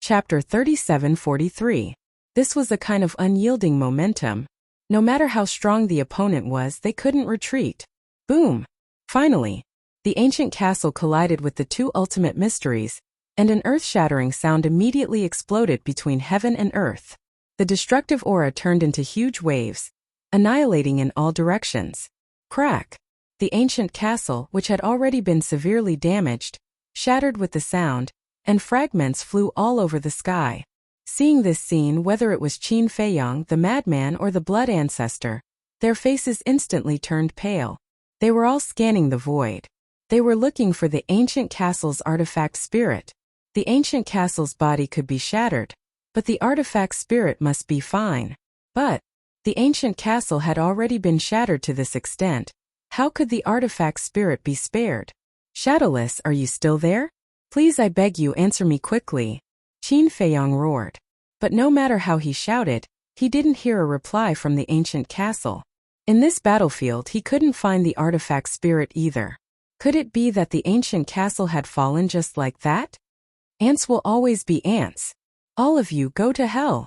Chapter 37:43. This was a kind of unyielding momentum. No matter how strong the opponent was, they couldn't retreat. Boom! Finally, the ancient castle collided with the two ultimate mysteries, and an earth-shattering sound immediately exploded between heaven and earth. The destructive aura turned into huge waves, annihilating in all directions. Crack! The ancient castle, which had already been severely damaged, shattered with the sound, and fragments flew all over the sky. Seeing this scene, whether it was Qin Feiyang, the madman, or the blood ancestor, their faces instantly turned pale. They were all scanning the void. They were looking for the ancient castle's artifact spirit. The ancient castle's body could be shattered, but the artifact spirit must be fine. But the ancient castle had already been shattered to this extent. How could the artifact spirit be spared? Shadowless, are you still there? Please, I beg you, answer me quickly. Qin Feiyang roared. But no matter how he shouted, he didn't hear a reply from the ancient castle. In this battlefield, he couldn't find the artifact spirit either. Could it be that the ancient castle had fallen just like that? Ants will always be ants. All of you go to hell.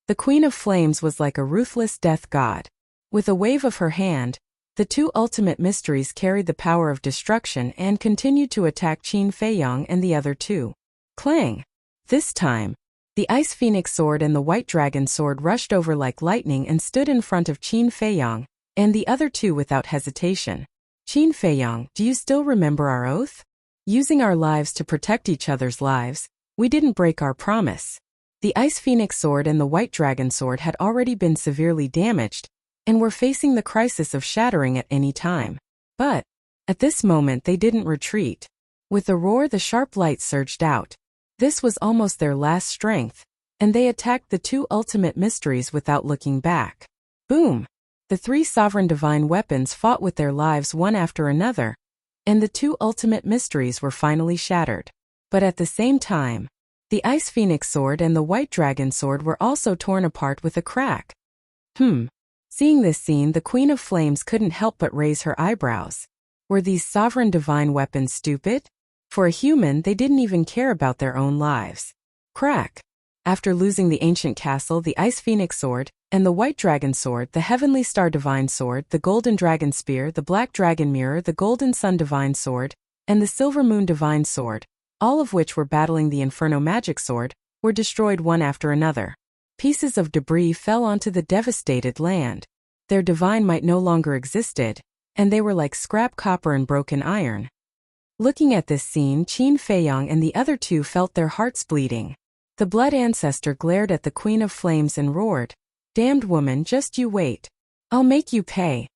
The Queen of Flames was like a ruthless death god. With a wave of her hand, the two ultimate mysteries carried the power of destruction and continued to attack Qin Feiyang and the other two. Clang! This time, the Ice Phoenix sword and the White Dragon sword rushed over like lightning and stood in front of Qin Feiyang and the other two without hesitation. Qin Feiyang, do you still remember our oath? Using our lives to protect each other's lives, we didn't break our promise. The Ice Phoenix sword and the White Dragon sword had already been severely damaged, and were facing the crisis of shattering at any time. But at this moment they didn't retreat. With a roar, the sharp light surged out. This was almost their last strength, and they attacked the two ultimate mysteries without looking back. Boom! The three sovereign divine weapons fought with their lives one after another, and the two ultimate mysteries were finally shattered. But at the same time, the Ice Phoenix sword and the White Dragon sword were also torn apart with a crack. Seeing this scene, the Queen of Flames couldn't help but raise her eyebrows. Were these sovereign divine weapons stupid? For a human, they didn't even care about their own lives. Crack! After losing the ancient castle, the Ice Phoenix sword, and the White Dragon sword, the Heavenly Star Divine sword, the Golden Dragon spear, the Black Dragon mirror, the Golden Sun Divine sword, and the Silver Moon Divine sword, all of which were battling the Inferno Magic sword, were destroyed one after another. Pieces of debris fell onto the devastated land. Their divine might no longer existed, and they were like scrap copper and broken iron. Looking at this scene, Qin Feiyang and the other two felt their hearts bleeding. The blood ancestor glared at the Queen of Flames and roared, "Damned woman, just you wait. I'll make you pay.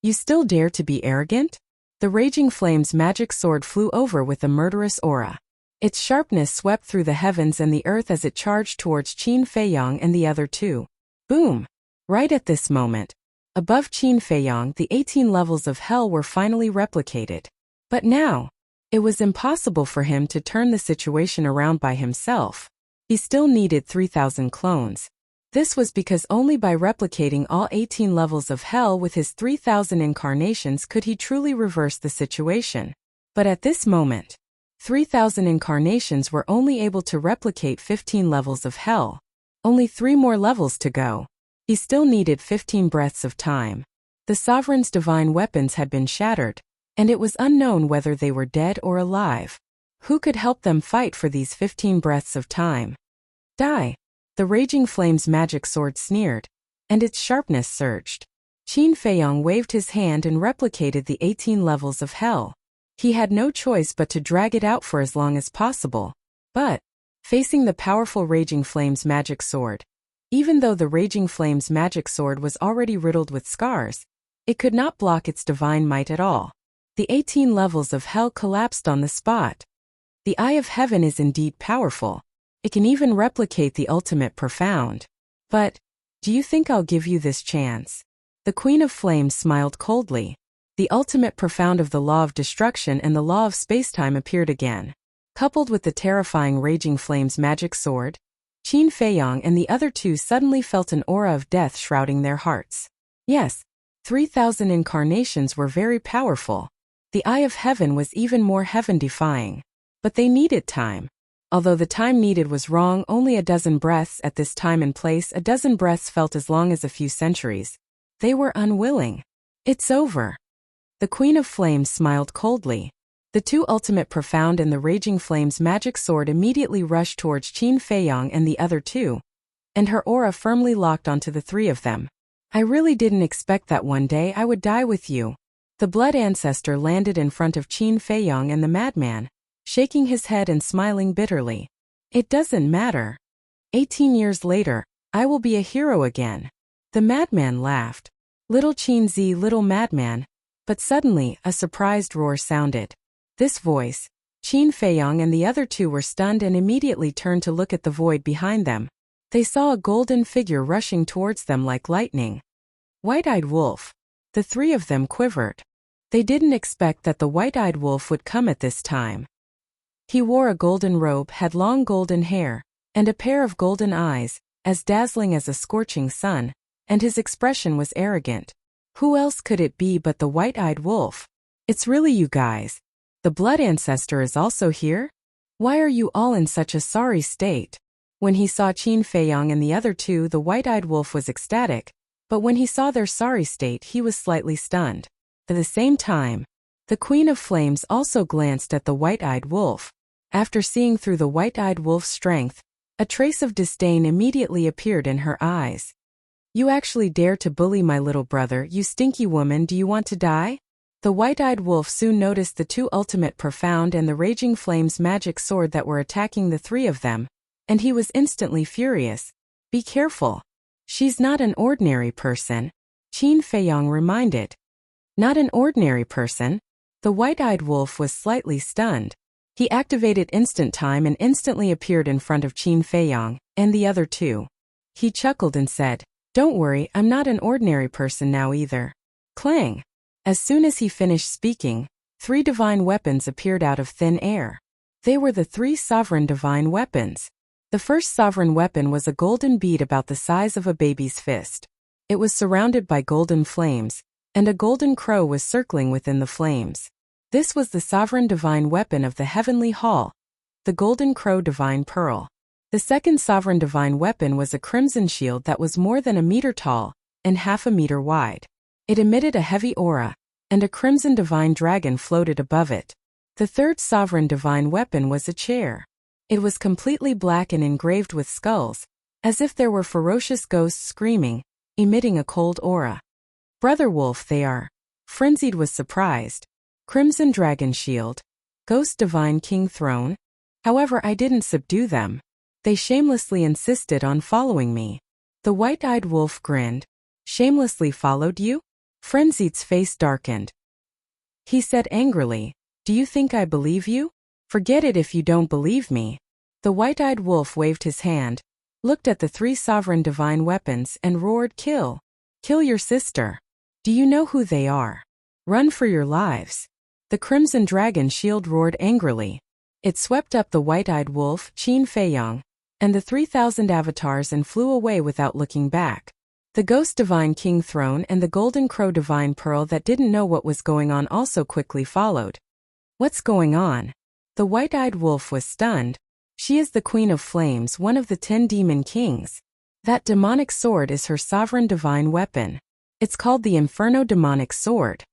You still dare to be arrogant?" The Raging Flames magic sword flew over with a murderous aura. Its sharpness swept through the heavens and the earth as it charged towards Qin Feiyang and the other two. Boom! Right at this moment, above Qin Feiyang, the 18 levels of hell were finally replicated. But now, it was impossible for him to turn the situation around by himself. He still needed 3,000 clones. This was because only by replicating all 18 levels of hell with his 3,000 incarnations could he truly reverse the situation. But at this moment, 3,000 incarnations were only able to replicate 15 levels of hell. Only 3 more levels to go. He still needed 15 breaths of time. The Sovereign's divine weapons had been shattered, and it was unknown whether they were dead or alive. Who could help them fight for these 15 breaths of time? Die! The Raging Flames magic sword sneered, and its sharpness surged. Qin Feiyang waved his hand and replicated the 18 levels of hell. He had no choice but to drag it out for as long as possible. But, facing the powerful Raging Flames magic sword, even though the Raging Flames magic sword was already riddled with scars, it could not block its divine might at all. The 18 levels of hell collapsed on the spot. The Eye of Heaven is indeed powerful. It can even replicate the ultimate profound. But, do you think I'll give you this chance? The Queen of Flames smiled coldly. The ultimate profound of the law of destruction and the law of spacetime appeared again. Coupled with the terrifying Raging Flames magic sword, Qin Feiyang and the other two suddenly felt an aura of death shrouding their hearts. Yes, 3,000 incarnations were very powerful. The Eye of Heaven was even more heaven-defying. But they needed time. Although the time needed was wrong, only a dozen breaths at this time and place, a dozen breaths felt as long as a few centuries. They were unwilling. It's over. The Queen of Flames smiled coldly. The two ultimate profound and the Raging Flames magic sword immediately rushed towards Qin Feiyang and the other two, and her aura firmly locked onto the three of them. I really didn't expect that one day I would die with you. The Blood Ancestor landed in front of Qin Feiyang and the madman, shaking his head and smiling bitterly. It doesn't matter. 18 years later, I will be a hero again. The madman laughed. Little Qin Zi, little madman. But suddenly, a surprised roar sounded. This voice, Qin Feiyang and the other two were stunned and immediately turned to look at the void behind them. They saw a golden figure rushing towards them like lightning. White-eyed wolf. The three of them quivered. They didn't expect that the white-eyed wolf would come at this time. He wore a golden robe, had long golden hair, and a pair of golden eyes, as dazzling as a scorching sun, and his expression was arrogant. Who else could it be but the white-eyed wolf? It's really you guys. The Blood Ancestor is also here? Why are you all in such a sorry state? When he saw Qin Feiyang and the other two, the white-eyed wolf was ecstatic, but when he saw their sorry state, he was slightly stunned. At the same time, the Queen of Flames also glanced at the white-eyed wolf. After seeing through the white-eyed wolf's strength, a trace of disdain immediately appeared in her eyes. You actually dare to bully my little brother, you stinky woman, do you want to die? The white-eyed wolf soon noticed the two ultimate profound and the Raging Flames magic sword that were attacking the three of them, and he was instantly furious. Be careful. She's not an ordinary person, Qin Feiyang reminded. Not an ordinary person? The white-eyed wolf was slightly stunned. He activated instant time and instantly appeared in front of Qin Feiyang and the other two. He chuckled and said, Don't worry, I'm not an ordinary person now either. Clang! As soon as he finished speaking, 3 divine weapons appeared out of thin air. They were the 3 sovereign divine weapons. The first sovereign weapon was a golden bead about the size of a baby's fist. It was surrounded by golden flames, and a golden crow was circling within the flames. This was the sovereign divine weapon of the Heavenly Hall, the Golden Crow Divine Pearl. The second sovereign divine weapon was a crimson shield that was more than a meter tall and half a meter wide. It emitted a heavy aura, and a crimson divine dragon floated above it. The third sovereign divine weapon was a chair. It was completely black and engraved with skulls, as if there were ferocious ghosts screaming, emitting a cold aura. Brother Wolf, they are. Frenzied was surprised. Crimson Dragon Shield. Ghost Divine King Throne. However, I didn't subdue them. They shamelessly insisted on following me. The white-eyed wolf grinned. Shamelessly followed you? Frenzied's face darkened. He said angrily, Do you think I believe you? Forget it if you don't believe me. The white-eyed wolf waved his hand, looked at the 3 sovereign divine weapons and roared, Kill! Kill your sister. Do you know who they are? Run for your lives. The Crimson Dragon Shield roared angrily. It swept up the white-eyed wolf, Qin Feiyang, and the 3,000 avatars and flew away without looking back. The Ghost Divine King Throne and the Golden Crow Divine Pearl that didn't know what was going on also quickly followed. What's going on? The white-eyed wolf was stunned. She is the Queen of Flames, one of the 10 demon kings. That demonic sword is her sovereign divine weapon. It's called the Inferno Demonic Sword.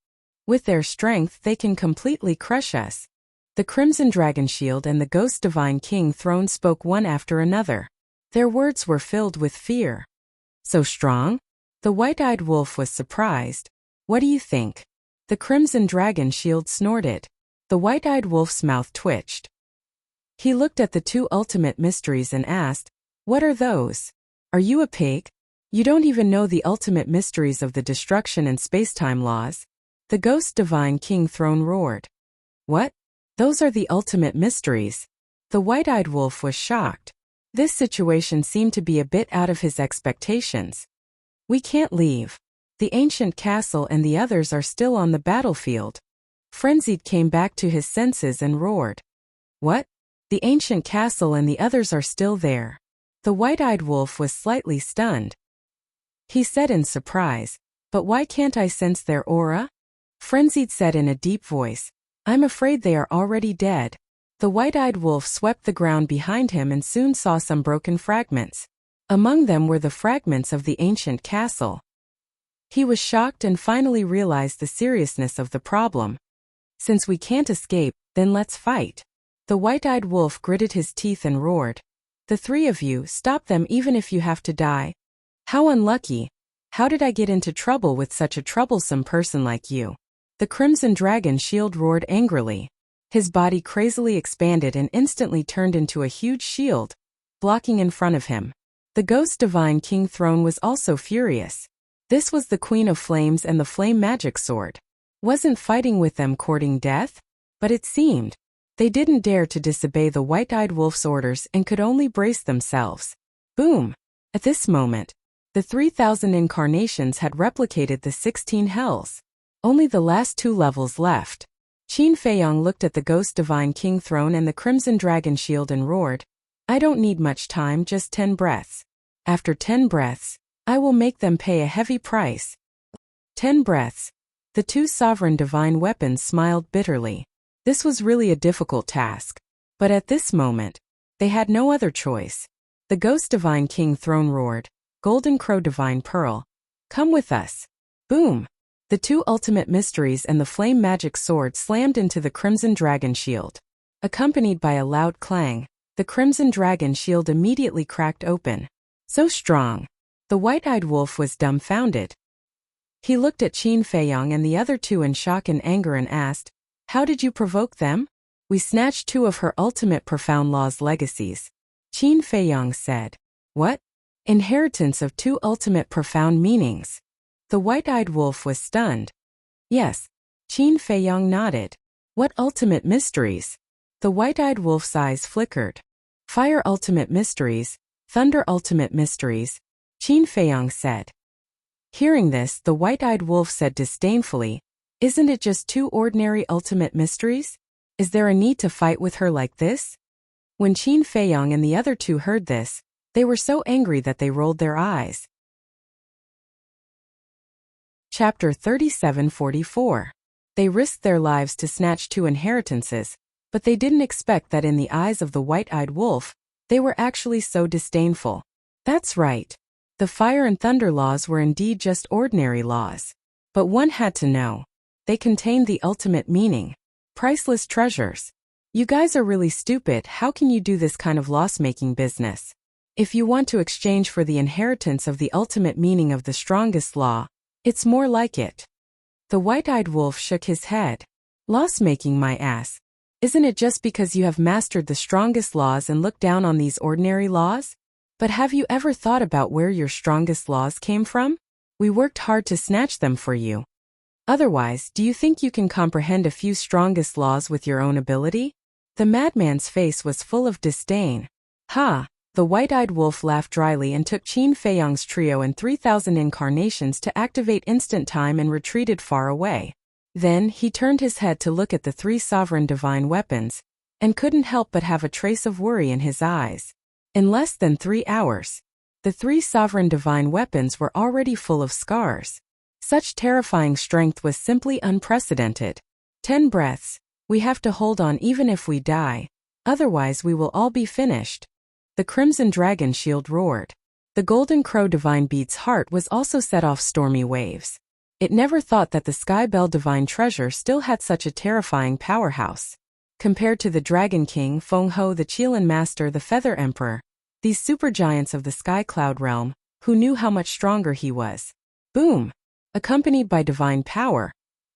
With their strength, they can completely crush us. The Crimson Dragon Shield and the Ghost Divine King Throne spoke one after another. Their words were filled with fear. So strong? The white-eyed wolf was surprised. What do you think? The Crimson Dragon Shield snorted. The white-eyed wolf's mouth twitched. He looked at the 2 ultimate mysteries and asked, What are those? Are you a pig? You don't even know the ultimate mysteries of the destruction and spacetime laws. The Ghost Divine King Throne roared. What? Those are the ultimate mysteries. The white-eyed wolf was shocked. This situation seemed to be a bit out of his expectations. We can't leave. The ancient castle and the others are still on the battlefield. Frenzied came back to his senses and roared. What? The ancient castle and the others are still there. The white-eyed wolf was slightly stunned. He said in surprise, But why can't I sense their aura? Frenzied said in a deep voice, I'm afraid they are already dead. The white-eyed wolf swept the ground behind him and soon saw some broken fragments. Among them were the fragments of the ancient castle. He was shocked and finally realized the seriousness of the problem. Since we can't escape, then let's fight. The white-eyed wolf gritted his teeth and roared. The three of you, stop them even if you have to die. How unlucky. How did I get into trouble with such a troublesome person like you? The crimson dragon shield roared angrily. His body crazily expanded and instantly turned into a huge shield, blocking in front of him. The ghost divine king throne was also furious. This was the Queen of Flames and the flame magic sword. Wasn't fighting with them courting death? But it seemed. They didn't dare to disobey the white-eyed wolf's orders and could only brace themselves. Boom! At this moment, the 3,000 incarnations had replicated the 16 hells. Only the last 2 levels left. Qin Feiyang looked at the ghost divine king throne and the crimson dragon shield and roared, I don't need much time, just 10 breaths. After 10 breaths, I will make them pay a heavy price. 10 breaths. The 2 sovereign divine weapons smiled bitterly. This was really a difficult task. But at this moment, they had no other choice. The ghost divine king throne roared, Golden Crow divine pearl, come with us. Boom! The 2 ultimate mysteries and the flame magic sword slammed into the crimson dragon shield. Accompanied by a loud clang, the crimson dragon shield immediately cracked open. So strong. The white-eyed wolf was dumbfounded. He looked at Qin Feiyang and the other 2 in shock and anger and asked, how did you provoke them? We snatched 2 of her ultimate profound law's legacies. Qin Feiyang said. What? Inheritance of 2 ultimate profound meanings. The white-eyed wolf was stunned. Yes. Qin Feiyang nodded. What ultimate mysteries? The white-eyed wolf's eyes flickered. Fire ultimate mysteries, thunder ultimate mysteries, Qin Feiyang said. Hearing this, the white-eyed wolf said disdainfully, isn't it just 2 ordinary ultimate mysteries? Is there a need to fight with her like this? When Qin Feiyang and the other 2 heard this, they were so angry that they rolled their eyes. Chapter 3744. They risked their lives to snatch 2 inheritances, but they didn't expect that in the eyes of the white-eyed wolf, they were actually so disdainful. That's right. The fire and thunder laws were indeed just ordinary laws. But one had to know. They contained the ultimate meaning. Priceless treasures. You guys are really stupid. How can you do this kind of loss-making business? If you want to exchange for the inheritance of the ultimate meaning of the strongest law, it's more like it. The white-eyed wolf shook his head. Loss-making, my ass. Isn't it just because you have mastered the strongest laws and looked down on these ordinary laws? But have you ever thought about where your strongest laws came from? We worked hard to snatch them for you. Otherwise, do you think you can comprehend a few strongest laws with your own ability? The madman's face was full of disdain. Ha! The white-eyed wolf laughed dryly and took Qin Feiyang's trio and 3,000 incarnations to activate instant time and retreated far away. Then, he turned his head to look at the 3 sovereign divine weapons, and couldn't help but have a trace of worry in his eyes. In less than 3 hours, the 3 sovereign divine weapons were already full of scars. Such terrifying strength was simply unprecedented. 10 breaths. We have to hold on even if we die. Otherwise we will all be finished. The crimson dragon shield roared. The golden crow divine beast's heart was also set off stormy waves. It never thought that the sky bell divine treasure still had such a terrifying powerhouse. Compared to the dragon king Feng Ho, the Qilin master, the feather emperor, these supergiants of the sky cloud realm, who knew how much stronger he was. Boom! Accompanied by divine power,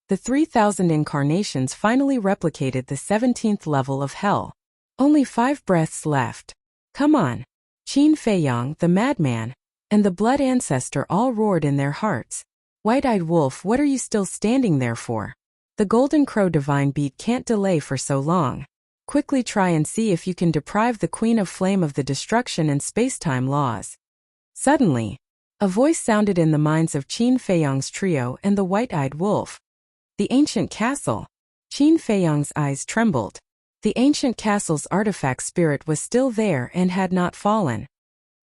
the 3,000 incarnations finally replicated the 17th level of hell. Only 5 breaths left. Come on! Qin Feiyang, the madman, and the blood ancestor all roared in their hearts. White-eyed wolf, what are you still standing there for? The golden crow divine beat can't delay for so long. Quickly try and see if you can deprive the Queen of Flame of the destruction and space-time laws. Suddenly, a voice sounded in the minds of Qin Feiyang's trio and the white-eyed wolf. The ancient castle. Qin Feiyang's eyes trembled. The ancient castle's artifact spirit was still there and had not fallen.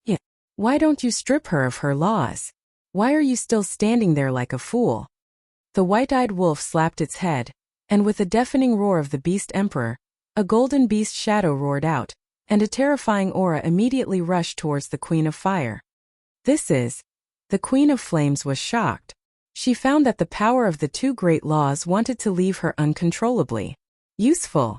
Yeah. Why don't you strip her of her laws? Why are you still standing there like a fool? The white-eyed wolf slapped its head, and with a deafening roar of the beast emperor, A golden beast shadow roared out, and a terrifying aura immediately rushed towards the Queen of Fire. This is. The Queen of Flames was shocked. She found that the power of the two great laws wanted to leave her uncontrollably. Useful.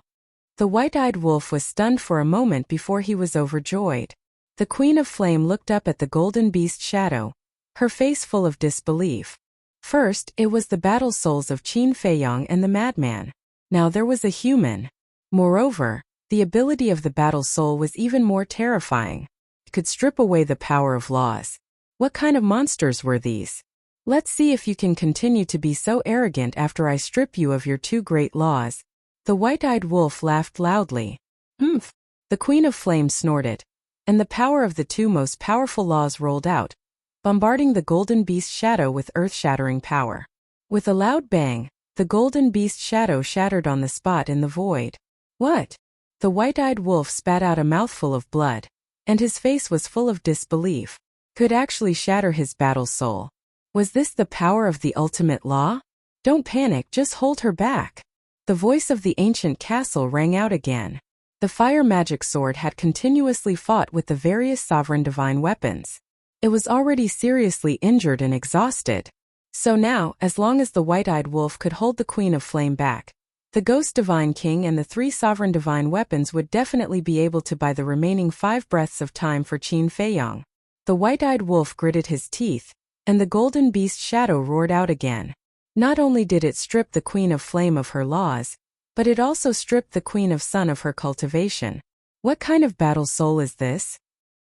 The white-eyed wolf was stunned for a moment before he was overjoyed. The Queen of Flame looked up at the golden beast shadow, her face full of disbelief. First, it was the battle souls of Qin Feiyang and the madman. Now there was a human. Moreover, the ability of the battle soul was even more terrifying. It could strip away the power of laws. What kind of monsters were these? Let's see if you can continue to be so arrogant after I strip you of your two great laws. The white-eyed wolf laughed loudly. Humph! The Queen of Flame snorted, and the power of the two most powerful laws rolled out, bombarding the golden beast shadow with earth-shattering power. With a loud bang, the golden beast shadow shattered on the spot in the void. What? The white-eyed wolf spat out a mouthful of blood, and his face was full of disbelief. Could actually shatter his battle soul. Was this the power of the ultimate law? Don't panic, just hold her back. The voice of the ancient castle rang out again. The fire magic sword had continuously fought with the various sovereign divine weapons. It was already seriously injured and exhausted. So now, as long as the white-eyed wolf could hold the Queen of Flame back, the Ghost Divine King and the three sovereign divine weapons would definitely be able to buy the remaining 5 breaths of time for Qin Feiyang. The white-eyed wolf gritted his teeth, and the golden beast shadow roared out again. Not only did it strip the Queen of Flame of her laws, but it also stripped the Queen of Sun of her cultivation. What kind of battle soul is this?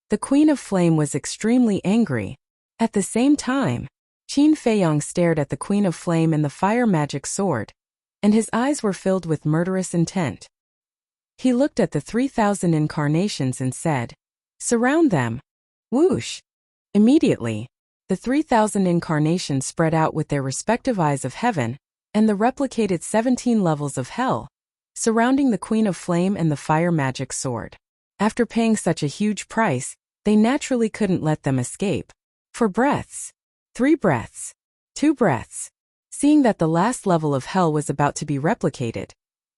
The Queen of Flame was extremely angry. At the same time, Qin Feiyang stared at the Queen of Flame and the fire magic sword, and his eyes were filled with murderous intent. He looked at the 3,000 incarnations and said, "Surround them." Whoosh! Immediately, the 3,000 incarnations spread out with their respective eyes of heaven, and the replicated 17 levels of hell, surrounding the Queen of Flame and the fire magic sword. After paying such a huge price, they naturally couldn't let them escape. 4 breaths. 3 breaths. 2 breaths. Seeing that the last level of hell was about to be replicated,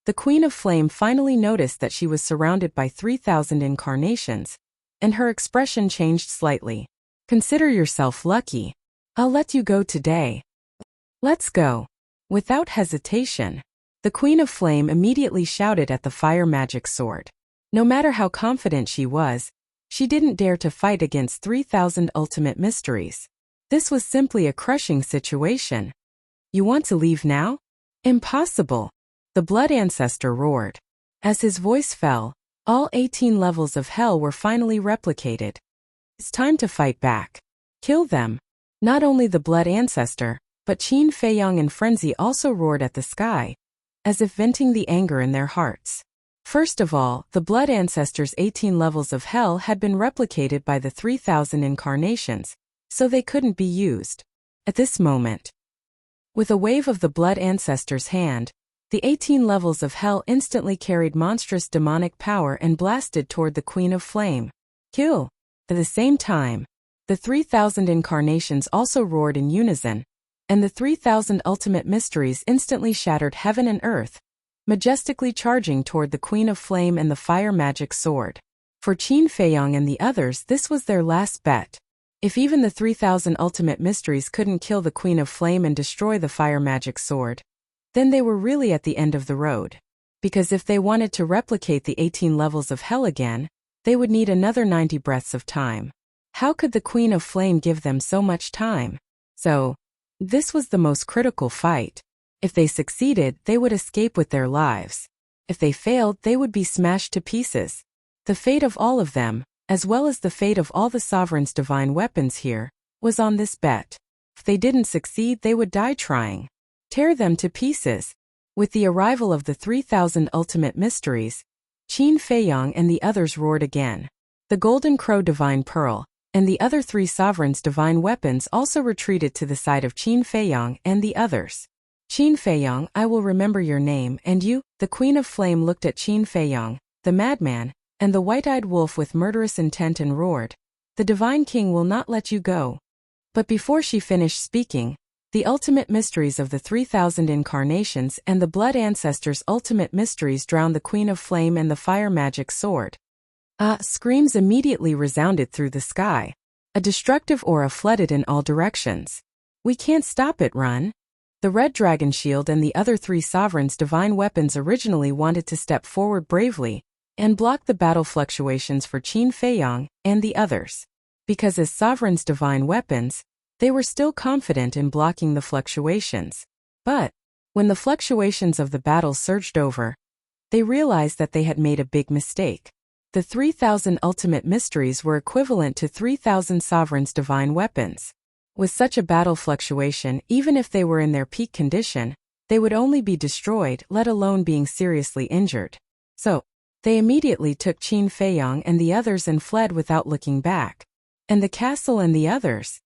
the Queen of Flame finally noticed that she was surrounded by 3,000 incarnations, and her expression changed slightly. Consider yourself lucky. I'll let you go today. Let's go. Without hesitation, the Queen of Flame immediately shouted at the fire magic sword. No matter how confident she was, she didn't dare to fight against 3,000 ultimate mysteries. This was simply a crushing situation. You want to leave now? Impossible. The Blood Ancestor roared. As his voice fell, all 18 levels of hell were finally replicated. It's time to fight back. Kill them. Not only the Blood Ancestor, but Qin Feiyang and Frenzy also roared at the sky, as if venting the anger in their hearts. First of all, the Blood Ancestor's 18 levels of hell had been replicated by the 3,000 incarnations, so they couldn't be used. At this moment, with a wave of the Blood Ancestor's hand, the 18 levels of hell instantly carried monstrous demonic power and blasted toward the Queen of Flame. Kill! At the same time, the 3,000 incarnations also roared in unison, and the 3,000 ultimate mysteries instantly shattered heaven and earth, majestically charging toward the Queen of Flame and the fire magic sword. For Qin Feiyang and the others, this was their last bet. If even the 3,000 ultimate mysteries couldn't kill the Queen of Flame and destroy the fire magic sword, then they were really at the end of the road. Because if they wanted to replicate the 18 levels of hell again, they would need another 90 breaths of time. How could the Queen of Flame give them so much time? So, this was the most critical fight. If they succeeded, they would escape with their lives. If they failed, they would be smashed to pieces. The fate of all of them, as well as the fate of all the sovereign's divine weapons here, was on this bet. If they didn't succeed, they would die trying. Tear them to pieces. With the arrival of the 3,000 ultimate mysteries, Qin Feiyang and the others roared again. The Golden Crow Divine Pearl, and the other 3 sovereigns' divine weapons also retreated to the side of Qin Feiyang and the others. Qin Feiyang, I will remember your name, and you? The Queen of Flame looked at Qin Feiyang, the madman, and the white-eyed wolf with murderous intent and roared, "The Divine King will not let you go." But before she finished speaking, The ultimate mysteries of the 3,000 incarnations and the blood ancestors' ultimate mysteries drowned the Queen of Flame and the fire magic sword. Screams immediately resounded through the sky. A destructive aura flooded in all directions. We can't stop it, run. The red dragon shield and the other 3 sovereigns' divine weapons originally wanted to step forward bravely and block the battle fluctuations for Qin Feiyang and the others. Because as sovereigns' divine weapons, they were still confident in blocking the fluctuations. But when the fluctuations of the battle surged over, they realized that they had made a big mistake. The 3,000 ultimate mysteries were equivalent to 3,000 sovereigns' divine weapons. With such a battle fluctuation, even if they were in their peak condition, they would only be destroyed, let alone being seriously injured. So, they immediately took Qin Feiyang and the others and fled without looking back. And the castle and the others?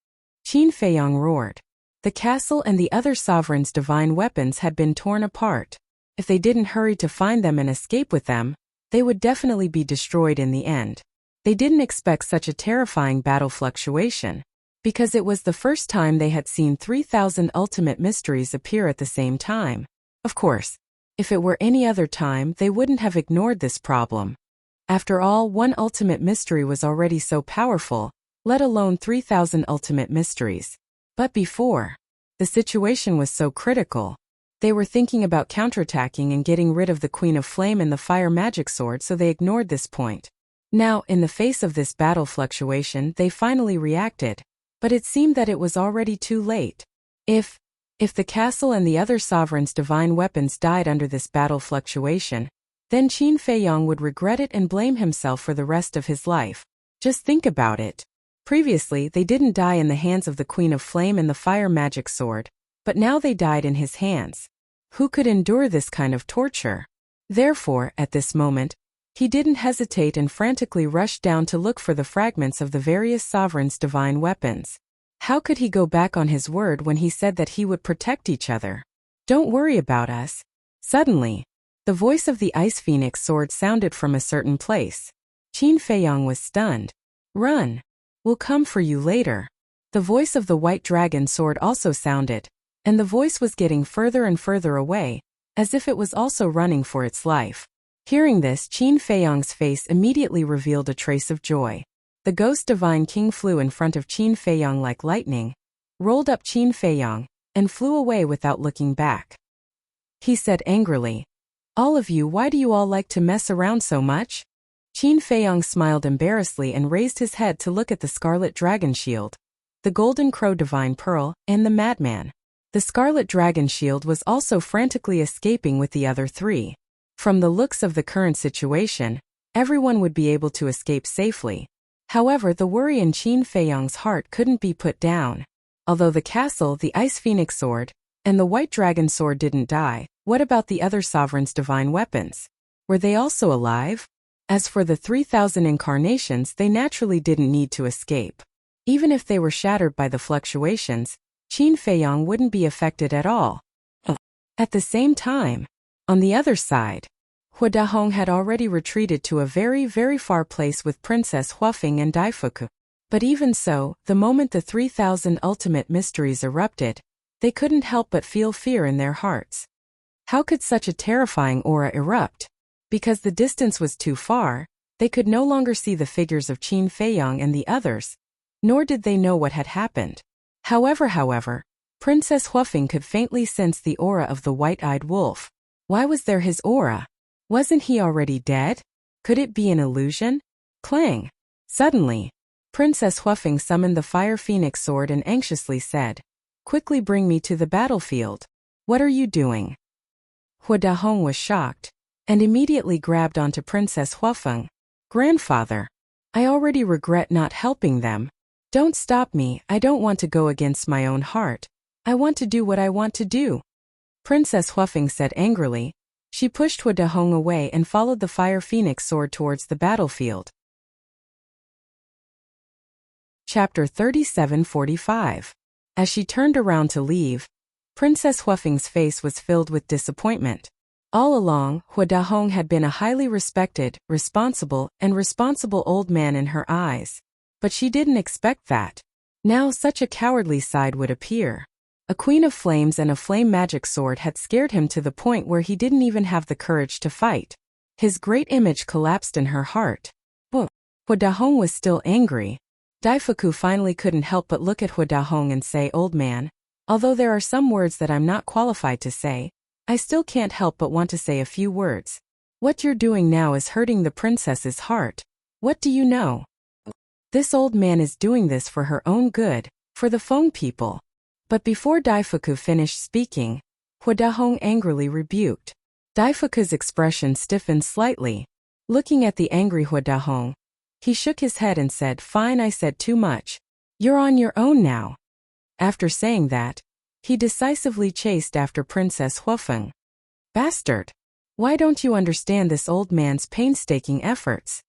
Qin Feiyang roared. The castle and the other sovereigns' divine weapons had been torn apart. If they didn't hurry to find them and escape with them, they would definitely be destroyed in the end. They didn't expect such a terrifying battle fluctuation, because it was the first time they had seen 3,000 ultimate mysteries appear at the same time. Of course, if it were any other time, they wouldn't have ignored this problem. After all, one ultimate mystery was already so powerful, let alone 3,000 ultimate mysteries. But before, the situation was so critical. They were thinking about counterattacking and getting rid of the Queen of Flame and the fire magic sword, so they ignored this point. Now, in the face of this battle fluctuation, they finally reacted. But it seemed that it was already too late. If the castle and the other sovereigns' divine weapons died under this battle fluctuation, then Qin Feiyang would regret it and blame himself for the rest of his life. Just think about it. Previously, they didn't die in the hands of the Queen of Flame and the fire magic sword, but now they died in his hands. Who could endure this kind of torture? Therefore, at this moment, he didn't hesitate and frantically rushed down to look for the fragments of the various sovereigns' divine weapons. How could he go back on his word when he said that he would protect each other? Don't worry about us. Suddenly, the voice of the Ice Phoenix sword sounded from a certain place. Qin Feiyang was stunned. Run! We'll come for you later. The voice of the White Dragon sword also sounded, and the voice was getting further and further away, as if it was also running for its life. Hearing this, Qin Feiyang's face immediately revealed a trace of joy. The Ghost Divine King flew in front of Qin Feiyang like lightning, rolled up Qin Feiyang, and flew away without looking back. He said angrily, "All of you, why do you all like to mess around so much?" Qin Feiyang smiled embarrassedly and raised his head to look at the Scarlet Dragon Shield, the Golden Crow Divine Pearl, and the Madman. The Scarlet Dragon Shield was also frantically escaping with the other 3. From the looks of the current situation, everyone would be able to escape safely. However, the worry in Qin Feiyang's heart couldn't be put down. Although the castle, the Ice Phoenix sword, and the White Dragon sword didn't die, what about the other sovereigns' divine weapons? Were they also alive? As for the 3,000 incarnations, they naturally didn't need to escape. Even if they were shattered by the fluctuations, Qin Feiyang wouldn't be affected at all. At the same time, on the other side, Hua Dahong had already retreated to a very, very far place with Princess Huafeng and Daifuku. But even so, the moment the 3,000 ultimate mysteries erupted, they couldn't help but feel fear in their hearts. How could such a terrifying aura erupt? Because the distance was too far, they could no longer see the figures of Qin Feiyang and the others, nor did they know what had happened. However, Princess Huafeng could faintly sense the aura of the white-eyed wolf. Why was there his aura? Wasn't he already dead? Could it be an illusion? Clang! Suddenly, Princess Huafeng summoned the Fire Phoenix sword and anxiously said, "Quickly bring me to the battlefield." "What are you doing?" Hua Dahong was shocked, and immediately grabbed onto Princess Huafeng. "Grandfather, I already regret not helping them. Don't stop me, I don't want to go against my own heart. I want to do what I want to do." Princess Huafeng said angrily. She pushed Hua Dahong away and followed the Fire Phoenix sword towards the battlefield. Chapter 37:45. As she turned around to leave, Princess Huafeng's face was filled with disappointment. All along, Hua Dahong had been a highly respected, responsible old man in her eyes. But she didn't expect that. Now such a cowardly side would appear. A queen of flames and a flame magic sword had scared him to the point where he didn't even have the courage to fight. His great image collapsed in her heart. Hua Dahong was still angry. Daifuku finally couldn't help but look at Hua Dahong and say, "Old man, although there are some words that I'm not qualified to say, I still can't help but want to say a few words. What you're doing now is hurting the princess's heart. What do you know? This old man is doing this for her own good, for the Feng people." But before Daifuku finished speaking, Hua Dahong angrily rebuked. Daifuku's expression stiffened slightly. Looking at the angry Hua Dahong, he shook his head and said, "Fine, I said too much. You're on your own now." After saying that, he decisively chased after Princess Huafeng. "Bastard! Why don't you understand this old man's painstaking efforts?"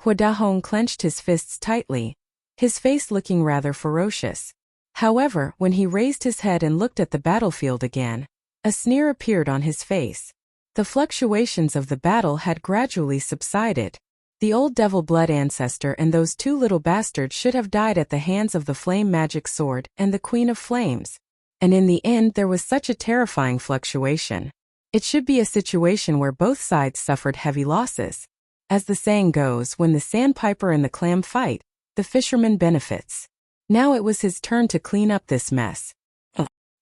Hua Dahong clenched his fists tightly, his face looking rather ferocious. However, when he raised his head and looked at the battlefield again, a sneer appeared on his face. The fluctuations of the battle had gradually subsided. The old devil blood ancestor and those two little bastards should have died at the hands of the flame magic sword and the Queen of Flames. And in the end there was such a terrifying fluctuation. It should be a situation where both sides suffered heavy losses. As the saying goes, when the sandpiper and the clam fight, the fisherman benefits. Now it was his turn to clean up this mess.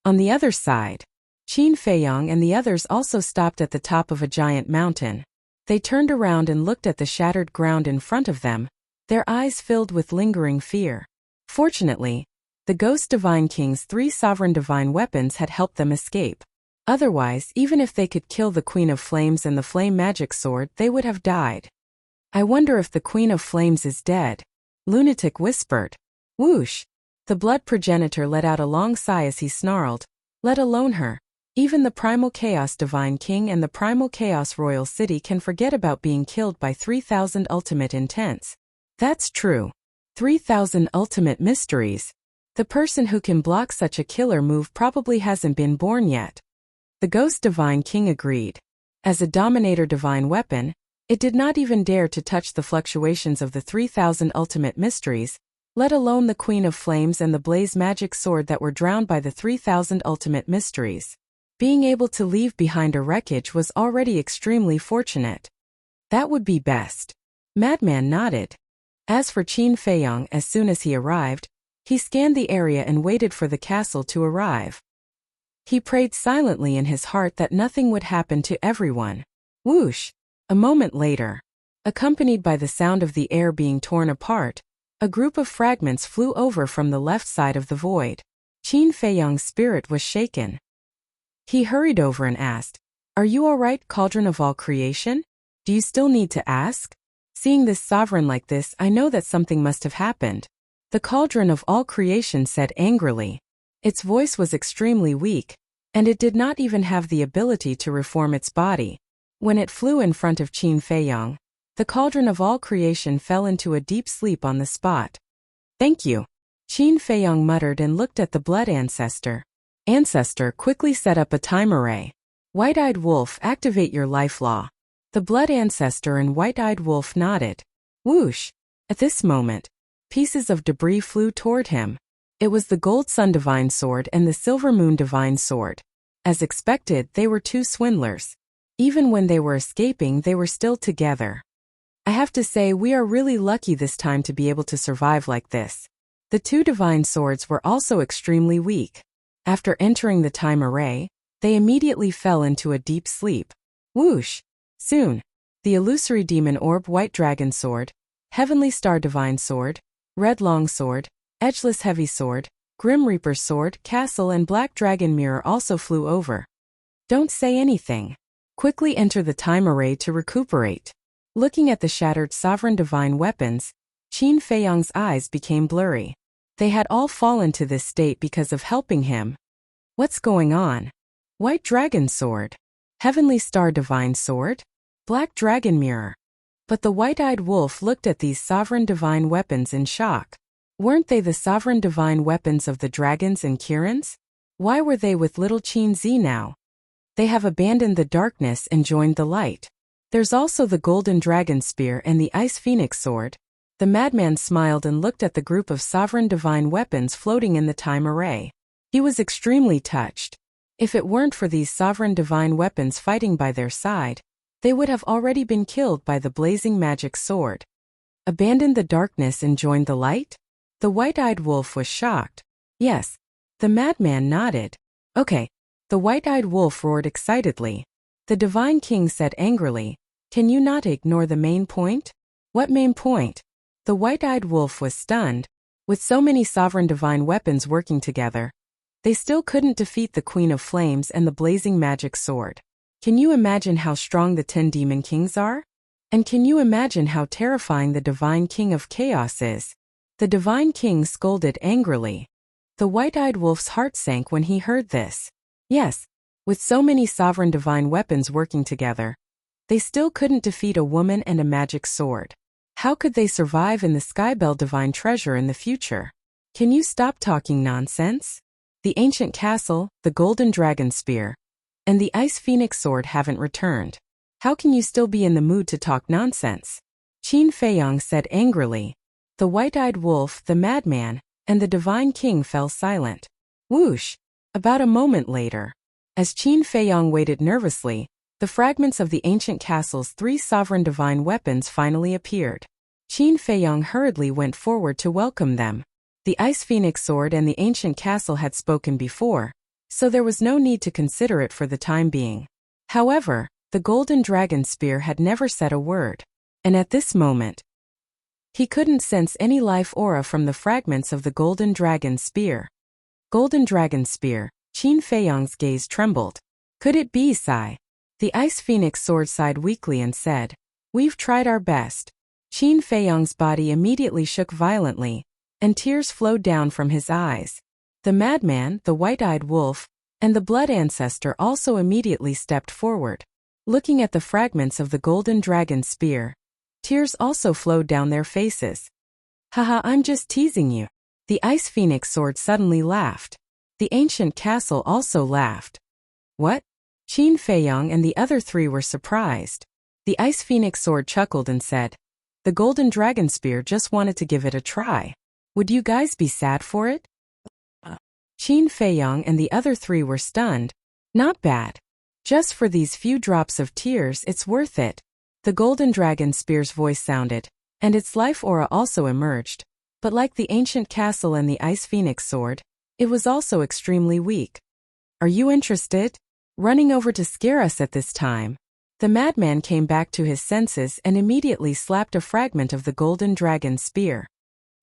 On the other side, Qin Feiyang and the others also stopped at the top of a giant mountain. They turned around and looked at the shattered ground in front of them, their eyes filled with lingering fear. Fortunately, the Ghost Divine King's 3 sovereign divine weapons had helped them escape. Otherwise, even if they could kill the Queen of Flames and the flame magic sword, they would have died. "I wonder if the Queen of Flames is dead," Lunatic whispered. Whoosh! The blood progenitor let out a long sigh as he snarled, "Let alone her. Even the Primal Chaos Divine King and the Primal Chaos Royal City can forget about being killed by 3,000 ultimate intents." That's true. 3,000 ultimate mysteries. The person who can block such a killer move probably hasn't been born yet. The Ghost Divine King agreed. As a Dominator divine weapon, it did not even dare to touch the fluctuations of the 3,000 ultimate mysteries, let alone the Queen of Flames and the Blaze Magic Sword that were drowned by the 3,000 ultimate mysteries. Being able to leave behind a wreckage was already extremely fortunate. That would be best. Madman nodded. As for Qin Feiyang, as soon as he arrived, he scanned the area and waited for the castle to arrive. He prayed silently in his heart that nothing would happen to everyone. Whoosh! A moment later, accompanied by the sound of the air being torn apart, a group of fragments flew over from the left side of the void. Qin Feiyang's spirit was shaken. He hurried over and asked, "Are you all right, Cauldron of all creation? Do you still need to ask? Seeing this sovereign like this, I know that something must have happened." The Cauldron of all creation said angrily. Its voice was extremely weak, and it did not even have the ability to reform its body. When it flew in front of Qin Feiyang, the Cauldron of all creation fell into a deep sleep on the spot. "Thank you," Qin Feiyang muttered and looked at the blood ancestor. Ancestor quickly set up a time array. "White-eyed wolf, activate your life law." The blood ancestor and white-eyed wolf nodded. Whoosh! At this moment, pieces of debris flew toward him. It was the Gold Sun Divine Sword and the Silver Moon Divine Sword. As expected, they were two swindlers. Even when they were escaping, they were still together. I have to say, we are really lucky this time to be able to survive like this. The two divine swords were also extremely weak. After entering the time array, they immediately fell into a deep sleep. Whoosh! Soon, the illusory demon orb White Dragon Sword, Heavenly Star Divine Sword, Red Long Sword, Edgeless Heavy Sword, Grim Reaper's Sword, Castle and Black Dragon Mirror also flew over. Don't say anything. Quickly enter the time array to recuperate. Looking at the shattered sovereign divine weapons, Qin Feiyang's eyes became blurry. They had all fallen to this state because of helping him. What's going on? White Dragon Sword, Heavenly Star Divine Sword, Black Dragon Mirror. But the white-eyed wolf looked at these sovereign divine weapons in shock. Weren't they the sovereign divine weapons of the dragons and Kirans? Why were they with little Qin Zi now? They have abandoned the darkness and joined the light. There's also the Golden Dragon Spear and the Ice Phoenix Sword. The madman smiled and looked at the group of sovereign divine weapons floating in the time array. He was extremely touched. If it weren't for these sovereign divine weapons fighting by their side, they would have already been killed by the blazing magic sword. Abandon the darkness and join the light? The white-eyed wolf was shocked. Yes. The madman nodded. Okay. The white-eyed wolf roared excitedly. The divine king said angrily, "Can you not ignore the main point?" What main point? The white-eyed wolf was stunned. With so many sovereign divine weapons working together, they still couldn't defeat the Queen of Flames and the blazing magic sword. Can you imagine how strong the 10 demon kings are? And can you imagine how terrifying the divine king of chaos is? The divine king scolded angrily. The white-eyed wolf's heart sank when he heard this. Yes, with so many sovereign divine weapons working together, they still couldn't defeat a woman and a magic sword. How could they survive in the Skybell divine treasure in the future? Can you stop talking nonsense? The ancient castle, the golden dragon spear, and the ice phoenix sword haven't returned. How can you still be in the mood to talk nonsense? Qin Feiyang said angrily. The white-eyed wolf, the madman, and the divine king fell silent. Whoosh! About a moment later, as Qin Feiyang waited nervously, the fragments of the ancient castle's 3 sovereign divine weapons finally appeared. Qin Feiyang hurriedly went forward to welcome them. The ice phoenix sword and the ancient castle had spoken before, so there was no need to consider it for the time being. However, the golden dragon spear had never said a word, and at this moment, he couldn't sense any life aura from the fragments of the golden dragon spear. Golden dragon spear, Qin Feiyang's gaze trembled. Could it be Sai? The ice phoenix sword sighed weakly and said, "We've tried our best." Qin Feiyang's body immediately shook violently, and tears flowed down from his eyes. The madman, the white-eyed wolf, and the blood ancestor also immediately stepped forward. Looking at the fragments of the golden dragon spear, tears also flowed down their faces. "Haha, I'm just teasing you." The ice phoenix sword suddenly laughed. The ancient castle also laughed. What? Qin Feiyang and the other 3 were surprised. The ice phoenix sword chuckled and said, "The golden dragon spear just wanted to give it a try. Would you guys be sad for it?" Qin Feiyang and the other 3 were stunned. Not bad. Just for these few drops of tears, it's worth it. The golden dragon spear's voice sounded, and its life aura also emerged. But like the ancient castle and the ice phoenix sword, it was also extremely weak. "Are you interested?" Running over to scare us at this time, the madman came back to his senses and immediately slapped a fragment of the golden dragon spear.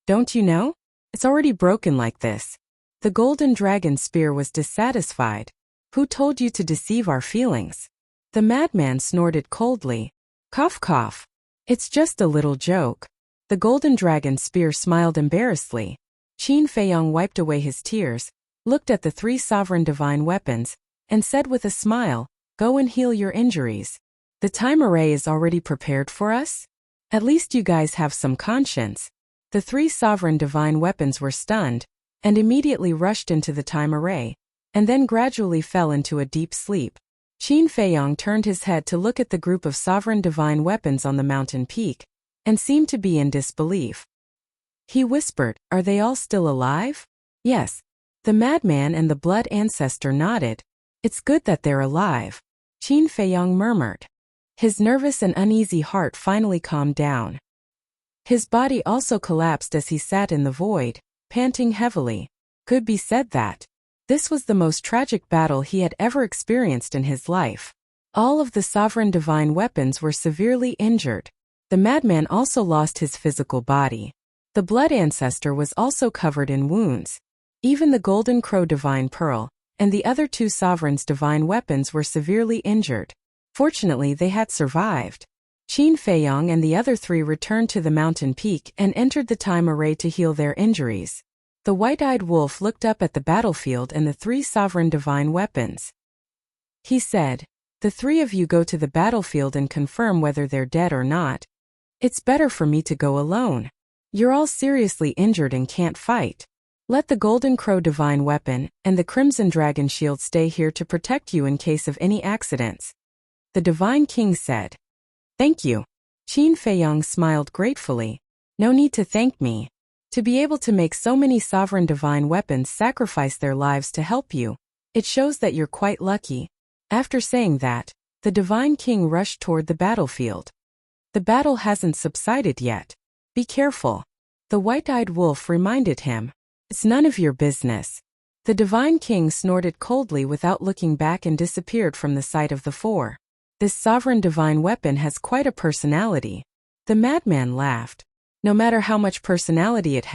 "Don't you know? It's already broken like this." The golden dragon spear was dissatisfied. "Who told you to deceive our feelings?" The madman snorted coldly. Cough cough. "It's just a little joke." The golden dragon spear smiled embarrassedly. Qin Feiyang wiped away his tears, looked at the 3 sovereign divine weapons, and said with a smile, "Go and heal your injuries. The time array is already prepared for us? At least you guys have some conscience." The 3 sovereign divine weapons were stunned, and immediately rushed into the time array, and then gradually fell into a deep sleep. Qin Feiyang turned his head to look at the group of sovereign divine weapons on the mountain peak, and seemed to be in disbelief. He whispered, "Are they all still alive?" "Yes." The madman and the blood ancestor nodded. "It's good that they're alive," Qin Feiyang murmured. His nervous and uneasy heart finally calmed down. His body also collapsed as he sat in the void, panting heavily. Could be said that this was the most tragic battle he had ever experienced in his life. All of the sovereign divine weapons were severely injured. The madman also lost his physical body. The blood ancestor was also covered in wounds. Even the golden crow divine pearl, and the other 2 sovereigns' divine weapons were severely injured. Fortunately, they had survived. Qin Feiyang and the other 3 returned to the mountain peak and entered the time array to heal their injuries. The white-eyed wolf looked up at the battlefield and the 3 sovereign divine weapons. He said, "The 3 of you go to the battlefield and confirm whether they're dead or not. It's better for me to go alone. You're all seriously injured and can't fight. Let the golden crow divine weapon and the crimson dragon shield stay here to protect you in case of any accidents." The divine king said. "Thank you." Qin Feiyang smiled gratefully. "No need to thank me. To be able to make so many sovereign divine weapons sacrifice their lives to help you, it shows that you're quite lucky. After saying that, the Divine King rushed toward the battlefield. The battle hasn't subsided yet. Be careful. The white-eyed wolf reminded him. It's none of your business. The Divine King snorted coldly without looking back and disappeared from the sight of the four. This sovereign divine weapon has quite a personality. The madman laughed. No matter how much personality it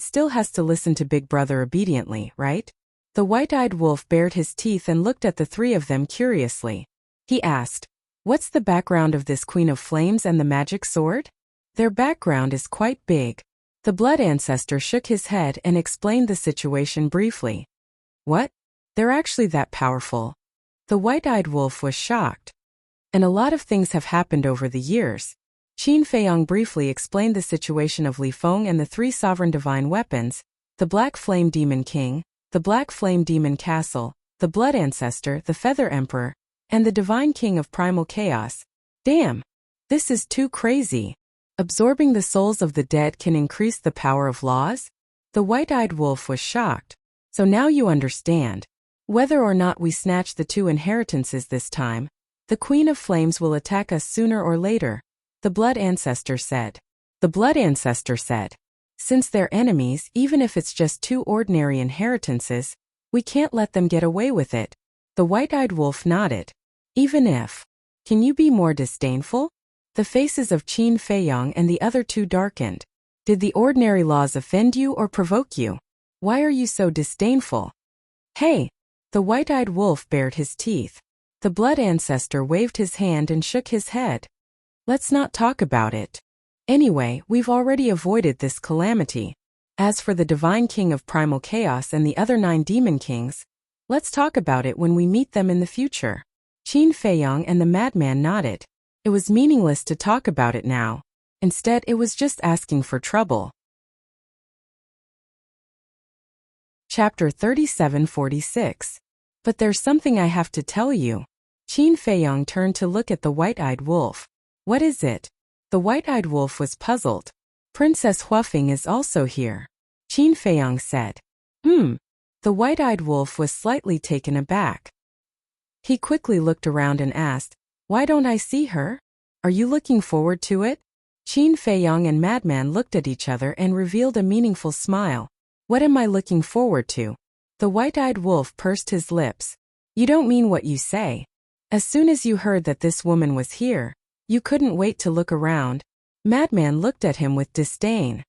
still has to listen to Big Brother obediently, right? The white-eyed wolf bared his teeth and looked at the three of them curiously. He asked, "What's the background of this Queen of Flames and the magic sword?" Their background is quite big. The blood ancestor shook his head and explained the situation briefly. What? They're actually that powerful? The white-eyed wolf was shocked. And a lot of things have happened over the years. Qin Feiyang briefly explained the situation of Li Feng and the three sovereign divine weapons, the Black Flame Demon King, the Black Flame Demon Castle, the Blood Ancestor, the Feather Emperor, and the Divine King of Primal Chaos. Damn! This is too crazy. Absorbing the souls of the dead can increase the power of laws? The white-eyed wolf was shocked. So now you understand. Whether or not we snatch the two inheritances this time, the Queen of Flames will attack us sooner or later, the Blood Ancestor said. The Blood Ancestor said, since they're enemies, even if it's just two ordinary inheritances, we can't let them get away with it. The white-eyed wolf nodded. Even if. Can you be more disdainful? The faces of Qin Feiyang and the other two darkened. Did the ordinary laws offend you or provoke you? Why are you so disdainful? Hey! The white-eyed wolf bared his teeth. The Blood Ancestor waved his hand and shook his head. Let's not talk about it. Anyway, we've already avoided this calamity. As for the Divine King of Primal Chaos and the other 9 Demon Kings, let's talk about it when we meet them in the future. Qin Feiyang and the madman nodded. It was meaningless to talk about it now. Instead, it was just asking for trouble. Chapter 3746. But there's something I have to tell you. Qin Feiyang turned to look at the white-eyed wolf. What is it? The white-eyed wolf was puzzled. Princess Huafeng is also here. Qin Feiyang said. The white-eyed wolf was slightly taken aback. He quickly looked around and asked, why don't I see her? Are you looking forward to it? Qin Feiyang and Madman looked at each other and revealed a meaningful smile. What am I looking forward to? The white-eyed wolf pursed his lips. You don't mean what you say. As soon as you heard that this woman was here, you couldn't wait to look around. Madman looked at him with disdain.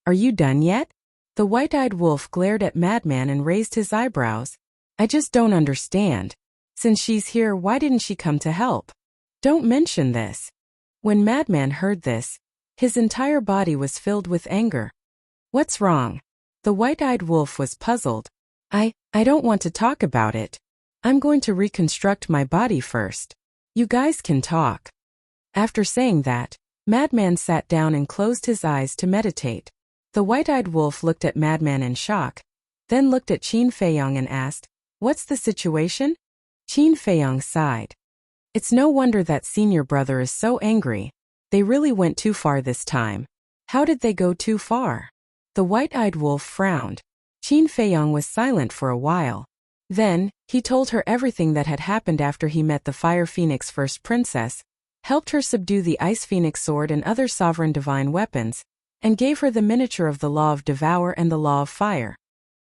Are you done yet? The white-eyed wolf glared at Madman and raised his eyebrows. I just don't understand. Since she's here, why didn't she come to help? Don't mention this. When Madman heard this, his entire body was filled with anger. What's wrong? The white-eyed wolf was puzzled. I don't want to talk about it. I'm going to reconstruct my body first. You guys can talk. After saying that, Madman sat down and closed his eyes to meditate. The white-eyed wolf looked at Madman in shock, then looked at Qin Feiyang and asked, what's the situation? Qin Feiyang sighed. It's no wonder that senior brother is so angry. They really went too far this time. How did they go too far? The white-eyed wolf frowned. Qin Feiyang was silent for a while. Then, he told her everything that had happened after he met the Fire Phoenix First Princess, helped her subdue the Ice Phoenix Sword and other sovereign divine weapons, and gave her the miniature of the Law of Devour and the Law of Fire.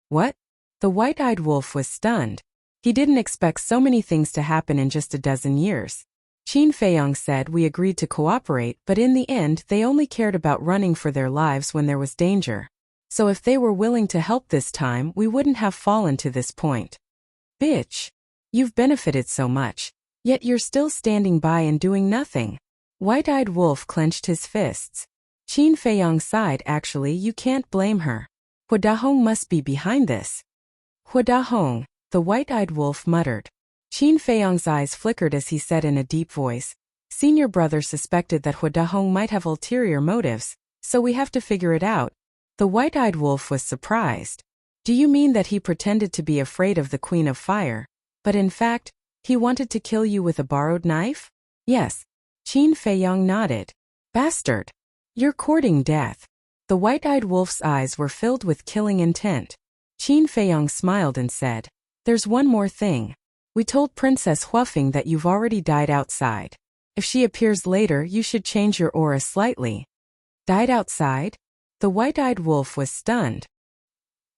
What? The white-eyed wolf was stunned. He didn't expect so many things to happen in just a dozen years. Qin Feiyang said we agreed to cooperate, but in the end they only cared about running for their lives when there was danger. So if they were willing to help this time, we wouldn't have fallen to this point. Bitch. You've benefited so much, yet you're still standing by and doing nothing. White-eyed wolf clenched his fists. Qin Feiyang sighed. Actually, you can't blame her. Huadahong must be behind this. Huadahong, the white-eyed wolf muttered. Qin Feiyang's eyes flickered as he said in a deep voice, senior brother suspected that Huadahong might have ulterior motives, so we have to figure it out. The white-eyed wolf was surprised. Do you mean that he pretended to be afraid of the Queen of Fire, but in fact, he wanted to kill you with a borrowed knife? Yes. Qin Feiyang nodded. Bastard. You're courting death. The white-eyed wolf's eyes were filled with killing intent. Qin Feiyong smiled and said, "There's one more thing. We told Princess Huafeng that you've already died outside. If she appears later, you should change your aura slightly." Died outside? The white-eyed wolf was stunned.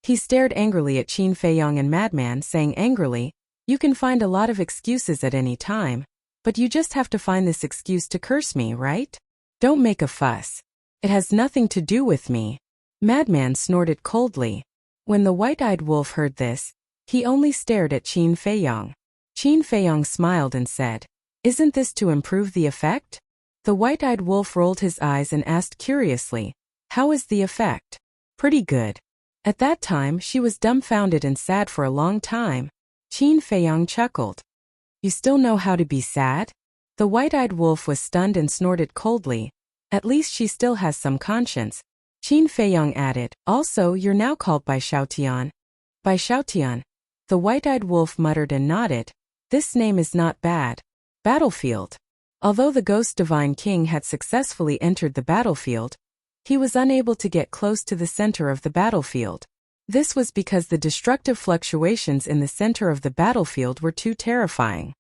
He stared angrily at Qin Feiyong and Madman, saying angrily, "You can find a lot of excuses at any time, but you just have to find this excuse to curse me, right? Don't make a fuss. It has nothing to do with me." Madman snorted coldly. When the white-eyed wolf heard this, he only stared at Qin Feiyong. Qin Feiyong smiled and said, "Isn't this to improve the effect?" The white-eyed wolf rolled his eyes and asked curiously, "How is the effect?" "Pretty good." At that time, she was dumbfounded and sad for a long time. Qin Feiyong chuckled. "You still know how to be sad?" The white-eyed wolf was stunned and snorted coldly. "At least she still has some conscience." Qin Feiyong added, "Also, you're now called Bai Xiaotian." Bai Xiaotian. The white-eyed wolf muttered and nodded. This name is not bad. Battlefield. Although the Ghost Divine King had successfully entered the battlefield, he was unable to get close to the center of the battlefield. This was because the destructive fluctuations in the center of the battlefield were too terrifying.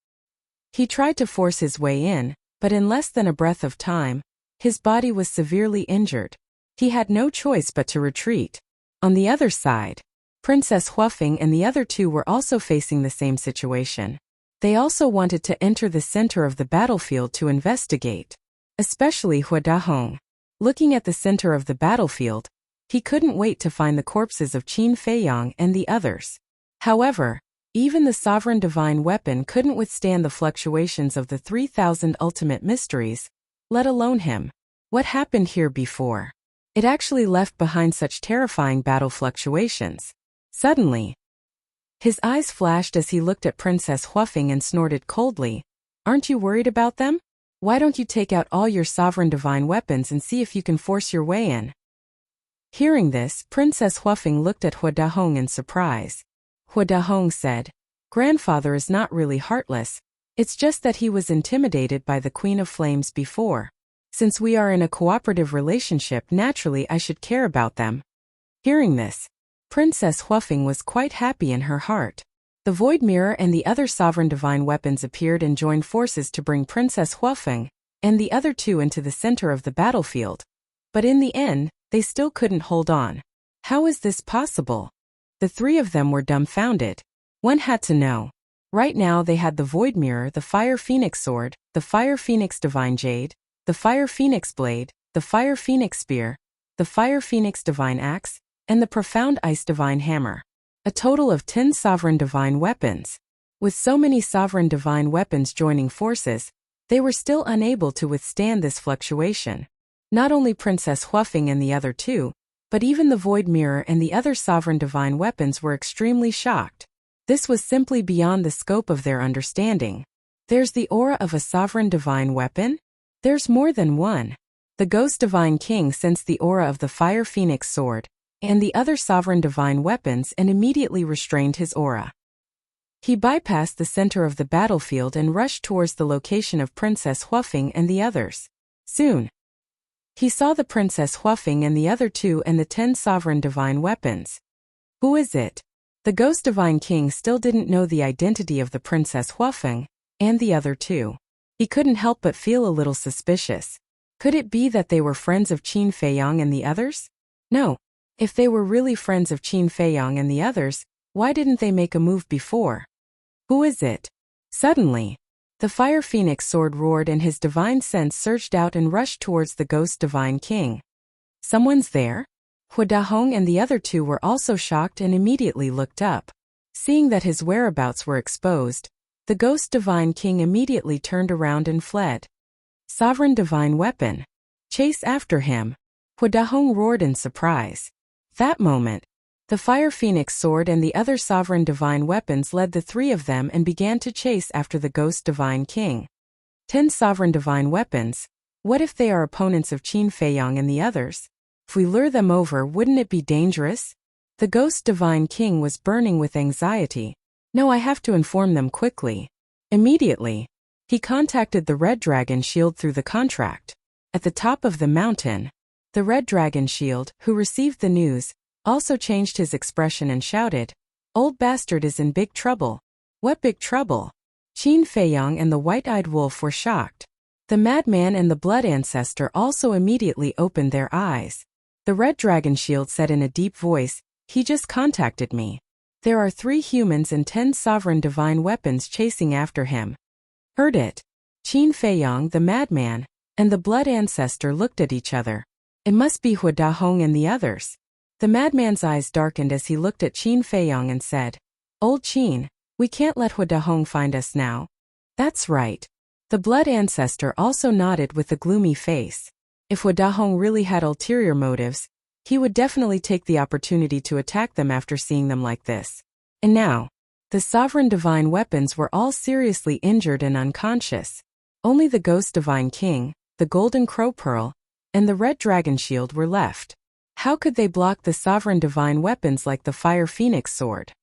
He tried to force his way in, but in less than a breath of time, his body was severely injured. He had no choice but to retreat. On the other side, Princess Huafeng and the other two were also facing the same situation. They also wanted to enter the center of the battlefield to investigate. Especially Hua Dahong. Looking at the center of the battlefield, he couldn't wait to find the corpses of Qin Feiyong and the others. However, even the sovereign divine weapon couldn't withstand the fluctuations of the 3,000 ultimate mysteries, let alone him. What happened here before? It actually left behind such terrifying battle fluctuations. Suddenly, his eyes flashed as he looked at Princess Huafeng and snorted coldly. "Aren't you worried about them? Why don't you take out all your sovereign divine weapons and see if you can force your way in?" Hearing this, Princess Huafeng looked at Hua Dahong in surprise. Hua Dahong said, "Grandfather is not really heartless. It's just that he was intimidated by the Queen of Flames before. Since we are in a cooperative relationship, naturally I should care about them." Hearing this, Princess Huafeng was quite happy in her heart. The Void Mirror and the other sovereign divine weapons appeared and joined forces to bring Princess Huafeng and the other two into the center of the battlefield. But in the end, they still couldn't hold on. How is this possible? The three of them were dumbfounded. One had to know. Right now they had the Void Mirror, the Fire Phoenix Sword, the Fire Phoenix Divine Jade, the Fire Phoenix Blade, the Fire Phoenix Spear, the Fire Phoenix Divine Axe, and the Profound Ice Divine Hammer. A total of 10 sovereign divine weapons. With so many sovereign divine weapons joining forces, they were still unable to withstand this fluctuation. Not only Princess Huafeng and the other two, but even the Void Mirror and the other sovereign divine weapons were extremely shocked. This was simply beyond the scope of their understanding. There's the aura of a sovereign divine weapon? There's more than one. The Ghost Divine King sensed the aura of the Fire Phoenix Sword and the other sovereign divine weapons and immediately restrained his aura. He bypassed the center of the battlefield and rushed towards the location of Princess Huafeng and the others. Soon, he saw the Princess Huafeng and the other two and the 10 sovereign divine weapons. Who is it? The Ghost Divine King still didn't know the identity of the Princess Huafeng and the other two. He couldn't help but feel a little suspicious. Could it be that they were friends of Qin Feiyong and the others? No. If they were really friends of Qin Feiyong and the others, why didn't they make a move before? Who is it? Suddenly, the Fire Phoenix Sword roared and his divine sense surged out and rushed towards the Ghost Divine King. Someone's there? Hua Dahong and the other two were also shocked and immediately looked up. Seeing that his whereabouts were exposed, the Ghost Divine King immediately turned around and fled. Sovereign Divine Weapon. Chase after him. Hua Dahong roared in surprise. That moment, the Fire Phoenix Sword and the other sovereign divine weapons led the three of them and began to chase after the Ghost Divine King. 10 sovereign divine weapons. What if they are opponents of Qin Feiyong and the others? If we lure them over, wouldn't it be dangerous? The Ghost Divine King was burning with anxiety. No, I have to inform them quickly. Immediately, he contacted the Red Dragon Shield through the contract. At the top of the mountain, The red dragon shield, who received the news, also changed his expression and shouted, "Old bastard is in big trouble." What big trouble? Qin Feiyang and the white-eyed wolf were shocked. The madman and the blood ancestor also immediately opened their eyes. The red dragon shield said in a deep voice, "He just contacted me. There are 3 humans and 10 sovereign divine weapons chasing after him." Heard it. Qin Feiyang, the madman, and the blood ancestor looked at each other. It must be Hua Dahong and the others. The madman's eyes darkened as he looked at Qin Feiyang and said, "Old Qin, we can't let Hua Dahong find us now." That's right. The blood ancestor also nodded with a gloomy face. If Hua Dahong really had ulterior motives, he would definitely take the opportunity to attack them after seeing them like this. And now, the sovereign divine weapons were all seriously injured and unconscious. Only the ghost divine king, the golden crow pearl, and the red dragon shield were left. How could they block the sovereign divine weapons like the fire phoenix sword?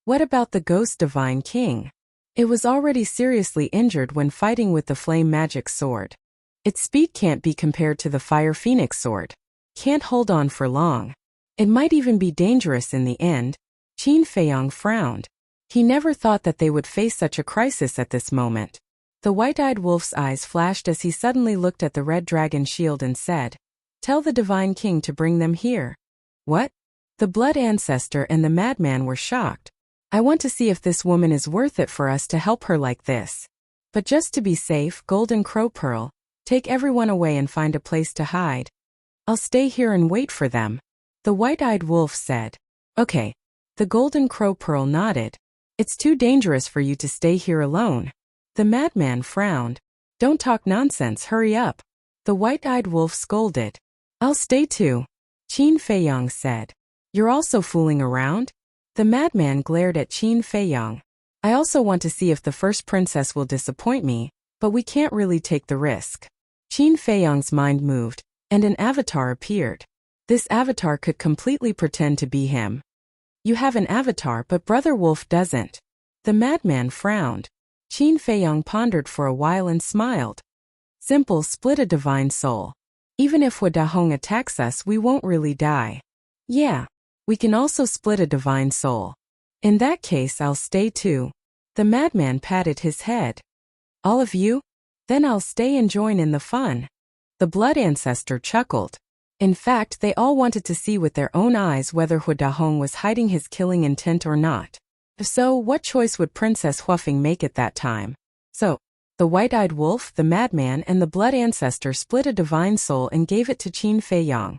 What about the ghost divine king? It was already seriously injured when fighting with the flame magic sword. Its speed can't be compared to the fire phoenix sword. Can't hold on for long. It might even be dangerous in the end. Qin Feiyang frowned. He never thought that they would face such a crisis at this moment. The white-eyed wolf's eyes flashed as he suddenly looked at the red dragon shield and said, "Tell the divine king to bring them here." What? The blood ancestor and the madman were shocked. "I want to see if this woman is worth it for us to help her like this. But just to be safe, golden crow pearl, take everyone away and find a place to hide. I'll stay here and wait for them," the white-eyed wolf said. "Okay." The golden crow pearl nodded. "It's too dangerous for you to stay here alone." The madman frowned. "Don't talk nonsense, hurry up," the white-eyed wolf scolded. "I'll stay too," Qin Feiyang said. "You're also fooling around?" The madman glared at Qin Feiyang. "I also want to see if the first princess will disappoint me, but we can't really take the risk." Qin Feiyang's mind moved, and an avatar appeared. This avatar could completely pretend to be him. "You have an avatar but Brother Wolf doesn't." The madman frowned. Qin Feiyang pondered for a while and smiled. "Simple, split a divine soul. Even if Hua Dahong attacks us, we won't really die." "Yeah. We can also split a divine soul." "In that case, I'll stay too." The madman patted his head. "All of you? Then I'll stay and join in the fun." The blood ancestor chuckled. In fact, they all wanted to see with their own eyes whether Hua Dahong was hiding his killing intent or not. So, what choice would Princess Huafeng make at that time? So, the white-eyed wolf, the madman, and the blood ancestor split a divine soul and gave it to Qin Feiyang,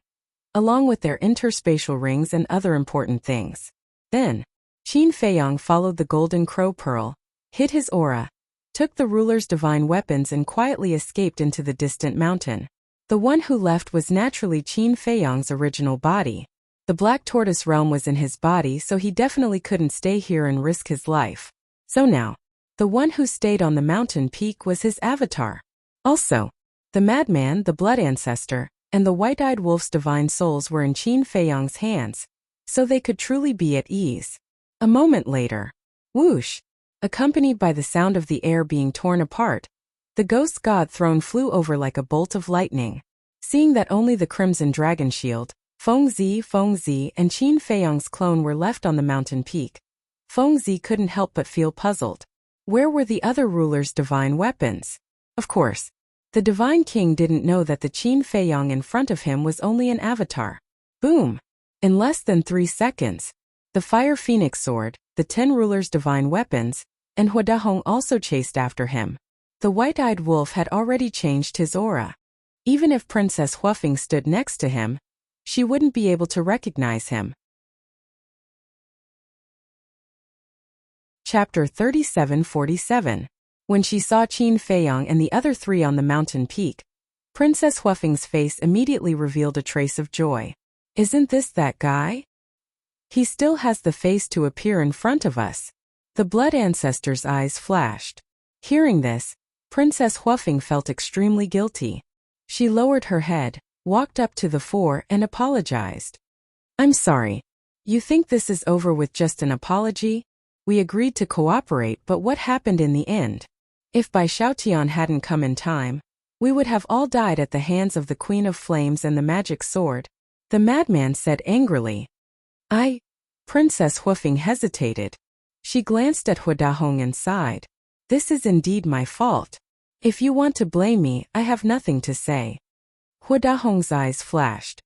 along with their interspatial rings and other important things. Then, Qin Feiyang followed the golden crow pearl, hid his aura, took the ruler's divine weapons and quietly escaped into the distant mountain. The one who left was naturally Qin Feiyang's original body. The Black Tortoise realm was in his body, so he definitely couldn't stay here and risk his life. So now, the one who stayed on the mountain peak was his avatar. Also, the madman, the blood ancestor, and the white-eyed wolf's divine souls were in Qin Feiyang's hands, so they could truly be at ease. A moment later, whoosh! Accompanied by the sound of the air being torn apart, the ghost god throne flew over like a bolt of lightning. Seeing that only the crimson dragon shield, Fengzi, and Qin Feiyang's clone were left on the mountain peak, Fengzi couldn't help but feel puzzled. Where were the other rulers' divine weapons? Of course, the divine king didn't know that the Qin Feiyang in front of him was only an avatar. Boom! In less than 3 seconds, the fire phoenix sword, the 10 rulers' divine weapons, and Hua Dahong also chased after him. The white-eyed wolf had already changed his aura. Even if Princess Huafeng stood next to him, she wouldn't be able to recognize him. Chapter 37:47. When she saw Qin Feiyang and the other 3 on the mountain peak, Princess Huafeng's face immediately revealed a trace of joy. "Isn't this that guy? He still has the face to appear in front of us." The blood ancestor's eyes flashed. Hearing this, Princess Huafeng felt extremely guilty. She lowered her head, walked up to the 4 and apologized. "I'm sorry. You think this is over with just an apology? We agreed to cooperate, but what happened in the end? If Bai Xiaotian hadn't come in time, we would have all died at the hands of the Queen of Flames and the magic sword, the madman said angrily. Princess Huafeng hesitated. She glanced at Huadahong and sighed. This is indeed my fault. If you want to blame me, I have nothing to say. Huadahong's eyes flashed.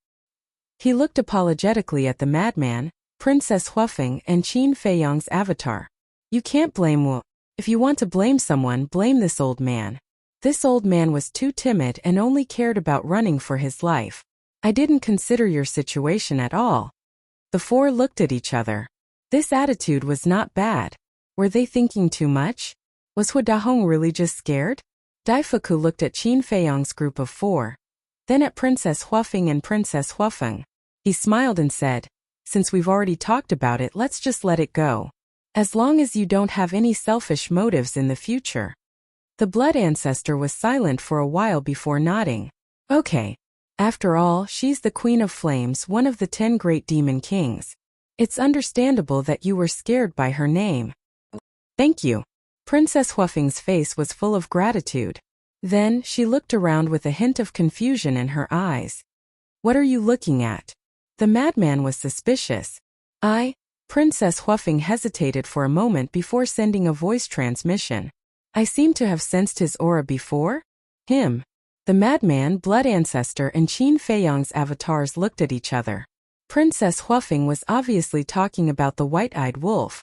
He looked apologetically at the madman, Princess Huafeng, and Qin Feiyang's avatar. You can't blame Wu. If you want to blame someone, blame this old man. This old man was too timid and only cared about running for his life. I didn't consider your situation at all. The four looked at each other. This attitude was not bad. Were they thinking too much? Was Huadahong really just scared? Daifuku looked at Qin Feiyang's group of four. Then at Princess Huafeng and Princess Huafeng. He smiled and said, since we've already talked about it, let's just let it go. As long as you don't have any selfish motives in the future. The blood ancestor was silent for a while before nodding. Okay. After all, she's the Queen of Flames, one of the 10 great demon kings. It's understandable that you were scared by her name. Thank you. Princess Huafeng's face was full of gratitude. Then, she looked around with a hint of confusion in her eyes. What are you looking at? The madman was suspicious. Princess Huafeng hesitated for a moment before sending a voice transmission. I seem to have sensed his aura before? Him. The madman, blood ancestor, and Qin Feiyang's avatars looked at each other. Princess Huafeng was obviously talking about the white-eyed wolf.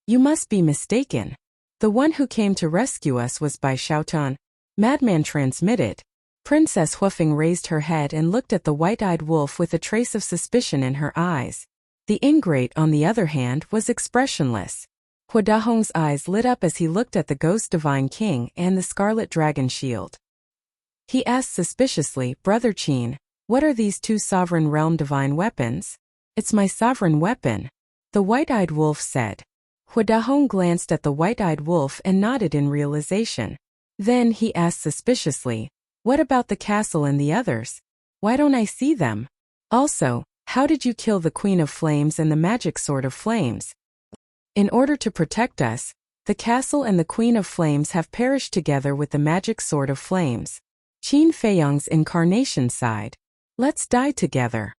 You must be mistaken. The one who came to rescue us was Bai Xiaotan. Madman transmitted. Princess Huafeng raised her head and looked at the white-eyed wolf with a trace of suspicion in her eyes. The ingrate, on the other hand, was expressionless. Huadahong's eyes lit up as he looked at the Ghost Divine King and the Scarlet Dragon Shield. He asked suspiciously, Brother Qin, what are these two Sovereign Realm divine weapons? It's my sovereign weapon. The white-eyed wolf said. Huadahong glanced at the white-eyed wolf and nodded in realization. Then he asked suspiciously, what about the castle and the others? Why don't I see them? Also, how did you kill the Queen of Flames and the magic sword of flames? In order to protect us, the castle and the Queen of Flames have perished together with the magic sword of flames. Qin Feiyang's incarnation sighed. Let's die together.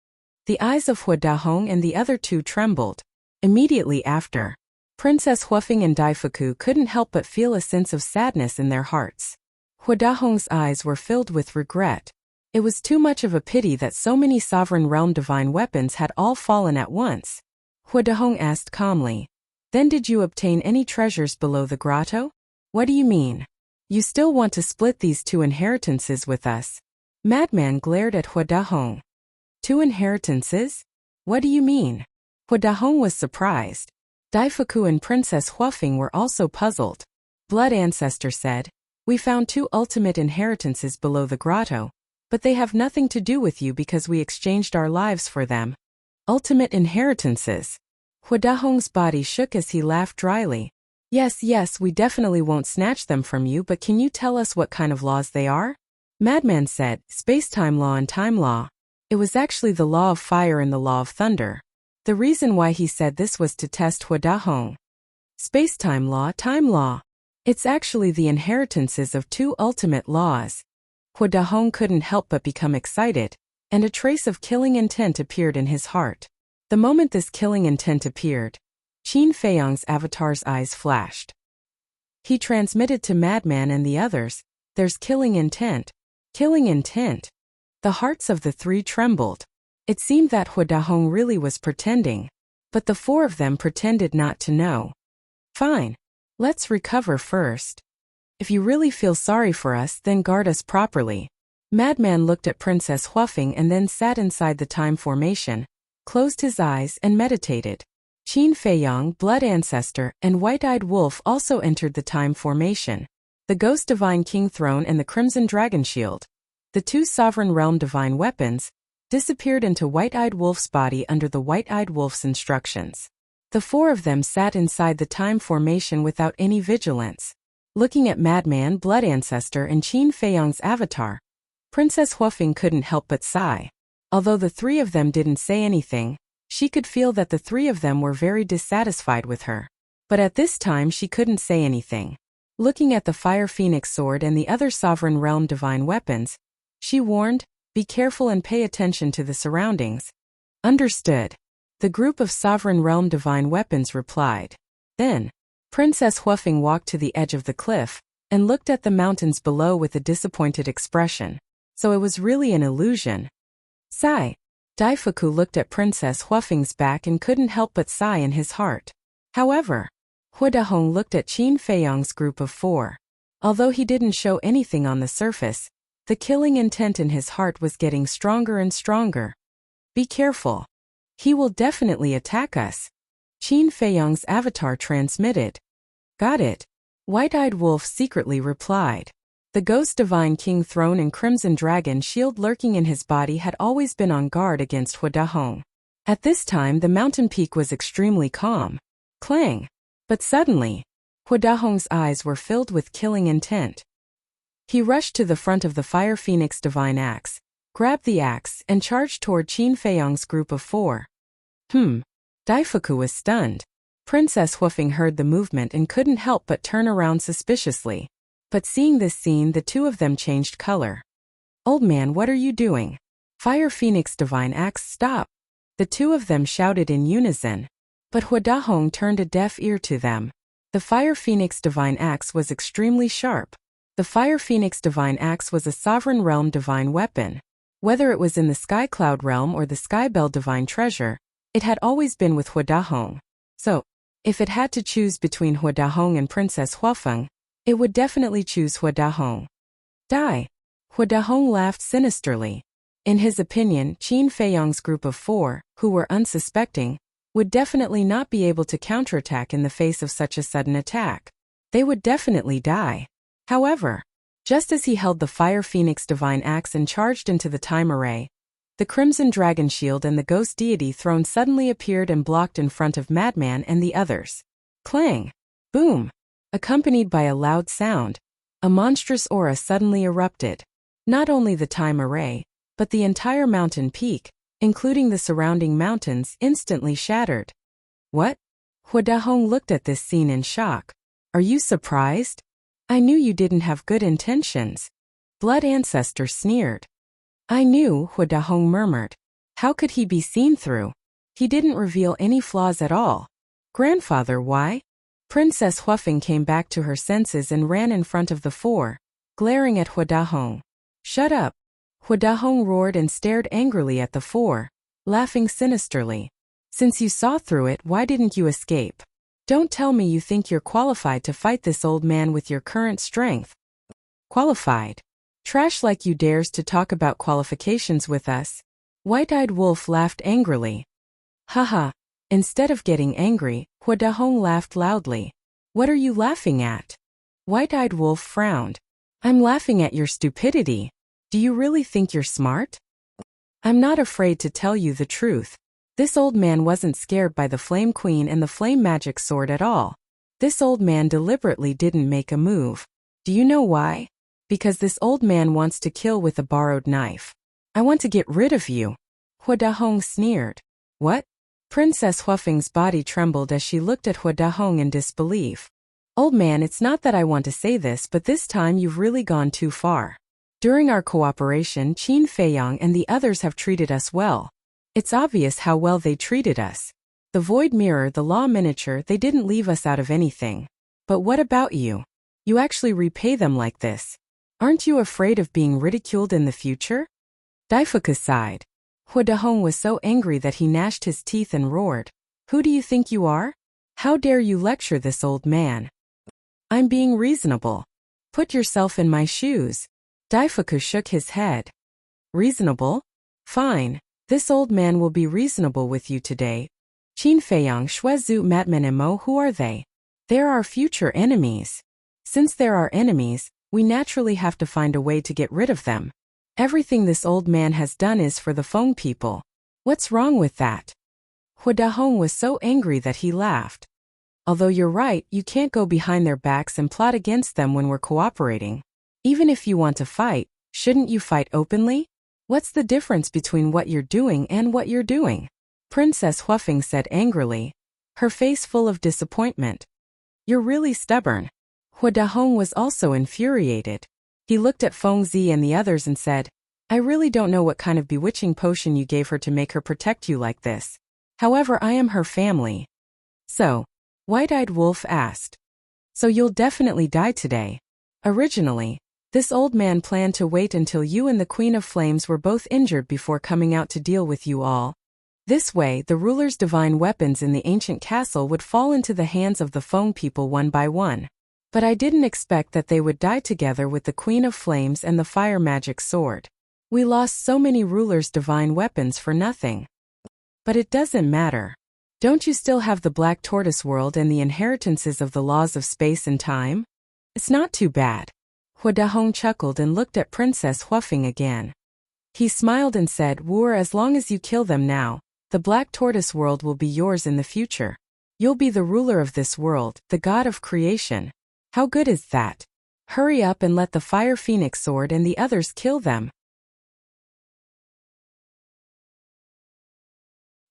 The eyes of Huadahong and the other two trembled. Immediately after, Princess Huafeng and Daifuku couldn't help but feel a sense of sadness in their hearts. Huadahong's eyes were filled with regret. It was too much of a pity that so many Sovereign Realm divine weapons had all fallen at once. Huadahong asked calmly. Then did you obtain any treasures below the grotto? What do you mean? You still want to split these two inheritances with us? Madman glared at Huadahong. 2 inheritances? What do you mean? Huadahong was surprised. Daifuku and Princess Huafeng were also puzzled. Blood Ancestor said, we found 2 ultimate inheritances below the grotto, but they have nothing to do with you because we exchanged our lives for them. Ultimate inheritances. Huadahong's body shook as he laughed dryly. Yes, we definitely won't snatch them from you, but can you tell us what kind of laws they are? Madman said, space-time law and time law. It was actually the law of fire and the law of thunder. The reason why he said this was to test Huadahong. Space-time law, time law. It's actually the inheritances of 2 ultimate laws. Huadahong couldn't help but become excited, and a trace of killing intent appeared in his heart. The moment this killing intent appeared, Qin Feiyang's avatar's eyes flashed. He transmitted to Madman and the others, there's killing intent. Killing intent. The hearts of the 3 trembled. It seemed that Huadahong really was pretending, but the 4 of them pretended not to know. Fine. Let's recover first. If you really feel sorry for us, then guard us properly. Madman looked at Princess Huafeng and then sat inside the time formation, closed his eyes and meditated. Qin Feiyang, Blood Ancestor, and White-Eyed Wolf also entered the time formation. The Ghost Divine King Throne and the Crimson Dragon Shield, the 2 Sovereign Realm divine weapons, disappeared into White-Eyed Wolf's body under the White-Eyed Wolf's instructions. The 4 of them sat inside the time formation without any vigilance. Looking at Madman, Blood Ancestor, and Qin Feiyang's avatar, Princess Huafeng couldn't help but sigh. Although the 3 of them didn't say anything, she could feel that the 3 of them were very dissatisfied with her. But at this time she couldn't say anything. Looking at the Fire Phoenix sword and the other Sovereign Realm divine weapons, she warned, "Be careful and pay attention to the surroundings." Understood. The group of Sovereign Realm divine weapons replied. Then, Princess Huafeng walked to the edge of the cliff and looked at the mountains below with a disappointed expression. So it was really an illusion. Sigh. Daifuku looked at Princess Huafeng's back and couldn't help but sigh in his heart. However, Hua Dahong looked at Qin Feiyang's group of 4. Although he didn't show anything on the surface, the killing intent in his heart was getting stronger and stronger. Be careful. He will definitely attack us. Qin Feiyang's avatar transmitted. Got it. White-Eyed Wolf secretly replied. The Ghost Divine King Throne and Crimson Dragon Shield lurking in his body had always been on guard against Hua Dahong. At this time the mountain peak was extremely calm. Clang. But suddenly, Hua Dahong's eyes were filled with killing intent. He rushed to the front of the Fire Phoenix Divine Axe, grabbed the axe, and charged toward Qin Feiyang's group of 4. Daifuku was stunned. Princess Huafeng heard the movement and couldn't help but turn around suspiciously. But seeing this scene, the two of them changed color. "Old man, what are you doing?" "Fire Phoenix Divine Axe, stop!" The two of them shouted in unison. But Hua Dahong turned a deaf ear to them. The Fire Phoenix Divine Axe was extremely sharp. The Fire Phoenix Divine Axe was a Sovereign Realm divine weapon. Whether it was in the Sky Cloud Realm or the Sky Bell Divine Treasure, it had always been with Hua Dahong. So, if it had to choose between Hua Dahong and Princess Huafeng, it would definitely choose Hua Dahong. Die. Hua Dahong laughed sinisterly. In his opinion, Qin Feiyang's group of 4, who were unsuspecting, would definitely not be able to counterattack in the face of such a sudden attack. They would definitely die. However, just as he held the Fire Phoenix Divine Axe and charged into the time array, the Crimson Dragon Shield and the Ghost Deity Throne suddenly appeared and blocked in front of Madman and the others. Clang! Boom! Accompanied by a loud sound, a monstrous aura suddenly erupted. Not only the time array, but the entire mountain peak, including the surrounding mountains, instantly shattered. What? Hua Dahong looked at this scene in shock. Are you surprised? I knew you didn't have good intentions. Blood Ancestor sneered. I knew, Hua Dahong murmured. How could he be seen through? He didn't reveal any flaws at all. Grandfather, why? Princess Huafeng came back to her senses and ran in front of the 4, glaring at Hua Dahong. Shut up. Hua Dahong roared and stared angrily at the 4, laughing sinisterly. Since you saw through it, why didn't you escape? Don't tell me you think you're qualified to fight this old man with your current strength. Qualified? Trash like you dares to talk about qualifications with us? White-Eyed Wolf laughed angrily. Haha. Instead of getting angry, Hua Dahong laughed loudly. What are you laughing at? White-Eyed Wolf frowned. I'm laughing at your stupidity. Do you really think you're smart? I'm not afraid to tell you the truth. This old man wasn't scared by the Flame Queen and the Flame Magic Sword at all. This old man deliberately didn't make a move. Do you know why? Because this old man wants to kill with a borrowed knife. I want to get rid of you. Hua Dahong sneered. What? Princess Huafeng's body trembled as she looked at Hua Dahong in disbelief. Old man, it's not that I want to say this, but this time you've really gone too far. During our cooperation, Qin Feiyang and the others have treated us well. It's obvious how well they treated us. The Void Mirror, the Law Miniature, they didn't leave us out of anything. But what about you? You actually repay them like this. Aren't you afraid of being ridiculed in the future? Daifuku sighed. Hua Dahong was so angry that he gnashed his teeth and roared. Who do you think you are? How dare you lecture this old man? I'm being reasonable. Put yourself in my shoes. Daifuku shook his head. Reasonable? Fine. This old man will be reasonable with you today. Qin Feiyang, Shuezu, Matman and Mo, who are they? They're our future enemies. Since they're our enemies, we naturally have to find a way to get rid of them. Everything this old man has done is for the Feng people. What's wrong with that? Hua Dahong was so angry that he laughed. Although you're right, you can't go behind their backs and plot against them when we're cooperating. Even if you want to fight, shouldn't you fight openly? What's the difference between what you're doing and what you're doing? Princess Huafeng said angrily, her face full of disappointment. You're really stubborn. Hua Dahong was also infuriated. He looked at Feng Zi and the others and said, I really don't know what kind of bewitching potion you gave her to make her protect you like this. However, I am her family. So, White-Eyed Wolf asked. So you'll definitely die today. Originally, this old man planned to wait until you and the Queen of Flames were both injured before coming out to deal with you all. This way, the ruler's divine weapons in the ancient castle would fall into the hands of the Feng people one by one. But I didn't expect that they would die together with the Queen of Flames and the fire magic sword. We lost so many rulers' divine weapons for nothing. But it doesn't matter. Don't you still have the Black Tortoise world and the inheritances of the laws of space and time? It's not too bad. Hua Dahong chuckled and looked at Princess Huafeng again. He smiled and said, Wu, as long as you kill them now, the Black Tortoise world will be yours in the future. You'll be the ruler of this world, the god of creation. How good is that? Hurry up and let the Fire Phoenix sword and the others kill them.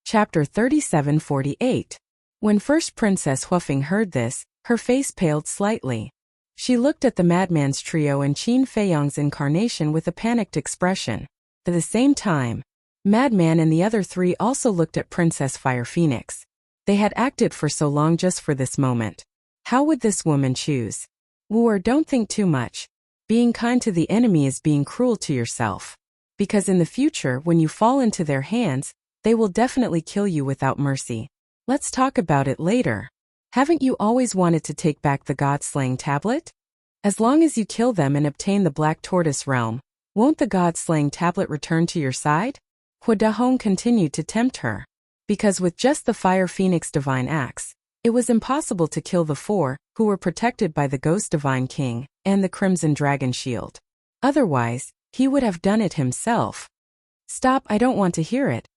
Chapter 37:48. When first Princess Huafeng heard this, her face paled slightly. She looked at the madman's trio and Qin Feiyang's incarnation with a panicked expression. At the same time, Madman and the other three also looked at Princess Fire Phoenix. They had acted for so long just for this moment. How would this woman choose? Wu, don't think too much. Being kind to the enemy is being cruel to yourself. Because in the future, when you fall into their hands, they will definitely kill you without mercy. Let's talk about it later. Haven't you always wanted to take back the God-slaying tablet? As long as you kill them and obtain the Black Tortoise realm, won't the God-slaying tablet return to your side? Hua Dahong continued to tempt her. Because with just the Fire Phoenix divine axe, it was impossible to kill the four, who were protected by the Ghost Divine King and the Crimson Dragon Shield. Otherwise, he would have done it himself. Stop, I don't want to hear it.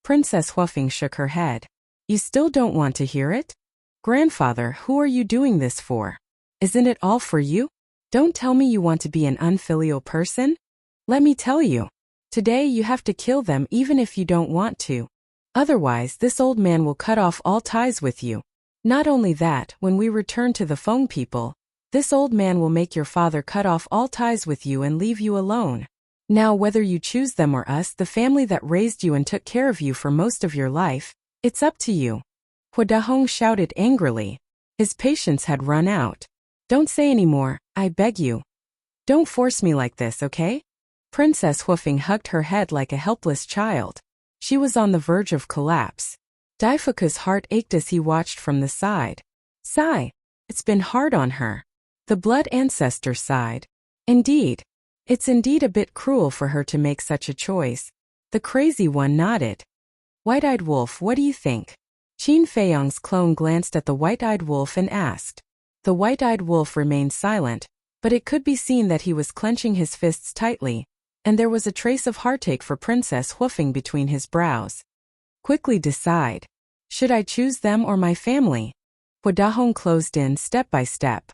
Princess Huafeng shook her head. You still don't want to hear it? Grandfather, who are you doing this for? Isn't it all for you? Don't tell me you want to be an unfilial person. Let me tell you. Today you have to kill them even if you don't want to. Otherwise, this old man will cut off all ties with you. Not only that, when we return to the Feng people, this old man will make your father cut off all ties with you and leave you alone. Now, whether you choose them or us, the family that raised you and took care of you for most of your life, it's up to you. Hua Dahong shouted angrily. His patience had run out. Don't say any more, I beg you. Don't force me like this, okay? Princess Huafeng hugged her head like a helpless child. She was on the verge of collapse. Daifuku's heart ached as he watched from the side. Sigh. It's been hard on her. The blood ancestor sighed. Indeed. It's indeed a bit cruel for her to make such a choice. The crazy one nodded. White-Eyed Wolf, what do you think? Qin Feiyang's clone glanced at the White-Eyed Wolf and asked. The White-Eyed Wolf remained silent, but it could be seen that he was clenching his fists tightly, and there was a trace of heartache for Princess Huafeng between his brows. Quickly decide. Should I choose them or my family? Hua Dahong closed in step by step.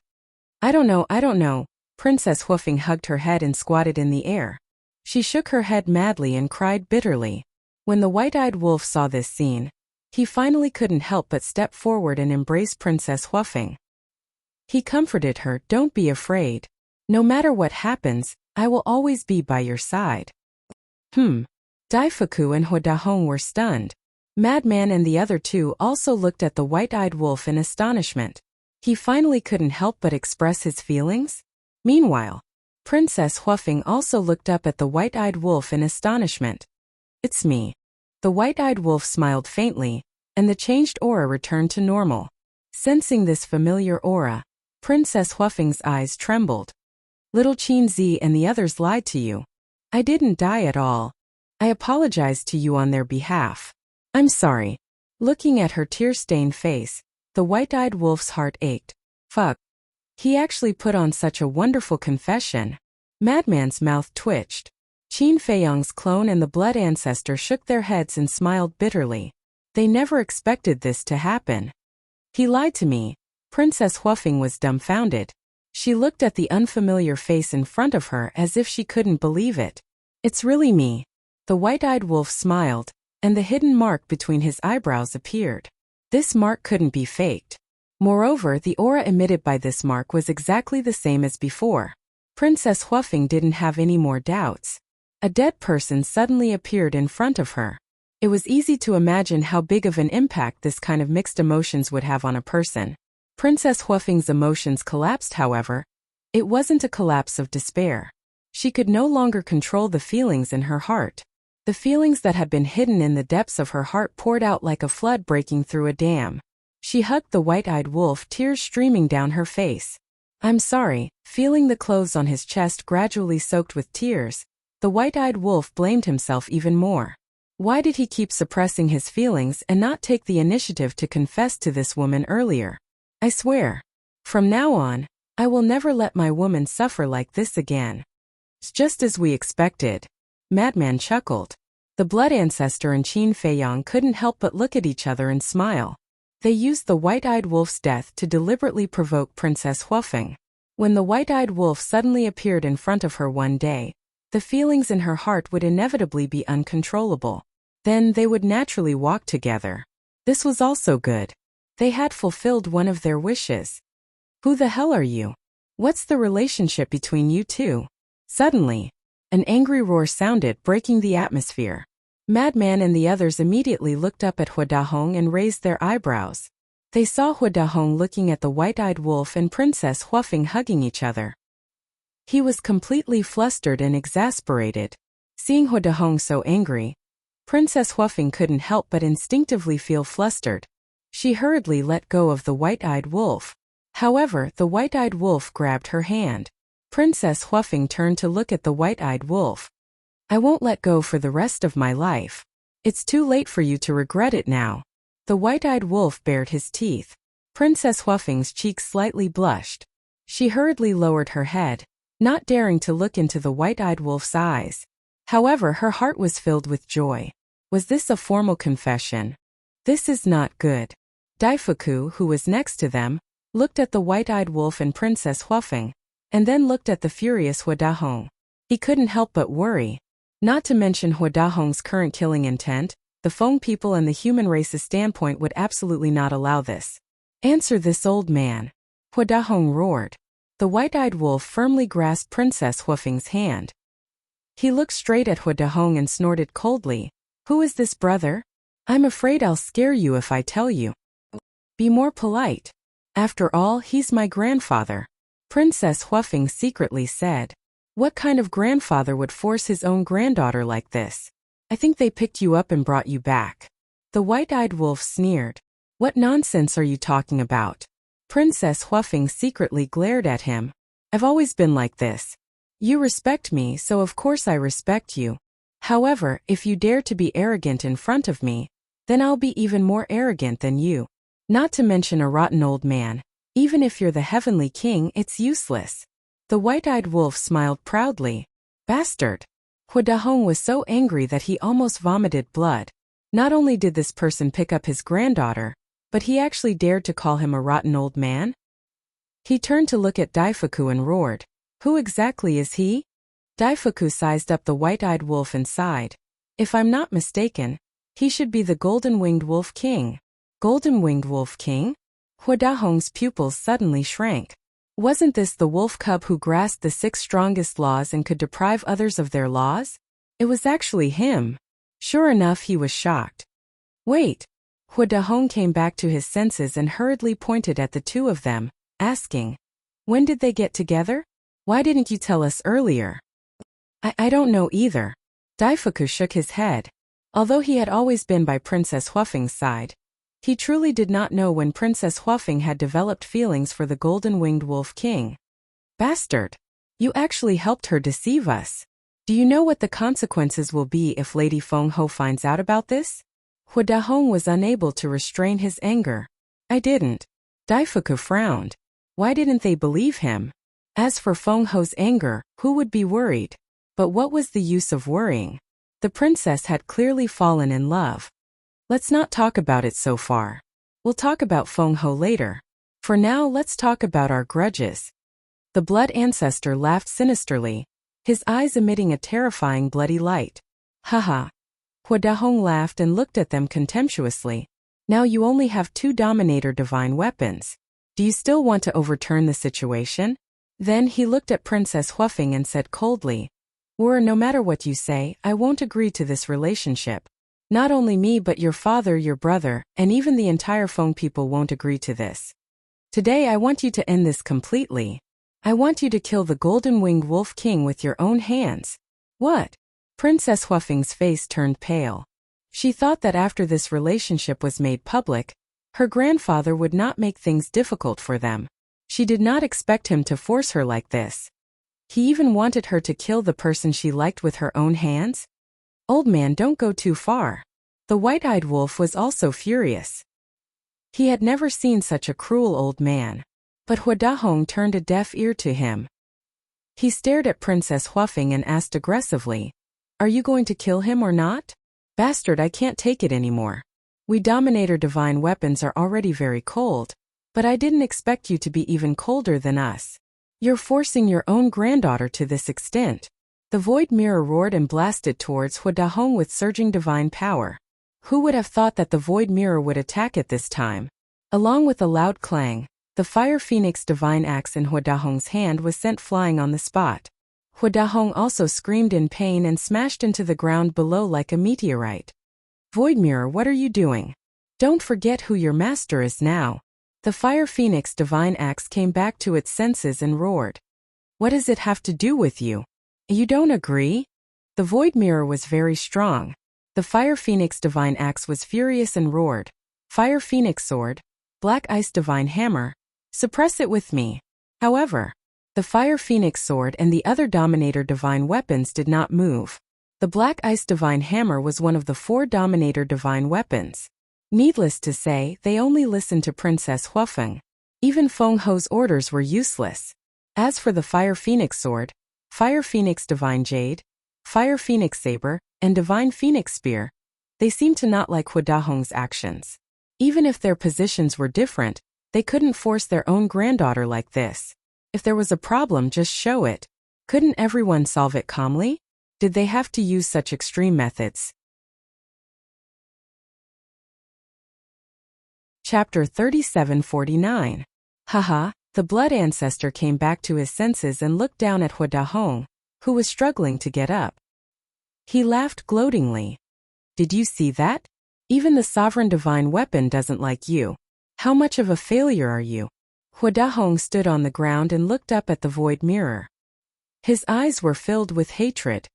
I don't know. Princess Huafeng hugged her head and squatted in the air. She shook her head madly and cried bitterly. When the White-Eyed Wolf saw this scene, he finally couldn't help but step forward and embrace Princess Huafeng. He comforted her, don't be afraid. No matter what happens, I will always be by your side. Daifuku and Hua Dahong were stunned. Madman and the other two also looked at the White-Eyed Wolf in astonishment. He finally couldn't help but express his feelings. Meanwhile, Princess Huafeng also looked up at the White-Eyed Wolf in astonishment. It's me. The White-Eyed Wolf smiled faintly, and the changed aura returned to normal. Sensing this familiar aura, Princess Huafeng's eyes trembled. Little Qin Zi and the others lied to you. I didn't die at all. I apologized to you on their behalf. I'm sorry. Looking at her tear-stained face, the White-Eyed Wolf's heart ached. Fuck. He actually put on such a wonderful confession. Madman's mouth twitched. Qin Feiyang's clone and the blood ancestor shook their heads and smiled bitterly. They never expected this to happen. He lied to me. Princess Huafeng was dumbfounded. She looked at the unfamiliar face in front of her as if she couldn't believe it. It's really me. The White-Eyed Wolf smiled, and the hidden mark between his eyebrows appeared. This mark couldn't be faked. Moreover, the aura emitted by this mark was exactly the same as before. Princess Huafeng didn't have any more doubts. A dead person suddenly appeared in front of her. It was easy to imagine how big of an impact this kind of mixed emotions would have on a person. Princess Huafeng's emotions collapsed, however. It wasn't a collapse of despair. She could no longer control the feelings in her heart. The feelings that had been hidden in the depths of her heart poured out like a flood breaking through a dam. She hugged the white-eyed wolf, tears streaming down her face. "I'm sorry." Feeling the clothes on his chest gradually soaked with tears, the white-eyed wolf blamed himself even more. Why did he keep suppressing his feelings and not take the initiative to confess to this woman earlier? "I swear. From now on, I will never let my woman suffer like this again." "It's just as we expected." Madman chuckled. The blood ancestor and Qin Feiyang couldn't help but look at each other and smile. They used the white-eyed wolf's death to deliberately provoke Princess Huafeng. When the white-eyed wolf suddenly appeared in front of her one day, the feelings in her heart would inevitably be uncontrollable. Then they would naturally walk together. This was also good. They had fulfilled one of their wishes. "Who the hell are you? What's the relationship between you two?" Suddenly, an angry roar sounded, breaking the atmosphere. Madman and the others immediately looked up at Hua Dahong and raised their eyebrows. They saw Hua Dahong looking at the white-eyed wolf and Princess Huafeng hugging each other. He was completely flustered and exasperated. Seeing Hua Dahong so angry, Princess Huafeng couldn't help but instinctively feel flustered. She hurriedly let go of the white-eyed wolf. However, the white-eyed wolf grabbed her hand. Princess Huafeng turned to look at the white-eyed wolf. "I won't let go for the rest of my life. It's too late for you to regret it now." The white-eyed wolf bared his teeth. Princess Huafeng's cheeks slightly blushed. She hurriedly lowered her head, not daring to look into the white-eyed wolf's eyes. However, her heart was filled with joy. Was this a formal confession? This is not good. Daifuku, who was next to them, looked at the white-eyed wolf and Princess Huafeng, and then looked at the furious Hua Dahong. He couldn't help but worry. Not to mention Hua Dahong's current killing intent, the Feng people and the human race's standpoint would absolutely not allow this. "Answer this old man," Hua Dahong roared. The white-eyed wolf firmly grasped Princess Huafeng's hand. He looked straight at Hua Dahong and snorted coldly. "Who is this brother? I'm afraid I'll scare you if I tell you. Be more polite. After all, he's my grandfather." Princess Huafeng secretly said. "What kind of grandfather would force his own granddaughter like this? I think they picked you up and brought you back." The white-eyed wolf sneered. "What nonsense are you talking about?" Princess Huafeng secretly glared at him. "I've always been like this. You respect me, so of course I respect you. However, if you dare to be arrogant in front of me, then I'll be even more arrogant than you. Not to mention a rotten old man. Even if you're the heavenly king, it's useless." The white-eyed wolf smiled proudly. "Bastard." Hua Dahong was so angry that he almost vomited blood. Not only did this person pick up his granddaughter, but he actually dared to call him a rotten old man? He turned to look at Daifuku and roared. "Who exactly is he?" Daifuku sized up the white-eyed wolf and sighed. "If I'm not mistaken, he should be the golden-winged wolf king." Golden-winged wolf king? Hua Dahong's pupils suddenly shrank. Wasn't this the wolf cub who grasped the 6 strongest laws and could deprive others of their laws? It was actually him. Sure enough, he was shocked. "Wait." Hua Dahong came back to his senses and hurriedly pointed at the two of them, asking, "When did they get together? Why didn't you tell us earlier?" I don't know either." Daifuku shook his head. Although he had always been by Princess Huafeng's side, he truly did not know when Princess Huafeng had developed feelings for the golden-winged wolf king. "Bastard! You actually helped her deceive us. Do you know what the consequences will be if Lady Feng Ho finds out about this?" Hua Dahong was unable to restrain his anger. "I didn't." Daifuku frowned. Why didn't they believe him? As for Feng Ho's anger, who would be worried? But what was the use of worrying? The princess had clearly fallen in love. Let's not talk about it so far. We'll talk about Feng Ho later. For now, let's talk about our grudges. The blood ancestor laughed sinisterly, his eyes emitting a terrifying bloody light. Haha. Hua Dahong laughed and looked at them contemptuously. Now you only have 2 Dominator divine weapons. Do you still want to overturn the situation? Then he looked at Princess Huafeng and said coldly, no matter what you say, I won't agree to this relationship. Not only me but your father, your brother, and even the entire Feng people won't agree to this. Today I want you to end this completely. I want you to kill the golden-winged wolf king with your own hands. What? Princess Huafeng's face turned pale. She thought that after this relationship was made public, her grandfather would not make things difficult for them. She did not expect him to force her like this. He even wanted her to kill the person she liked with her own hands? Old man, don't go too far. The white-eyed wolf was also furious. He had never seen such a cruel old man. But Hua Dahong turned a deaf ear to him. He stared at Princess Huafeng and asked aggressively, Are you going to kill him or not? Bastard, I can't take it anymore. We Dominator divine weapons are already very cold, but I didn't expect you to be even colder than us. You're forcing your own granddaughter to this extent. The void mirror roared and blasted towards Hua Dahong with surging divine power. Who would have thought that the void mirror would attack at this time? Along with a loud clang, the Fire Phoenix divine axe in Hua Dahong's hand was sent flying on the spot. Hua Dahong also screamed in pain and smashed into the ground below like a meteorite. Void mirror, what are you doing? Don't forget who your master is now. The Fire Phoenix divine axe came back to its senses and roared. What does it have to do with you? You don't agree? The void mirror was very strong. The Fire Phoenix divine axe was furious and roared. Fire Phoenix sword, Black Ice divine hammer, suppress it with me. However, the Fire Phoenix sword and the other Dominator divine weapons did not move. The Black Ice divine hammer was one of the 4 Dominator divine weapons. Needless to say, they only listened to Princess Huafeng. Even Feng Ho's orders were useless. As for the Fire Phoenix sword, Fire Phoenix divine jade, Fire Phoenix saber, and divine Phoenix spear, they seemed to not like Hua Dahong's actions. Even if their positions were different, they couldn't force their own granddaughter like this. If there was a problem, just show it. Couldn't everyone solve it calmly? Did they have to use such extreme methods? Chapter 3749. Haha, the blood ancestor came back to his senses and looked down at Hua Dahong, who was struggling to get up. He laughed gloatingly. Did you see that? Even the sovereign divine weapon doesn't like you. How much of a failure are you? Hua Dahong stood on the ground and looked up at the void mirror. His eyes were filled with hatred.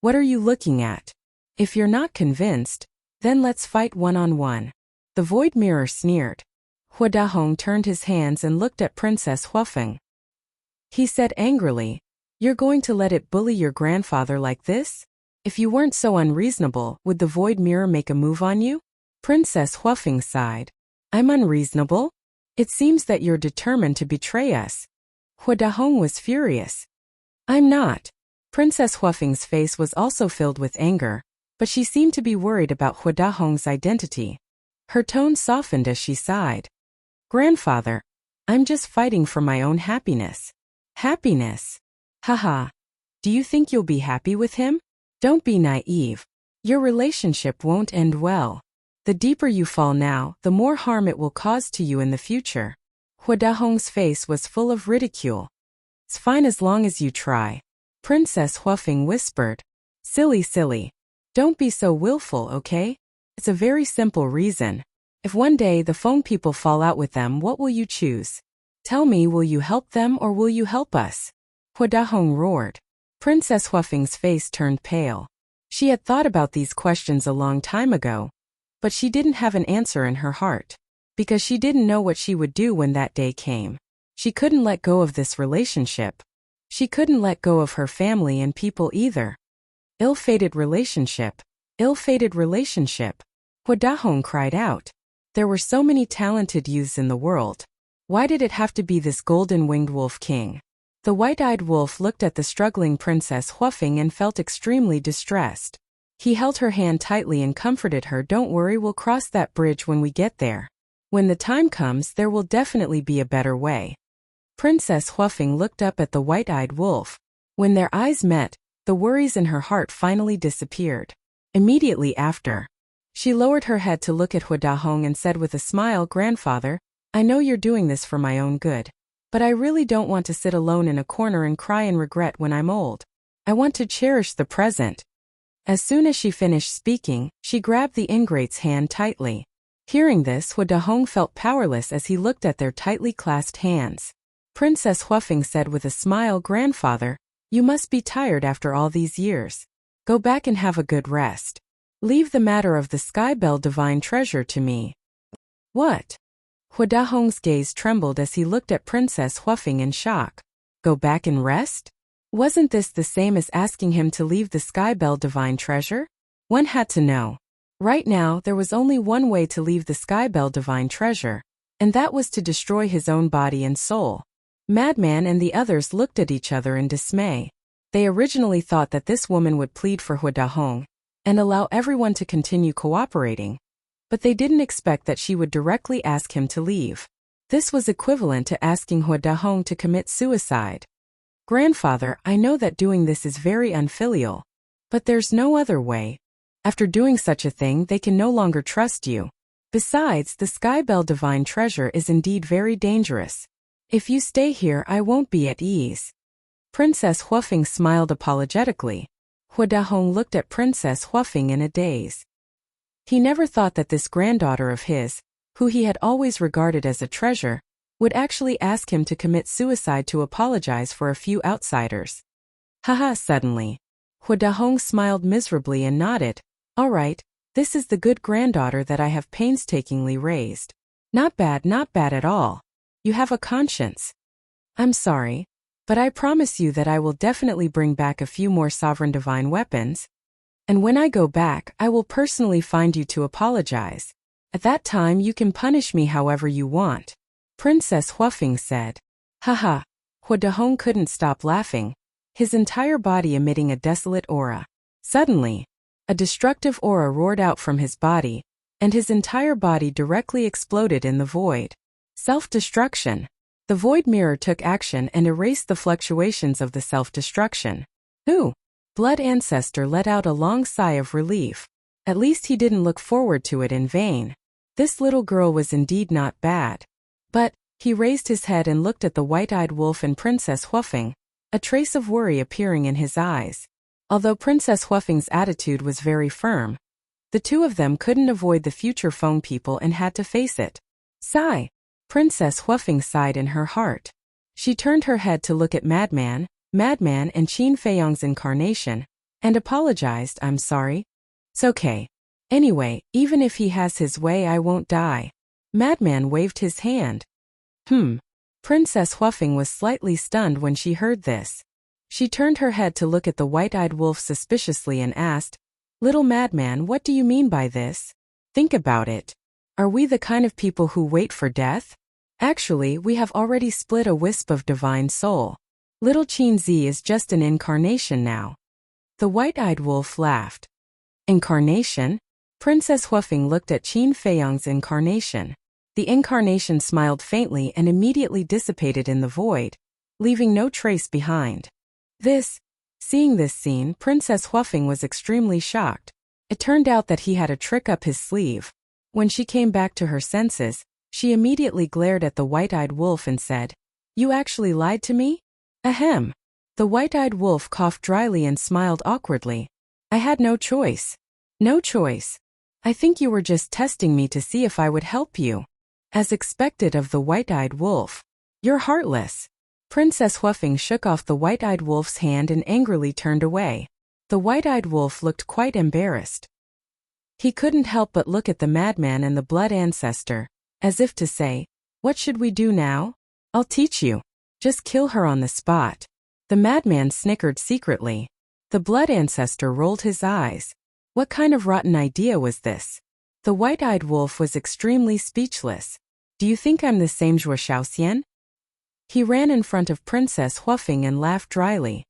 What are you looking at? If you're not convinced, then let's fight one-on-one. The void mirror sneered. Hua Dahong turned his hands and looked at Princess Huafeng. He said angrily, You're going to let it bully your grandfather like this? If you weren't so unreasonable, would the void mirror make a move on you? Princess Huafeng sighed. I'm unreasonable? It seems that you're determined to betray us. Hua Dahong was furious. I'm not. Princess Huafeng's face was also filled with anger, but she seemed to be worried about Hua Dahong's identity. Her tone softened as she sighed. Grandfather, I'm just fighting for my own happiness. Happiness? Haha. Do you think you'll be happy with him? Don't be naive. Your relationship won't end well. The deeper you fall now, the more harm it will cause to you in the future. Hua Dahong's face was full of ridicule. It's fine as long as you try. Princess Huafeng whispered. Silly. Don't be so willful, okay? It's a very simple reason. If one day the Feng people fall out with them, what will you choose? Tell me, will you help them or will you help us? Hua Dahong roared. Princess Huafeng's face turned pale. She had thought about these questions a long time ago, but she didn't have an answer in her heart, because she didn't know what she would do when that day came. She couldn't let go of this relationship. She couldn't let go of her family and people either. Ill-fated relationship. Ill-fated relationship. Hua Dahong cried out. There were so many talented youths in the world. Why did it have to be this golden-winged wolf king? The white-eyed wolf looked at the struggling Princess Huafeng and felt extremely distressed. He held her hand tightly and comforted her. Don't worry, we'll cross that bridge when we get there. When the time comes, there will definitely be a better way. Princess Huafeng looked up at the white-eyed wolf. When their eyes met, the worries in her heart finally disappeared. Immediately after, she lowered her head to look at Hua Dahong and said with a smile, Grandfather, I know you're doing this for my own good. But I really don't want to sit alone in a corner and cry in regret when I'm old. I want to cherish the present. As soon as she finished speaking, she grabbed the ingrate's hand tightly. Hearing this, Hua Dahong felt powerless as he looked at their tightly clasped hands. Princess Huafeng said with a smile, "Grandfather, you must be tired after all these years. Go back and have a good rest. Leave the matter of the Sky Bell divine treasure to me." What? Hua Dahong's gaze trembled as he looked at Princess Huafeng in shock. Go back and rest? Wasn't this the same as asking him to leave the Sky Bell divine treasure? One had to know. Right now, there was only one way to leave the Sky Bell divine treasure, and that was to destroy his own body and soul. Madman and the others looked at each other in dismay. They originally thought that this woman would plead for Hua Dahong and allow everyone to continue cooperating, but they didn't expect that she would directly ask him to leave. This was equivalent to asking Hua Dahong to commit suicide. Grandfather, I know that doing this is very unfilial, but there's no other way. After doing such a thing, they can no longer trust you. Besides, the Sky Bell divine treasure is indeed very dangerous. If you stay here, I won't be at ease. Princess Huafeng smiled apologetically. Hua Dahong looked at Princess Huafeng in a daze. He never thought that this granddaughter of his, who he had always regarded as a treasure, would actually ask him to commit suicide to apologize for a few outsiders. Haha, suddenly. Hua Dahong smiled miserably and nodded. All right, this is the good granddaughter that I have painstakingly raised. Not bad at all. You have a conscience. I'm sorry, but I promise you that I will definitely bring back a few more sovereign divine weapons. And when I go back, I will personally find you to apologize. At that time you can punish me however you want. Princess Huafeng said. Haha. Hua Dahong couldn't stop laughing, his entire body emitting a desolate aura. Suddenly, a destructive aura roared out from his body, and his entire body directly exploded in the void. Self-destruction. The void mirror took action and erased the fluctuations of the self-destruction. Ooh! Blood Ancestor let out a long sigh of relief. At least he didn't look forward to it in vain. This little girl was indeed not bad. But, he raised his head and looked at the white-eyed wolf and Princess Huafeng, a trace of worry appearing in his eyes. Although Princess Huafeng's attitude was very firm, the two of them couldn't avoid the future Feng people and had to face it. Sigh. Princess Huafeng sighed in her heart. She turned her head to look at Madman and Qin Feiyong's incarnation, and apologized. I'm sorry. It's okay. Anyway, even if he has his way, I won't die. Madman waved his hand. Princess Huafeng was slightly stunned when she heard this. She turned her head to look at the white-eyed wolf suspiciously and asked, Little Madman, what do you mean by this? Think about it. Are we the kind of people who wait for death? Actually, we have already split a wisp of divine soul. Little Qin Zi is just an incarnation now. The white-eyed wolf laughed. Incarnation? Princess Huafeng looked at Qin Feiyong's incarnation. The incarnation smiled faintly and immediately dissipated in the void, leaving no trace behind. Seeing this scene, Princess Huafeng was extremely shocked. It turned out that he had a trick up his sleeve. When she came back to her senses, she immediately glared at the white-eyed wolf and said, You actually lied to me? Ahem. The white-eyed wolf coughed dryly and smiled awkwardly. I had no choice. No choice. I think you were just testing me to see if I would help you. As expected of the white-eyed wolf. You're heartless. Princess Huafeng shook off the white-eyed wolf's hand and angrily turned away. The white-eyed wolf looked quite embarrassed. He couldn't help but look at the madman and the blood ancestor, as if to say, What should we do now? I'll teach you. Just kill her on the spot. The madman snickered secretly. The blood ancestor rolled his eyes. What kind of rotten idea was this? The white-eyed wolf was extremely speechless. Do you think I'm the same Zhuo Shaoxian? He ran in front of Princess Huafeng and laughed dryly.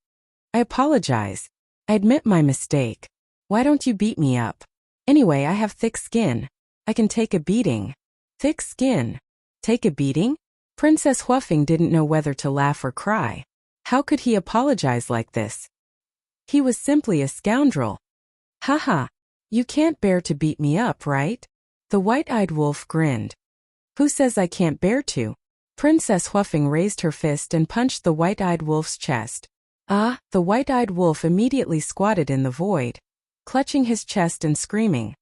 I apologize. I admit my mistake. Why don't you beat me up? Anyway, I have thick skin. I can take a beating. Thick skin. Take a beating? Princess Huafeng didn't know whether to laugh or cry. How could he apologize like this? He was simply a scoundrel. Haha. You can't bear to beat me up, right? The white-eyed wolf grinned. Who says I can't bear to? Princess Huafeng raised her fist and punched the white-eyed wolf's chest. Ah, the white-eyed wolf immediately squatted in the void, clutching his chest and screaming.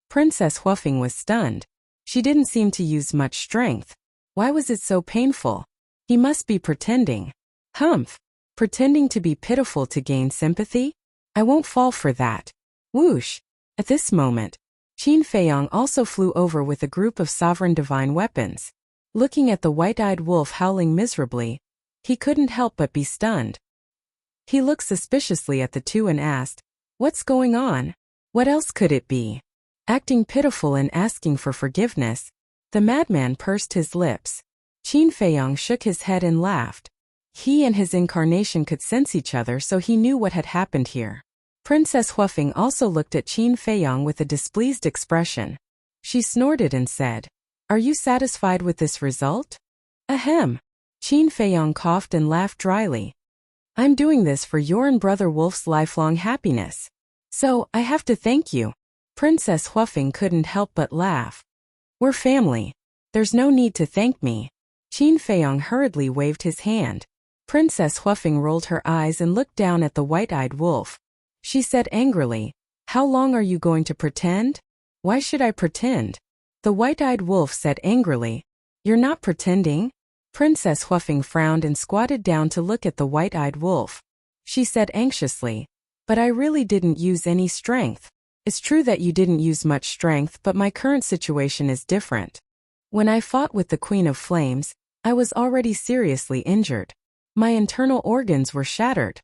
Princess Huafeng was stunned. She didn't seem to use much strength. Why was it so painful? He must be pretending. Humph! Pretending to be pitiful to gain sympathy? I won't fall for that. Whoosh! At this moment, Qin Feiyong also flew over with a group of sovereign divine weapons. Looking at the white-eyed wolf howling miserably, he couldn't help but be stunned. He looked suspiciously at the two and asked, "What's going on? What else could it be?" Acting pitiful and asking for forgiveness, the madman pursed his lips. Qin Feiyong shook his head and laughed. He and his incarnation could sense each other, so he knew what had happened here. Princess Huafeng also looked at Qin Feiyong with a displeased expression. She snorted and said, "Are you satisfied with this result?" Ahem. Qin Feiyong coughed and laughed dryly. "I'm doing this for your and Brother Wolf's lifelong happiness. So, I have to thank you." Princess Huafeng couldn't help but laugh. "We're family. There's no need to thank me." Qin Feiyong hurriedly waved his hand. Princess Huafeng rolled her eyes and looked down at the white-eyed wolf. She said angrily, "How long are you going to pretend?" "Why should I pretend?" The white-eyed wolf said angrily. "You're not pretending." Princess Huafeng frowned and squatted down to look at the white-eyed wolf. She said anxiously, "But I really didn't use any strength. It's true that you didn't use much strength, but my current situation is different. When I fought with the Queen of Flames, I was already seriously injured. My internal organs were shattered."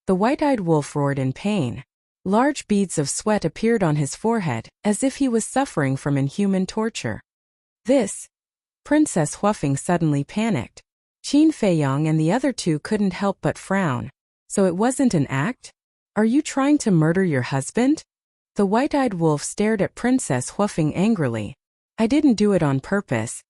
The white-eyed wolf roared in pain. Large beads of sweat appeared on his forehead, as if he was suffering from inhuman torture. This. Princess Huafeng suddenly panicked. Qin Feiyong and the other two couldn't help but frown. "So it wasn't an act? Are you trying to murder your husband?" The white-eyed wolf stared at Princess Huafeng angrily. "I didn't do it on purpose."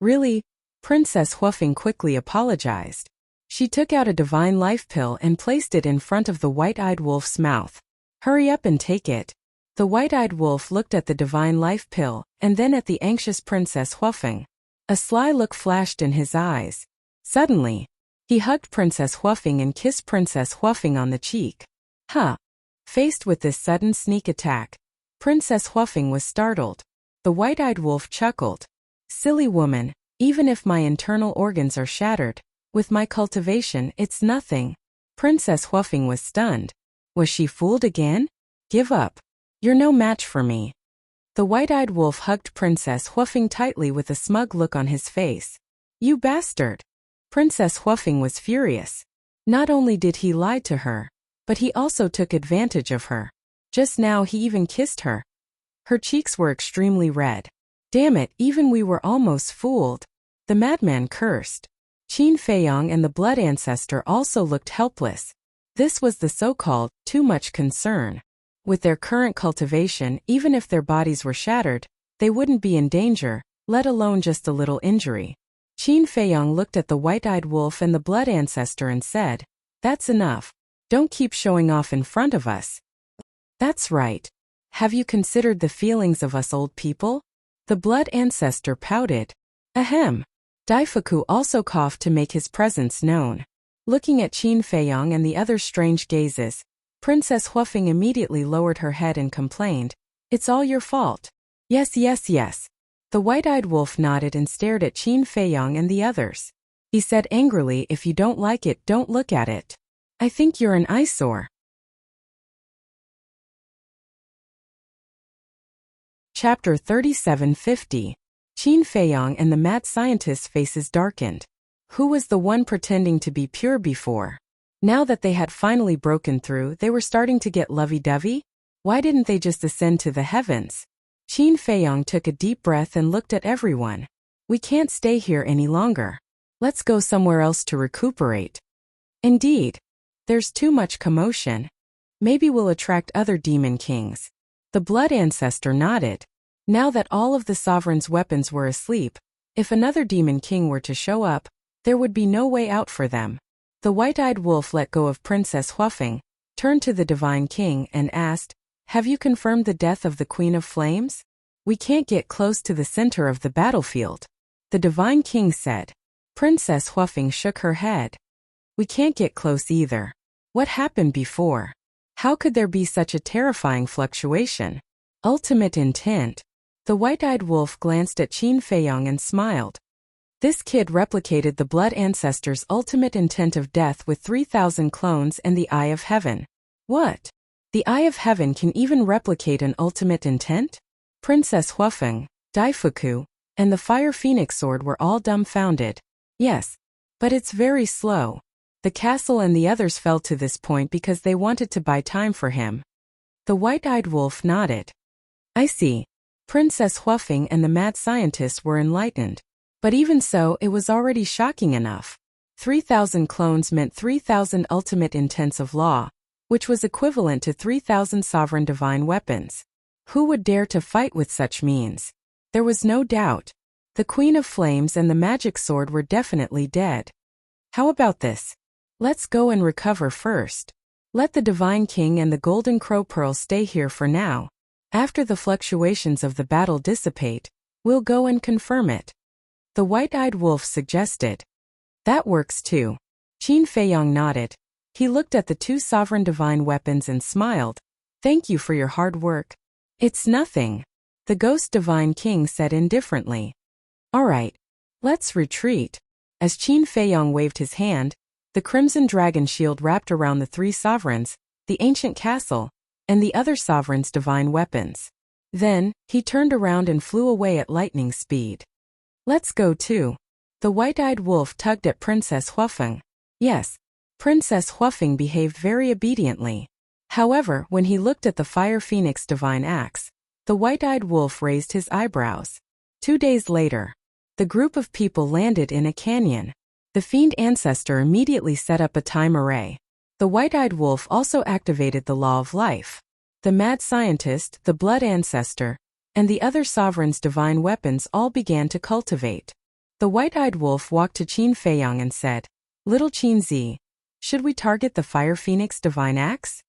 "Really?" Princess Huafeng quickly apologized. She took out a divine life pill and placed it in front of the white-eyed wolf's mouth. "Hurry up and take it." The white-eyed wolf looked at the divine life pill and then at the anxious Princess Huafeng. A sly look flashed in his eyes. Suddenly, he hugged Princess Huafeng and kissed Princess Huafeng on the cheek. Huh! Faced with this sudden sneak attack, Princess Huafeng was startled. The white-eyed wolf chuckled. "Silly woman, even if my internal organs are shattered, with my cultivation it's nothing." Princess Huafeng was stunned. Was she fooled again? "Give up. You're no match for me." The white-eyed wolf hugged Princess Huafeng tightly with a smug look on his face. "You bastard!" Princess Huafeng was furious. Not only did he lie to her, but he also took advantage of her. Just now he even kissed her. Her cheeks were extremely red. "Damn it, even we were almost fooled." The madman cursed. Qin Feiyong and the blood ancestor also looked helpless. This was the so-called too much concern. With their current cultivation, even if their bodies were shattered, they wouldn't be in danger, let alone just a little injury. Qin Feiyong looked at the white-eyed wolf and the blood ancestor and said, "That's enough. Don't keep showing off in front of us." "That's right. Have you considered the feelings of us old people?" The blood ancestor pouted. "Ahem." Daifuku also coughed to make his presence known. Looking at Qin Feiyong and the other strange gazes, Princess Huafeng immediately lowered her head and complained, "It's all your fault." "Yes, yes, yes." The white-eyed wolf nodded and stared at Qin Feiyong and the others. He said angrily, "If you don't like it, don't look at it. I think you're an eyesore." Chapter 3750. Qin Feiyong and the mad scientist's faces darkened. Who was the one pretending to be pure before? Now that they had finally broken through, they were starting to get lovey-dovey? Why didn't they just ascend to the heavens? Qin Feiyong took a deep breath and looked at everyone. "We can't stay here any longer. Let's go somewhere else to recuperate." "Indeed. There's too much commotion. Maybe we'll attract other demon kings." The blood ancestor nodded. Now that all of the sovereign's weapons were asleep, if another demon king were to show up, there would be no way out for them. The white-eyed wolf let go of Princess Huafeng, turned to the divine king and asked, "Have you confirmed the death of the Queen of Flames?" We can't get close to the center of the battlefield, the Divine King said. Princess Huafeng shook her head. We can't get close either. What happened before? How could there be such a terrifying fluctuation? Ultimate intent. The white-eyed wolf glanced at Qin Feiyong and smiled. This kid replicated the blood ancestor's ultimate intent of death with 3,000 clones and the Eye of Heaven. What? The Eye of Heaven can even replicate an ultimate intent? Princess Huafeng, Daifuku, and the Fire Phoenix Sword were all dumbfounded. Yes, but it's very slow. The castle and the others fell to this point because they wanted to buy time for him. The white-eyed wolf nodded. I see. Princess Huafeng and the mad scientist were enlightened. But even so, it was already shocking enough. 3,000 clones meant 3,000 ultimate intents of law, which was equivalent to 3,000 sovereign divine weapons. Who would dare to fight with such means? There was no doubt. The Queen of Flames and the magic sword were definitely dead. How about this? Let's go and recover first. Let the Divine King and the Golden Crow Pearl stay here for now. After the fluctuations of the battle dissipate, we'll go and confirm it. The white-eyed wolf suggested. That works too. Qin Feiyong nodded. He looked at the two sovereign divine weapons and smiled. Thank you for your hard work. It's nothing. The Ghost Divine King said indifferently. All right. Let's retreat. As Qin Feiyong waved his hand, the Crimson Dragon shield wrapped around the three sovereigns, the ancient castle, and the other sovereign's divine weapons. Then, he turned around and flew away at lightning speed. Let's go too. The white-eyed wolf tugged at Princess Huafeng. Yes, Princess Huafeng behaved very obediently. However, when he looked at the Fire Phoenix divine axe, the white-eyed wolf raised his eyebrows. 2 days later, the group of people landed in a canyon. The fiend ancestor immediately set up a time array. The white-eyed wolf also activated the law of life. The mad scientist, the blood ancestor, and the other sovereign's divine weapons all began to cultivate. The white-eyed wolf walked to Qin Feiyong and said, Little Qin Zi, should we target the Fire Phoenix divine axe?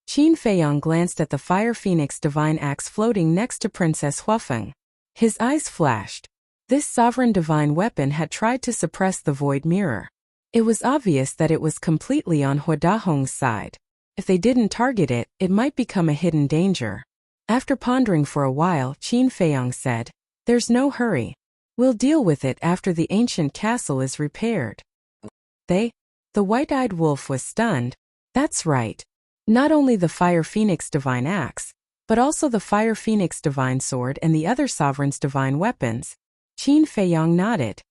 Qin Feiyong glanced at the Fire Phoenix divine axe floating next to Princess Huafeng. His eyes flashed. This sovereign divine weapon had tried to suppress the void mirror. It was obvious that it was completely on Hua Dahong's side. If they didn't target it, it might become a hidden danger. After pondering for a while, Qin Feiyong said, There's no hurry. We'll deal with it after the ancient castle is repaired. The white-eyed wolf was stunned. That's right. Not only the Fire Phoenix divine axe, but also the Fire Phoenix divine sword and the other sovereign's divine weapons. Qin Feiyong nodded.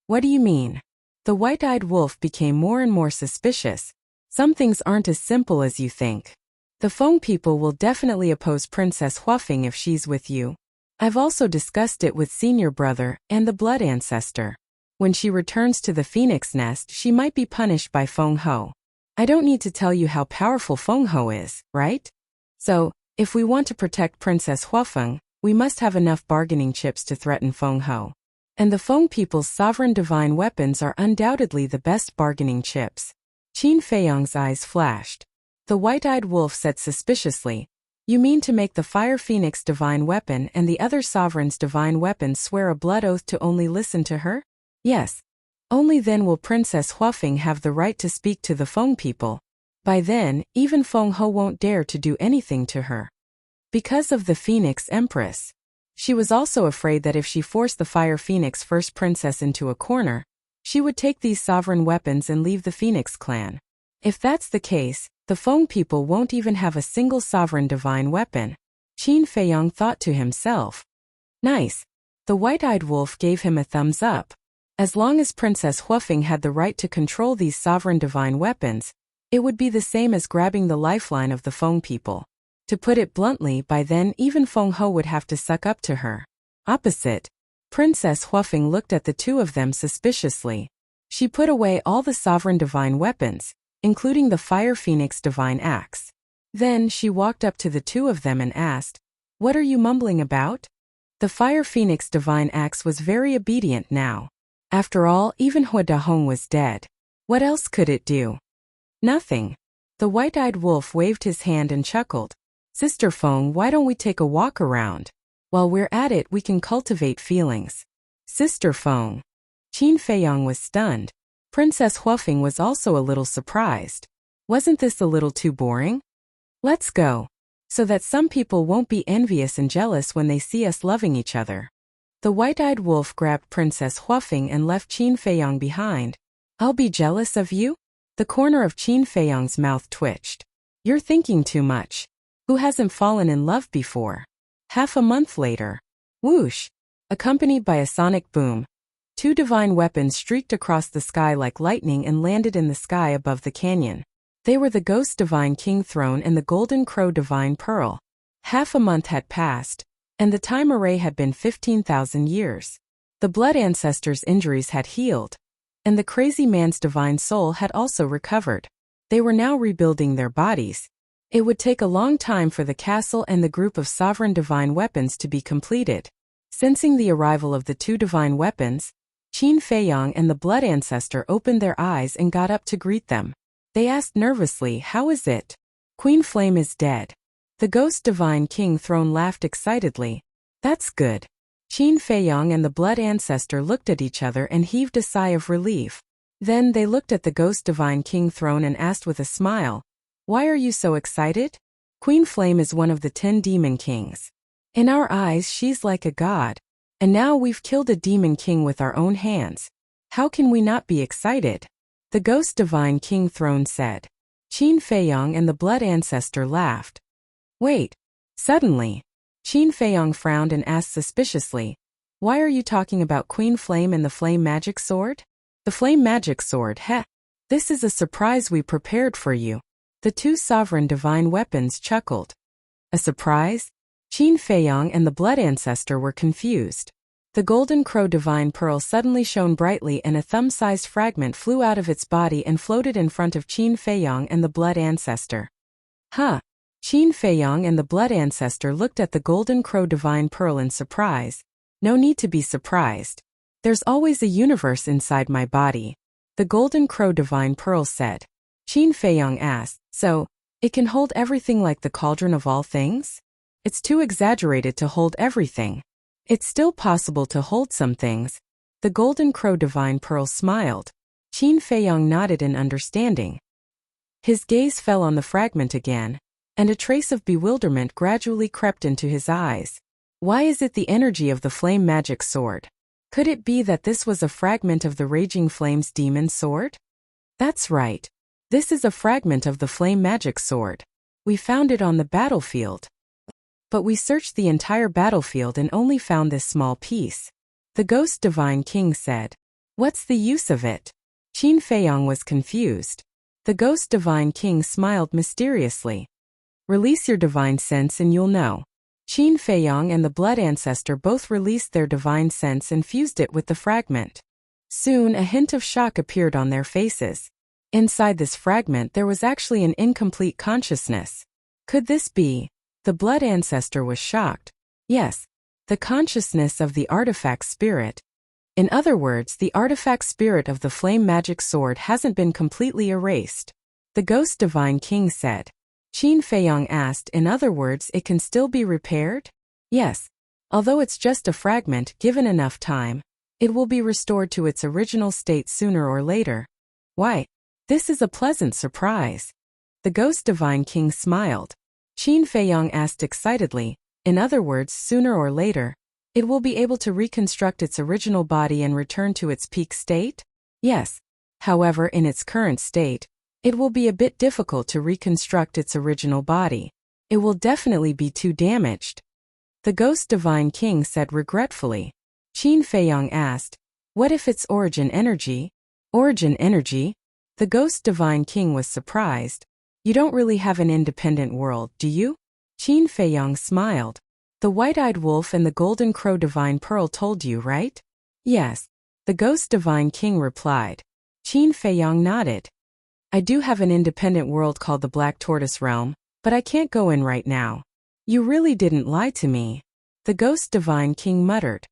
What do you mean? The white-eyed wolf became more and more suspicious. Some things aren't as simple as you think. The Feng people will definitely oppose Princess Huafeng if she's with you. I've also discussed it with Senior Brother and the Blood Ancestor. When she returns to the Phoenix Nest, she might be punished by Feng Ho. I don't need to tell you how powerful Feng Ho is, right? So, if we want to protect Princess Huafeng, we must have enough bargaining chips to threaten Feng Ho. And the Feng people's sovereign divine weapons are undoubtedly the best bargaining chips. Qin Feiyong's eyes flashed. The white-eyed wolf said suspiciously, You mean to make the Fire Phoenix divine weapon and the other sovereign's divine weapons swear a blood oath to only listen to her? Yes. Only then will Princess Huafeng have the right to speak to the Feng people. By then, even Feng Ho won't dare to do anything to her. Because of the Phoenix Empress. She was also afraid that if she forced the Fire Phoenix First Princess into a corner, she would take these sovereign weapons and leave the Phoenix clan. If that's the case, the Feng people won't even have a single sovereign divine weapon. Qin Feiyong thought to himself. Nice. The white-eyed wolf gave him a thumbs up. As long as Princess Huafeng had the right to control these sovereign divine weapons, it would be the same as grabbing the lifeline of the Feng people. To put it bluntly, by then even Feng Ho would have to suck up to her. Opposite, Princess Huafeng looked at the two of them suspiciously. She put away all the sovereign divine weapons, including the Fire Phoenix divine axe. Then she walked up to the two of them and asked, What are you mumbling about? The Fire Phoenix divine axe was very obedient now. After all, even Hua Dahong was dead. What else could it do? Nothing. The white-eyed wolf waved his hand and chuckled. Sister Feng, why don't we take a walk around? While we're at it, we can cultivate feelings. Sister Feng. Qin Feiyang was stunned. Princess Huafeng was also a little surprised. Wasn't this a little too boring? Let's go. So that some people won't be envious and jealous when they see us loving each other. The white-eyed wolf grabbed Princess Huafeng and left Qin Feiyang behind. I'll be jealous of you? The corner of Qin Feiyang's mouth twitched. You're thinking too much. Who hasn't fallen in love before? Half a month later. Whoosh! Accompanied by a sonic boom, two divine weapons streaked across the sky like lightning and landed in the sky above the canyon. They were the Ghost Divine King Throne and the Golden Crow Divine Pearl. Half a month had passed, and the time array had been 15,000 years. The Blood Ancestor's injuries had healed, and the crazy man's divine soul had also recovered. They were now rebuilding their bodies. It would take a long time for the castle and the group of sovereign divine weapons to be completed. Sensing the arrival of the two divine weapons, Qin Feiyang and the Blood Ancestor opened their eyes and got up to greet them. They asked nervously, "How is it?" "Queen Flame is dead." The Ghost Divine King Throne laughed excitedly. "That's good." Qin Feiyang and the Blood Ancestor looked at each other and heaved a sigh of relief. Then they looked at the Ghost Divine King Throne and asked with a smile, "Why are you so excited?" "Queen Flame is one of the 10 demon kings. In our eyes, she's like a god. And now we've killed a demon king with our own hands. How can we not be excited?" The Ghost Divine King Throne said. Qin Feiyang and the Blood Ancestor laughed. "Wait." Suddenly, Qin Feiyang frowned and asked suspiciously, "Why are you talking about Queen Flame and the Flame Magic Sword?" "The Flame Magic Sword, heh. This is a surprise we prepared for you." The two sovereign divine weapons chuckled. A surprise? Qin Feiyang and the Blood Ancestor were confused. The Golden Crow Divine Pearl suddenly shone brightly and a thumb-sized fragment flew out of its body and floated in front of Qin Feiyang and the Blood Ancestor. Huh! Qin Feiyang and the Blood Ancestor looked at the Golden Crow Divine Pearl in surprise. "No need to be surprised. There's always a universe inside my body," the Golden Crow Divine Pearl said. Qin Feiyang asked, "So, it can hold everything like the cauldron of all things?" "It's too exaggerated to hold everything. It's still possible to hold some things." The Golden Crow Divine Pearl smiled. Qin Feiyang nodded in understanding. His gaze fell on the fragment again, and a trace of bewilderment gradually crept into his eyes. Why is it the energy of the Flame Magic Sword? Could it be that this was a fragment of the Raging Flame's demon sword? That's right. This is a fragment of the Flame Magic Sword. We found it on the battlefield. But we searched the entire battlefield and only found this small piece. The Ghost Divine King said. "What's the use of it?" Qin Feiyang was confused. The Ghost Divine King smiled mysteriously. "Release your divine sense and you'll know." Qin Feiyang and the Blood Ancestor both released their divine sense and fused it with the fragment. Soon a hint of shock appeared on their faces. Inside this fragment there was actually an incomplete consciousness. Could this be? The Blood Ancestor was shocked. Yes, the consciousness of the artifact spirit. In other words, the artifact spirit of the Flame Magic Sword hasn't been completely erased. The Ghost Divine King said. Qin Feiyang asked, "In other words, it can still be repaired?" "Yes. Although it's just a fragment, given enough time, it will be restored to its original state sooner or later." "Why? This is a pleasant surprise." The Ghost Divine King smiled. Qin Feiyang asked excitedly, "In other words, sooner or later, it will be able to reconstruct its original body and return to its peak state?" "Yes. However, in its current state, it will be a bit difficult to reconstruct its original body. It will definitely be too damaged." The Ghost Divine King said regretfully. Qin Feiyang asked, "What if it's origin energy?" "Origin energy?" The Ghost Divine King was surprised. "You don't really have an independent world, do you?" Qin Feiyang smiled. "The White-Eyed Wolf and the Golden Crow Divine Pearl told you, right?" "Yes," the Ghost Divine King replied. Qin Feiyang nodded. "I do have an independent world called the Black Tortoise Realm, but I can't go in right now." "You really didn't lie to me," the Ghost Divine King muttered.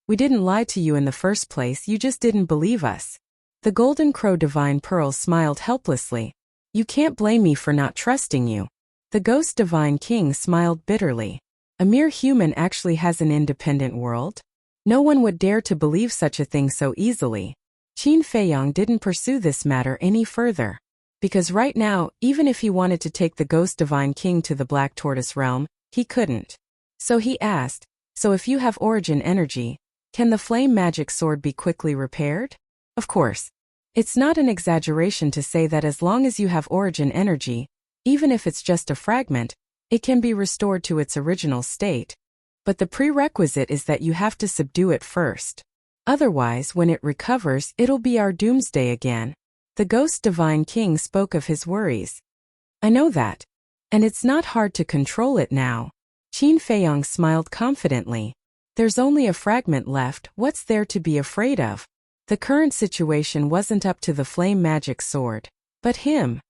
"We didn't lie to you in the first place, you just didn't believe us." The Golden Crow Divine Pearl smiled helplessly. "You can't blame me for not trusting you." The Ghost Divine King smiled bitterly. A mere human actually has an independent world? No one would dare to believe such a thing so easily. Qin Feiyong didn't pursue this matter any further. Because right now, even if he wanted to take the Ghost Divine King to the Black Tortoise realm, he couldn't. So he asked, so if you have origin energy, can the flame magic sword be quickly repaired? Of course. It's not an exaggeration to say that as long as you have origin energy, even if it's just a fragment, it can be restored to its original state. But the prerequisite is that you have to subdue it first. Otherwise, when it recovers, it'll be our doomsday again. The Ghost Divine King spoke of his worries. I know that. And it's not hard to control it now. Qin Feiyong smiled confidently. There's only a fragment left, what's there to be afraid of? The current situation wasn't up to the flame magic sword, but him.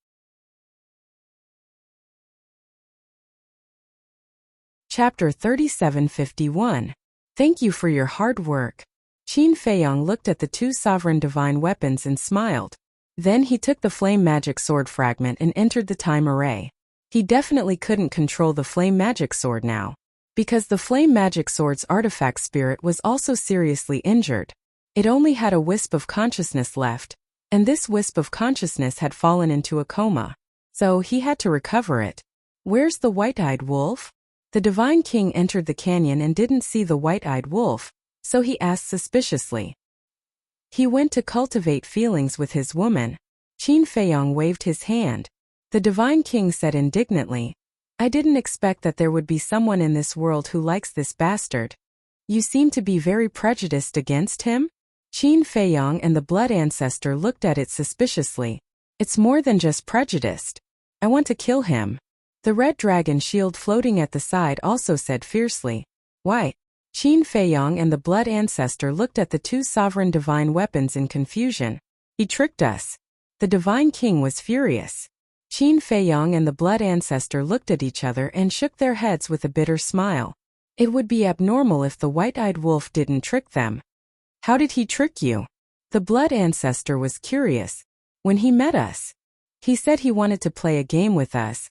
Chapter 3751. Thank you for your hard work. Qin Feiyong looked at the two sovereign divine weapons and smiled. Then he took the flame magic sword fragment and entered the time array. He definitely couldn't control the flame magic sword now. Because the flame magic sword's artifact spirit was also seriously injured. It only had a wisp of consciousness left, and this wisp of consciousness had fallen into a coma. So he had to recover it. Where's the white-eyed wolf? The Divine King entered the canyon and didn't see the white-eyed wolf, so he asked suspiciously. He went to cultivate feelings with his woman. Qin Feiyong waved his hand. The Divine King said indignantly, I didn't expect that there would be someone in this world who likes this bastard. You seem to be very prejudiced against him? Qin Feiyong and the Blood Ancestor looked at it suspiciously. It's more than just prejudiced. I want to kill him. The red dragon shield floating at the side also said fiercely. Why? Qin Feiyong and the Blood Ancestor looked at the two sovereign divine weapons in confusion. He tricked us. The Divine King was furious. Qin Feiyong and the Blood Ancestor looked at each other and shook their heads with a bitter smile. It would be abnormal if the white-eyed wolf didn't trick them. How did he trick you? The Blood Ancestor was curious. When he met us, he said he wanted to play a game with us.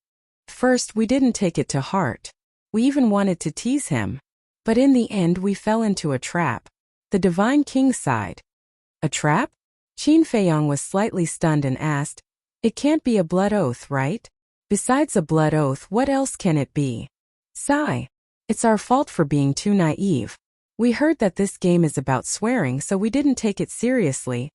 First, we didn't take it to heart. We even wanted to tease him. But in the end we fell into a trap. The Divine King sighed. A trap? Qin Feiyong was slightly stunned and asked, It can't be a blood oath, right? Besides a blood oath, what else can it be? Sigh. It's our fault for being too naive. We heard that this game is about swearing, so we didn't take it seriously.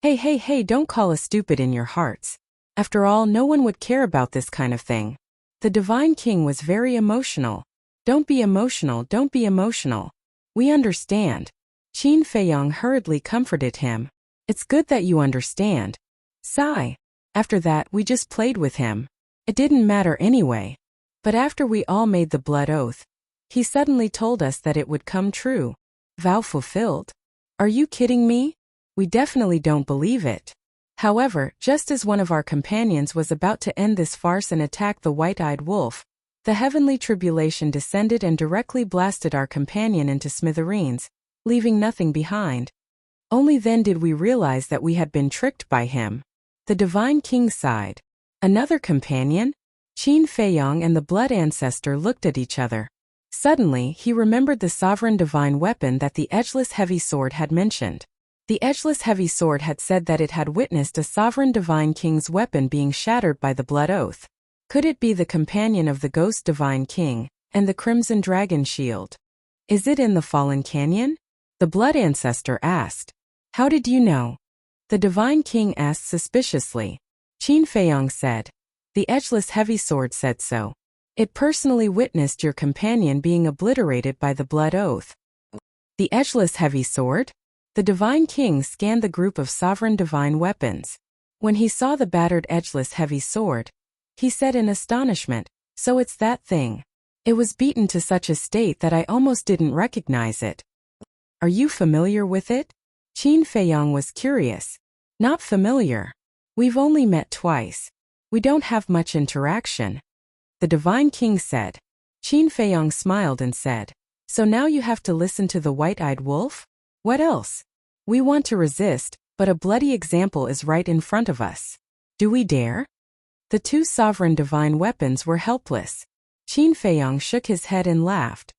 Hey, don't call us stupid in your hearts. After all, no one would care about this kind of thing. The Divine King was very emotional. Don't be emotional, don't be emotional. We understand. Qin Feiyong hurriedly comforted him. It's good that you understand. Sigh. After that, we just played with him. It didn't matter anyway. But after we all made the blood oath, he suddenly told us that it would come true. Vow fulfilled. Are you kidding me? We definitely don't believe it. However, just as one of our companions was about to end this farce and attack the white-eyed wolf, the heavenly tribulation descended and directly blasted our companion into smithereens, leaving nothing behind. Only then did we realize that we had been tricked by him. The Divine King sighed. Another companion? Qin Feiyong and the Blood Ancestor looked at each other. Suddenly, he remembered the sovereign divine weapon that the edgeless heavy sword had mentioned. The edgeless heavy sword had said that it had witnessed a sovereign divine king's weapon being shattered by the blood oath. Could it be the companion of the Ghost Divine King and the Crimson Dragon Shield? Is it in the Fallen Canyon? The Blood Ancestor asked. How did you know? The Divine King asked suspiciously. Qin Feiyong said. The edgeless heavy sword said so. It personally witnessed your companion being obliterated by the blood oath. The edgeless heavy sword? The Divine King scanned the group of sovereign divine weapons. When he saw the battered edgeless heavy sword, he said in astonishment, so it's that thing. It was beaten to such a state that I almost didn't recognize it. Are you familiar with it? Qin Feiyong was curious. Not familiar. We've only met twice. We don't have much interaction. The Divine King said. Qin Feiyong smiled and said, so now you have to listen to the white-eyed wolf? What else? We want to resist, but a bloody example is right in front of us. Do we dare? The two sovereign divine weapons were helpless. Qin Feiyong shook his head and laughed.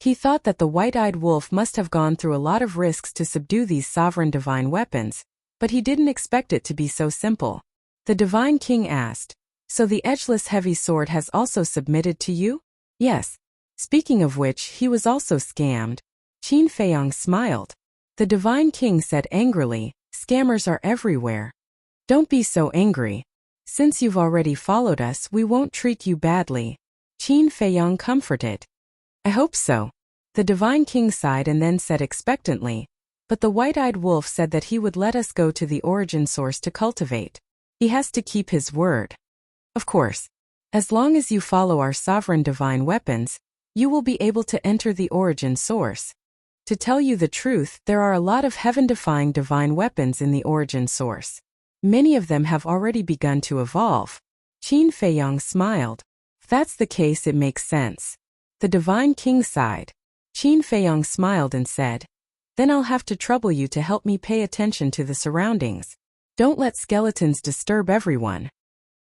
He thought that the white-eyed wolf must have gone through a lot of risks to subdue these sovereign divine weapons, but he didn't expect it to be so simple. The divine king asked, "So the edgeless heavy sword has also submitted to you?" "Yes. Speaking of which, he was also scammed." Qin Feiyong smiled. The divine king said angrily, "Scammers are everywhere. Don't be so angry. Since you've already followed us, we won't treat you badly." Qin Feiyong comforted. "I hope so." The divine king sighed and then said expectantly, "But the white-eyed wolf said that he would let us go to the origin source to cultivate. He has to keep his word." "Of course. As long as you follow our sovereign divine weapons, you will be able to enter the origin source. To tell you the truth, there are a lot of heaven-defying divine weapons in the origin source. Many of them have already begun to evolve." Qin Feiyong smiled. "If that's the case, it makes sense." The divine king sighed. Qin Feiyong smiled and said, "Then I'll have to trouble you to help me pay attention to the surroundings. Don't let skeletons disturb everyone."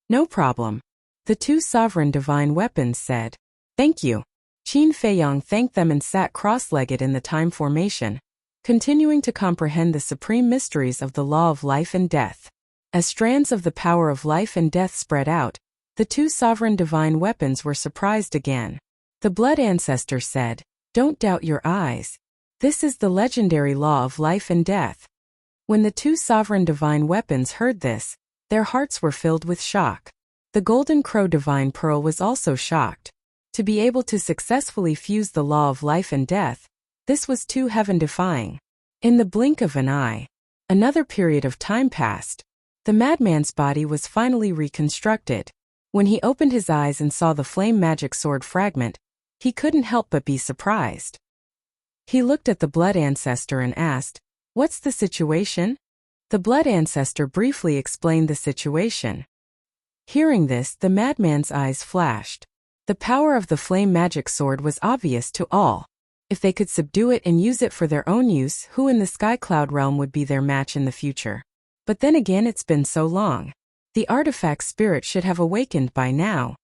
"No problem." The two sovereign divine weapons said, "Thank you." Qin Feiyong thanked them and sat cross-legged in the time formation, continuing to comprehend the supreme mysteries of the law of life and death. As strands of the power of life and death spread out, the two sovereign divine weapons were surprised again. The blood ancestor said, "Don't doubt your eyes. This is the legendary law of life and death." When the two sovereign divine weapons heard this, their hearts were filled with shock. The golden crow divine pearl was also shocked. To be able to successfully fuse the law of life and death, this was too heaven-defying. In the blink of an eye, another period of time passed. The madman's body was finally reconstructed. When he opened his eyes and saw the flame magic sword fragment, he couldn't help but be surprised. He looked at the blood ancestor and asked, "What's the situation?" The blood ancestor briefly explained the situation. Hearing this, the madman's eyes flashed. The power of the flame magic sword was obvious to all. If they could subdue it and use it for their own use, who in the sky cloud realm would be their match in the future? But then again, it's been so long. The artifact spirit should have awakened by now.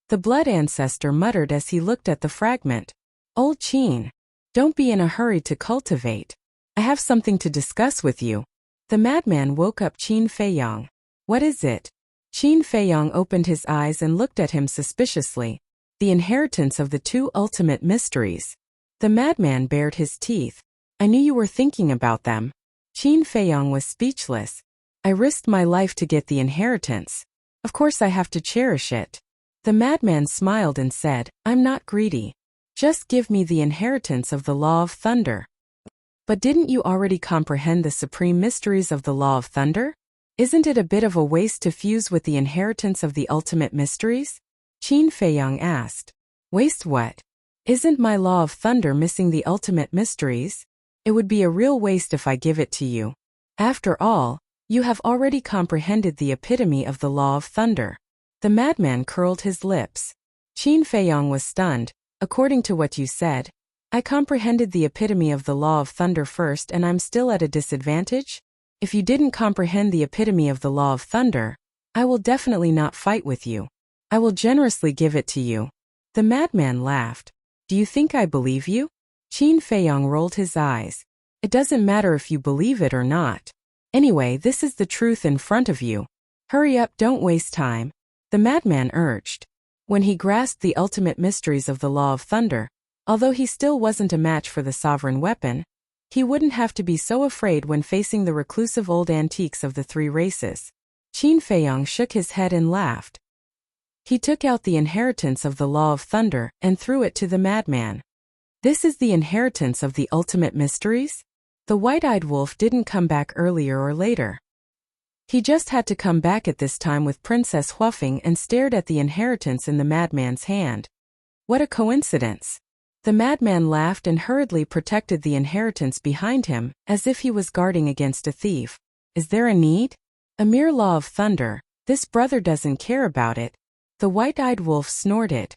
The blood ancestor muttered as he looked at the fragment. "Old Qin, don't be in a hurry to cultivate. I have something to discuss with you." The madman woke up Qin Feiyong. "What is it?" Qin Feiyong opened his eyes and looked at him suspiciously. "The inheritance of the two ultimate mysteries." The madman bared his teeth. "I knew you were thinking about them." Qin Feiyong was speechless. "I risked my life to get the inheritance. Of course I have to cherish it." The madman smiled and said, "I'm not greedy. Just give me the inheritance of the law of thunder." "But didn't you already comprehend the supreme mysteries of the law of thunder? Isn't it a bit of a waste to fuse with the inheritance of the ultimate mysteries?" Qin Feiyong asked. "Waste what? Isn't my law of thunder missing the ultimate mysteries? It would be a real waste if I give it to you. After all, you have already comprehended the epitome of the law of thunder." The madman curled his lips. Qin Feiyong was stunned. "According to what you said, I comprehended the epitome of the law of thunder first and I'm still at a disadvantage? If you didn't comprehend the epitome of the law of thunder, I will definitely not fight with you. I will generously give it to you." The madman laughed. "Do you think I believe you?" Qin Feiyong rolled his eyes. "It doesn't matter if you believe it or not. Anyway, this is the truth in front of you. Hurry up, don't waste time." The madman urged. When he grasped the ultimate mysteries of the law of thunder, although he still wasn't a match for the sovereign weapon, he wouldn't have to be so afraid when facing the reclusive old antiques of the three races. Qin Feiyong shook his head and laughed. He took out the inheritance of the law of thunder and threw it to the madman. "This is the inheritance of the ultimate mysteries?" The white-eyed wolf didn't come back earlier or later. He just had to come back at this time with Princess Huafeng and stared at the inheritance in the madman's hand. What a coincidence! The madman laughed and hurriedly protected the inheritance behind him, as if he was guarding against a thief. "Is there a need? A mere law of thunder, this brother doesn't care about it." The white-eyed wolf snorted.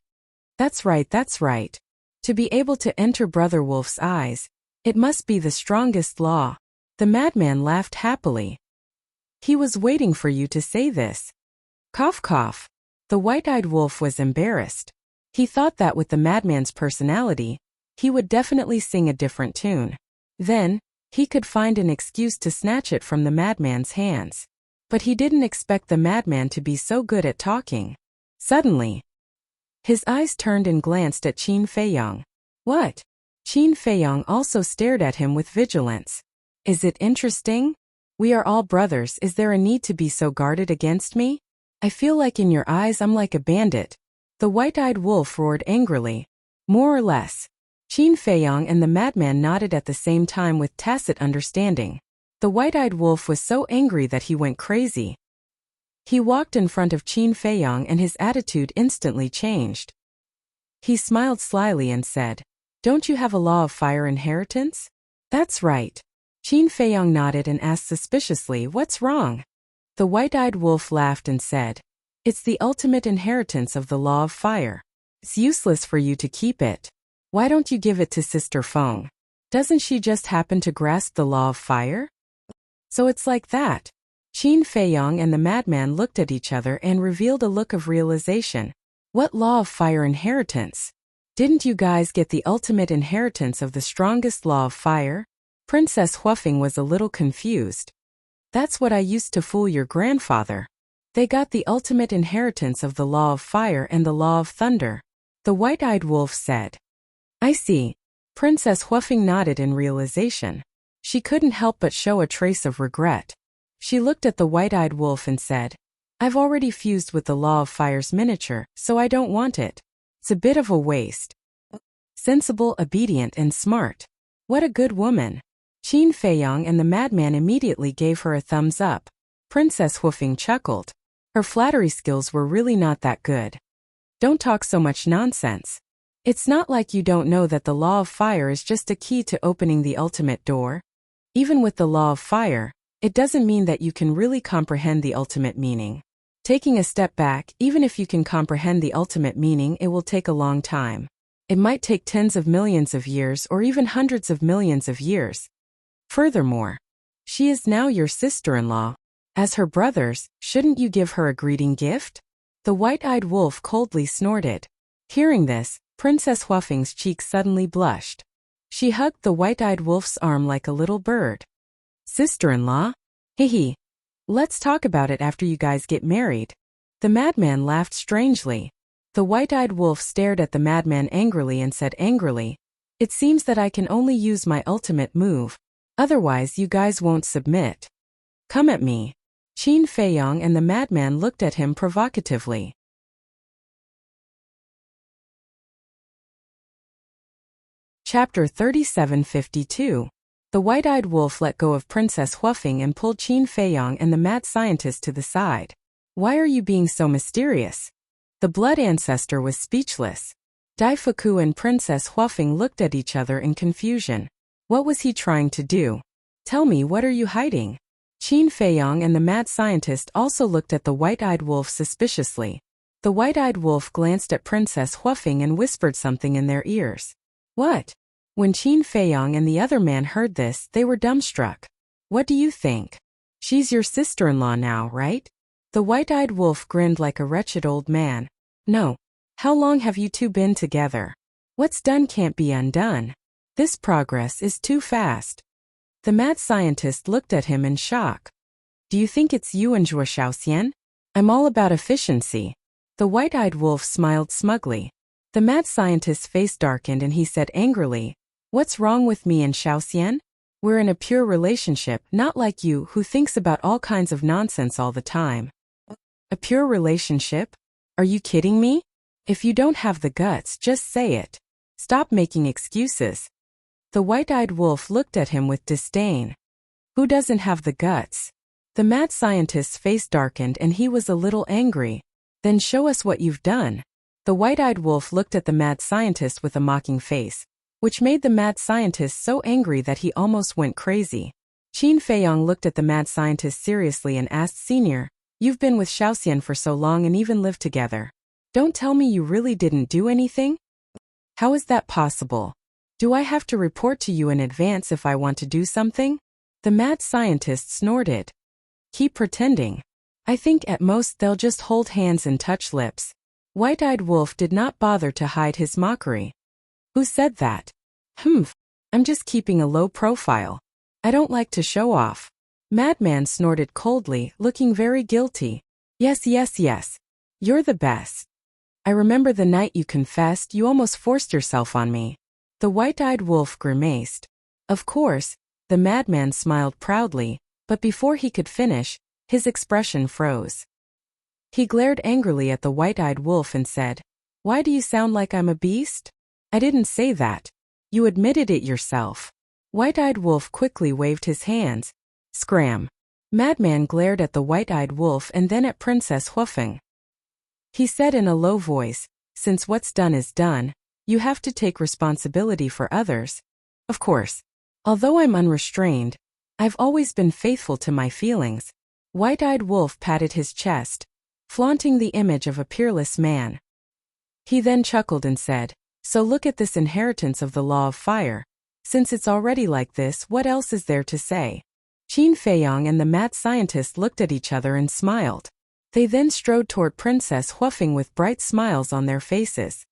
That's right. To be able to enter Brother Wolf's eyes, it must be the strongest law." The madman laughed happily. "He was waiting for you to say this." Cough cough. The white-eyed wolf was embarrassed. He thought that with the madman's personality, he would definitely sing a different tune. Then, he could find an excuse to snatch it from the madman's hands. But he didn't expect the madman to be so good at talking. Suddenly, his eyes turned and glanced at Qin Feiyong. What? Qin Feiyong also stared at him with vigilance. Is it interesting? We are all brothers. Is there a need to be so guarded against me? I feel like in your eyes I'm like a bandit. The white-eyed wolf roared angrily. More or less. Qin Feiyong and the madman nodded at the same time with tacit understanding. The white-eyed wolf was so angry that he went crazy. He walked in front of Qin Feiyong and his attitude instantly changed. He smiled slyly and said, "Don't you have a law of fire inheritance?" "That's right." Qin Feiyong nodded and asked suspiciously, "What's wrong?" The white-eyed wolf laughed and said, "It's the ultimate inheritance of the law of fire. It's useless for you to keep it. Why don't you give it to Sister Feng? Doesn't she just happen to grasp the law of fire?" So it's like that. Qin Feiyong and the madman looked at each other and revealed a look of realization. What law of fire inheritance? Didn't you guys get the ultimate inheritance of the strongest law of fire? Princess Huafeng was a little confused. That's what I used to fool your grandfather. They got the ultimate inheritance of the law of fire and the law of thunder. The white-eyed wolf said. I see. Princess Huafeng nodded in realization. She couldn't help but show a trace of regret. She looked at the white-eyed wolf and said, I've already fused with the law of fire's miniature, so I don't want it. It's a bit of a waste. Sensible, obedient, and smart. What a good woman. Qin Feiyong and the madman immediately gave her a thumbs up. Princess Huafeng chuckled. Her flattery skills were really not that good. Don't talk so much nonsense. It's not like you don't know that the law of fire is just a key to opening the ultimate door. Even with the law of fire, it doesn't mean that you can really comprehend the ultimate meaning. Taking a step back, even if you can comprehend the ultimate meaning, it will take a long time. It might take tens of millions of years or even hundreds of millions of years. Furthermore, she is now your sister-in-law. As her brothers, shouldn't you give her a greeting gift? The white-eyed wolf coldly snorted. Hearing this, Princess Huafeng's cheeks suddenly blushed. She hugged the white-eyed wolf's arm like a little bird. Sister-in-law? Hehe. Let's talk about it after you guys get married. The madman laughed strangely. The white-eyed wolf stared at the madman angrily and said angrily, It seems that I can only use my ultimate move. Otherwise you guys won't submit. Come at me. Qin Feiyong and the madman looked at him provocatively. Chapter 3752. The white-eyed wolf let go of Princess Huafeng and pulled Qin Feiyong and the mad scientist to the side. Why are you being so mysterious? The blood ancestor was speechless. Dai Fuku and Princess Huafeng looked at each other in confusion. What was he trying to do? Tell me, what are you hiding? Qin Feiyong and the mad scientist also looked at the white-eyed wolf suspiciously. The white-eyed wolf glanced at Princess Huafeng and whispered something in their ears. What? When Qin Feiyong and the other man heard this, they were dumbstruck. What do you think? She's your sister-in-law now, right? The white-eyed wolf grinned like a wretched old man. No. How long have you two been together? What's done can't be undone. This progress is too fast. The mad scientist looked at him in shock. Do you think it's you and Zhuo Shaoxian? I'm all about efficiency. The white-eyed wolf smiled smugly. The mad scientist's face darkened and he said angrily, What's wrong with me and Shaoxian? We're in a pure relationship, not like you who thinks about all kinds of nonsense all the time. A pure relationship? Are you kidding me? If you don't have the guts, just say it. Stop making excuses. The white-eyed wolf looked at him with disdain. Who doesn't have the guts? The mad scientist's face darkened and he was a little angry. Then show us what you've done. The white-eyed wolf looked at the mad scientist with a mocking face, which made the mad scientist so angry that he almost went crazy. Qin Feiyong looked at the mad scientist seriously and asked, Senior, you've been with Shaoxian for so long and even lived together. Don't tell me you really didn't do anything? How is that possible? Do I have to report to you in advance if I want to do something? The mad scientist snorted. Keep pretending. I think at most they'll just hold hands and touch lips. White-eyed wolf did not bother to hide his mockery. Who said that? Humph. I'm just keeping a low profile. I don't like to show off. Madman snorted coldly, looking very guilty. Yes, yes, yes. You're the best. I remember the night you confessed you almost forced yourself on me. The white-eyed wolf grimaced. Of course, the madman smiled proudly, but before he could finish, his expression froze. He glared angrily at the white-eyed wolf and said, "Why do you sound like I'm a beast? I didn't say that. You admitted it yourself." White-eyed wolf quickly waved his hands. Scram. Madman glared at the white-eyed wolf and then at Princess Huafeng. He said in a low voice, "Since what's done is done, you have to take responsibility for others. Of course. Although I'm unrestrained, I've always been faithful to my feelings." White-eyed wolf patted his chest, flaunting the image of a peerless man. He then chuckled and said, "So look at this inheritance of the law of fire. Since it's already like this, what else is there to say?" Qin Feiyang and the mad scientist looked at each other and smiled. They then strode toward Princess Huafeng with bright smiles on their faces.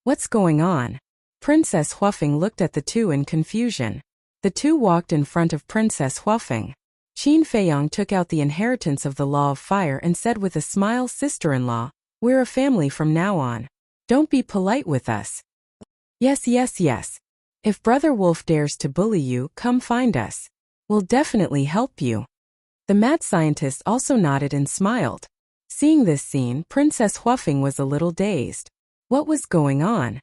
What's going on? Princess Huafeng looked at the two in confusion. The two walked in front of Princess Huafeng. Qin Feiyang took out the inheritance of the law of fire and said with a smile, "Sister-in-law, we're a family from now on. Don't be polite with us." Yes, yes, yes. If Brother Wolf dares to bully you, come find us. We'll definitely help you. The mad scientist also nodded and smiled. Seeing this scene, Princess Huafeng was a little dazed. What was going on?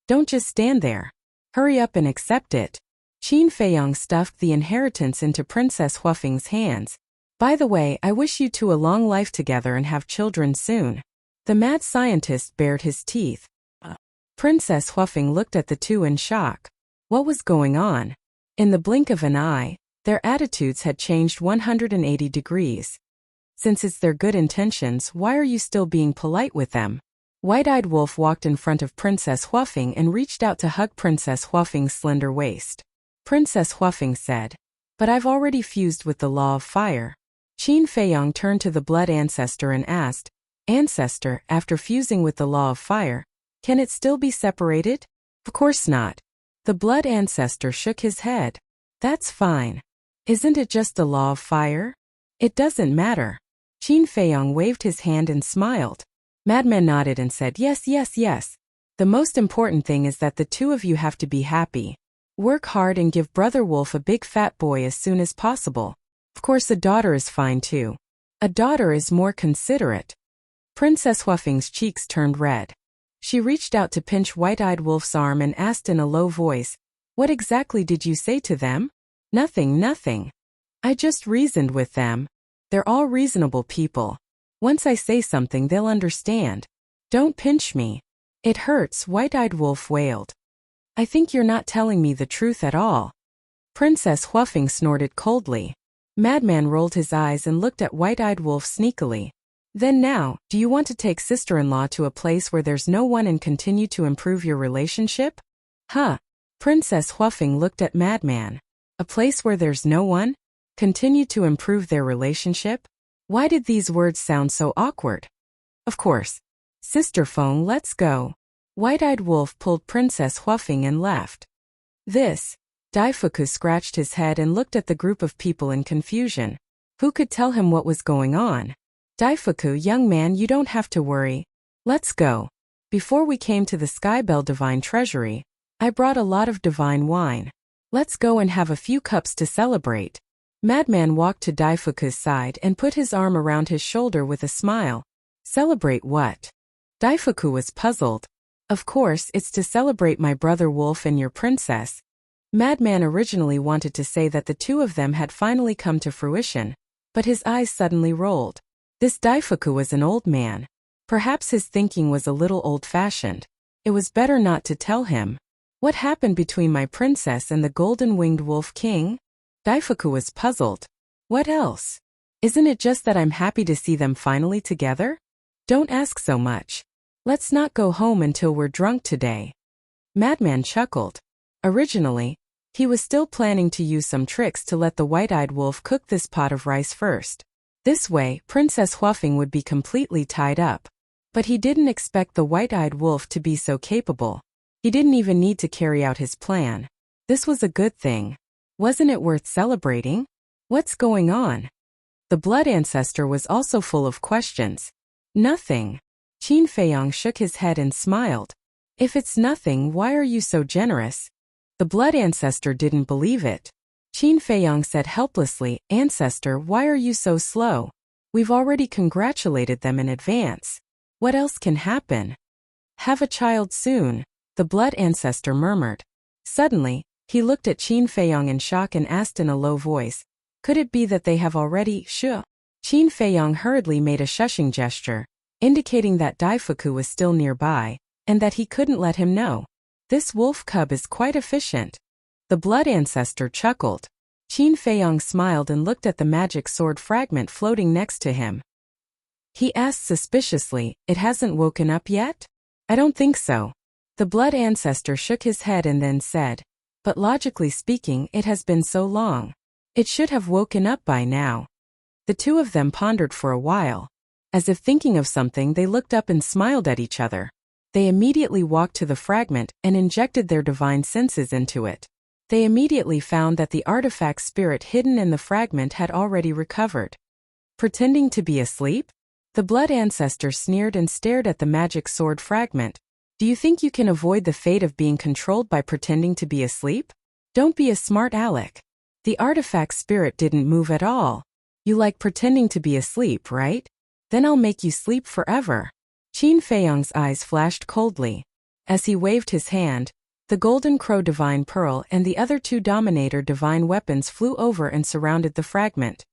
Don't just stand there. Hurry up and accept it. Qin Feiyang stuffed the inheritance into Princess Huafeng's hands. By the way, I wish you two a long life together and have children soon. The mad scientist bared his teeth. Princess Huafeng looked at the two in shock. What was going on? In the blink of an eye, their attitudes had changed 180 degrees. Since it's their good intentions, why are you still being polite with them? White-eyed wolf walked in front of Princess Huafeng and reached out to hug Princess Huafeng's slender waist. Princess Huafeng said, "But I've already fused with the law of fire." Qin Feiyang turned to the blood ancestor and asked, "Ancestor, after fusing with the law of fire, can it still be separated?" "Of course not." The blood ancestor shook his head. "That's fine. Isn't it just the law of fire? It doesn't matter." Qin Feiyang waved his hand and smiled. Madman nodded and said, "Yes, yes, yes. The most important thing is that the two of you have to be happy. Work hard and give Brother Wolf a big fat boy as soon as possible. Of course a daughter is fine too. A daughter is more considerate." Princess Huafeng's cheeks turned red. She reached out to pinch White-eyed Wolf's arm and asked in a low voice, "What exactly did you say to them?" "Nothing, nothing. I just reasoned with them. They're all reasonable people. Once I say something they'll understand. Don't pinch me. It hurts," White-eyed Wolf wailed. "I think you're not telling me the truth at all." Princess Huafeng snorted coldly. Madman rolled his eyes and looked at White-eyed Wolf sneakily. "Then now, do you want to take sister-in-law to a place where there's no one and continue to improve your relationship?" "Huh." Princess Huafeng looked at Madman. "A place where there's no one? Continue to improve their relationship?" Why did these words sound so awkward? "Of course. Sister Feng, let's go." White-eyed Wolf pulled Princess Huafeng and left. "This." Daifuku scratched his head and looked at the group of people in confusion. Who could tell him what was going on? "Daifuku, young man, you don't have to worry. Let's go. Before we came to the Skybell Divine Treasury, I brought a lot of divine wine. Let's go and have a few cups to celebrate." Madman walked to Daifuku's side and put his arm around his shoulder with a smile. "Celebrate what?" Daifuku was puzzled. "Of course, it's to celebrate my brother Wolf and your princess." Madman originally wanted to say that the two of them had finally come to fruition, but his eyes suddenly rolled. This Daifuku was an old man. Perhaps his thinking was a little old-fashioned. It was better not to tell him. What happened between my princess and the golden-winged wolf king? Daifuku was puzzled. What else? Isn't it just that I'm happy to see them finally together? Don't ask so much. Let's not go home until we're drunk today. Madman chuckled. Originally, he was still planning to use some tricks to let the white-eyed wolf cook this pot of rice first. This way, Princess Huafeng would be completely tied up. But he didn't expect the white-eyed wolf to be so capable. He didn't even need to carry out his plan. This was a good thing. Wasn't it worth celebrating? What's going on? The blood ancestor was also full of questions. Nothing. Qin Feiyang shook his head and smiled. If it's nothing, why are you so generous? The blood ancestor didn't believe it. Qin Feiyang said helplessly, Ancestor, why are you so slow? We've already congratulated them in advance. What else can happen? Have a child soon, the blood ancestor murmured. Suddenly, he looked at Qin Feiyang in shock and asked in a low voice, could it be that they have already Qin Feiyang hurriedly made a shushing gesture, indicating that Daifuku was still nearby, and that he couldn't let him know. This wolf cub is quite efficient. The blood ancestor chuckled. Qin Feiyang smiled and looked at the magic sword fragment floating next to him. He asked suspiciously, it hasn't woken up yet? I don't think so. The blood ancestor shook his head and then said, but logically speaking, it has been so long. It should have woken up by now. The two of them pondered for a while. As if thinking of something, they looked up and smiled at each other. They immediately walked to the fragment and injected their divine senses into it. They immediately found that the artifact spirit hidden in the fragment had already recovered. Pretending to be asleep? The blood ancestor sneered and stared at the magic sword fragment. Do you think you can avoid the fate of being controlled by pretending to be asleep? Don't be a smart aleck. The artifact spirit didn't move at all. You like pretending to be asleep, right? Then I'll make you sleep forever. Qin Feiyang's eyes flashed coldly. As he waved his hand, the Golden Crow Divine Pearl and the other two Dominator Divine Weapons flew over and surrounded the fragment.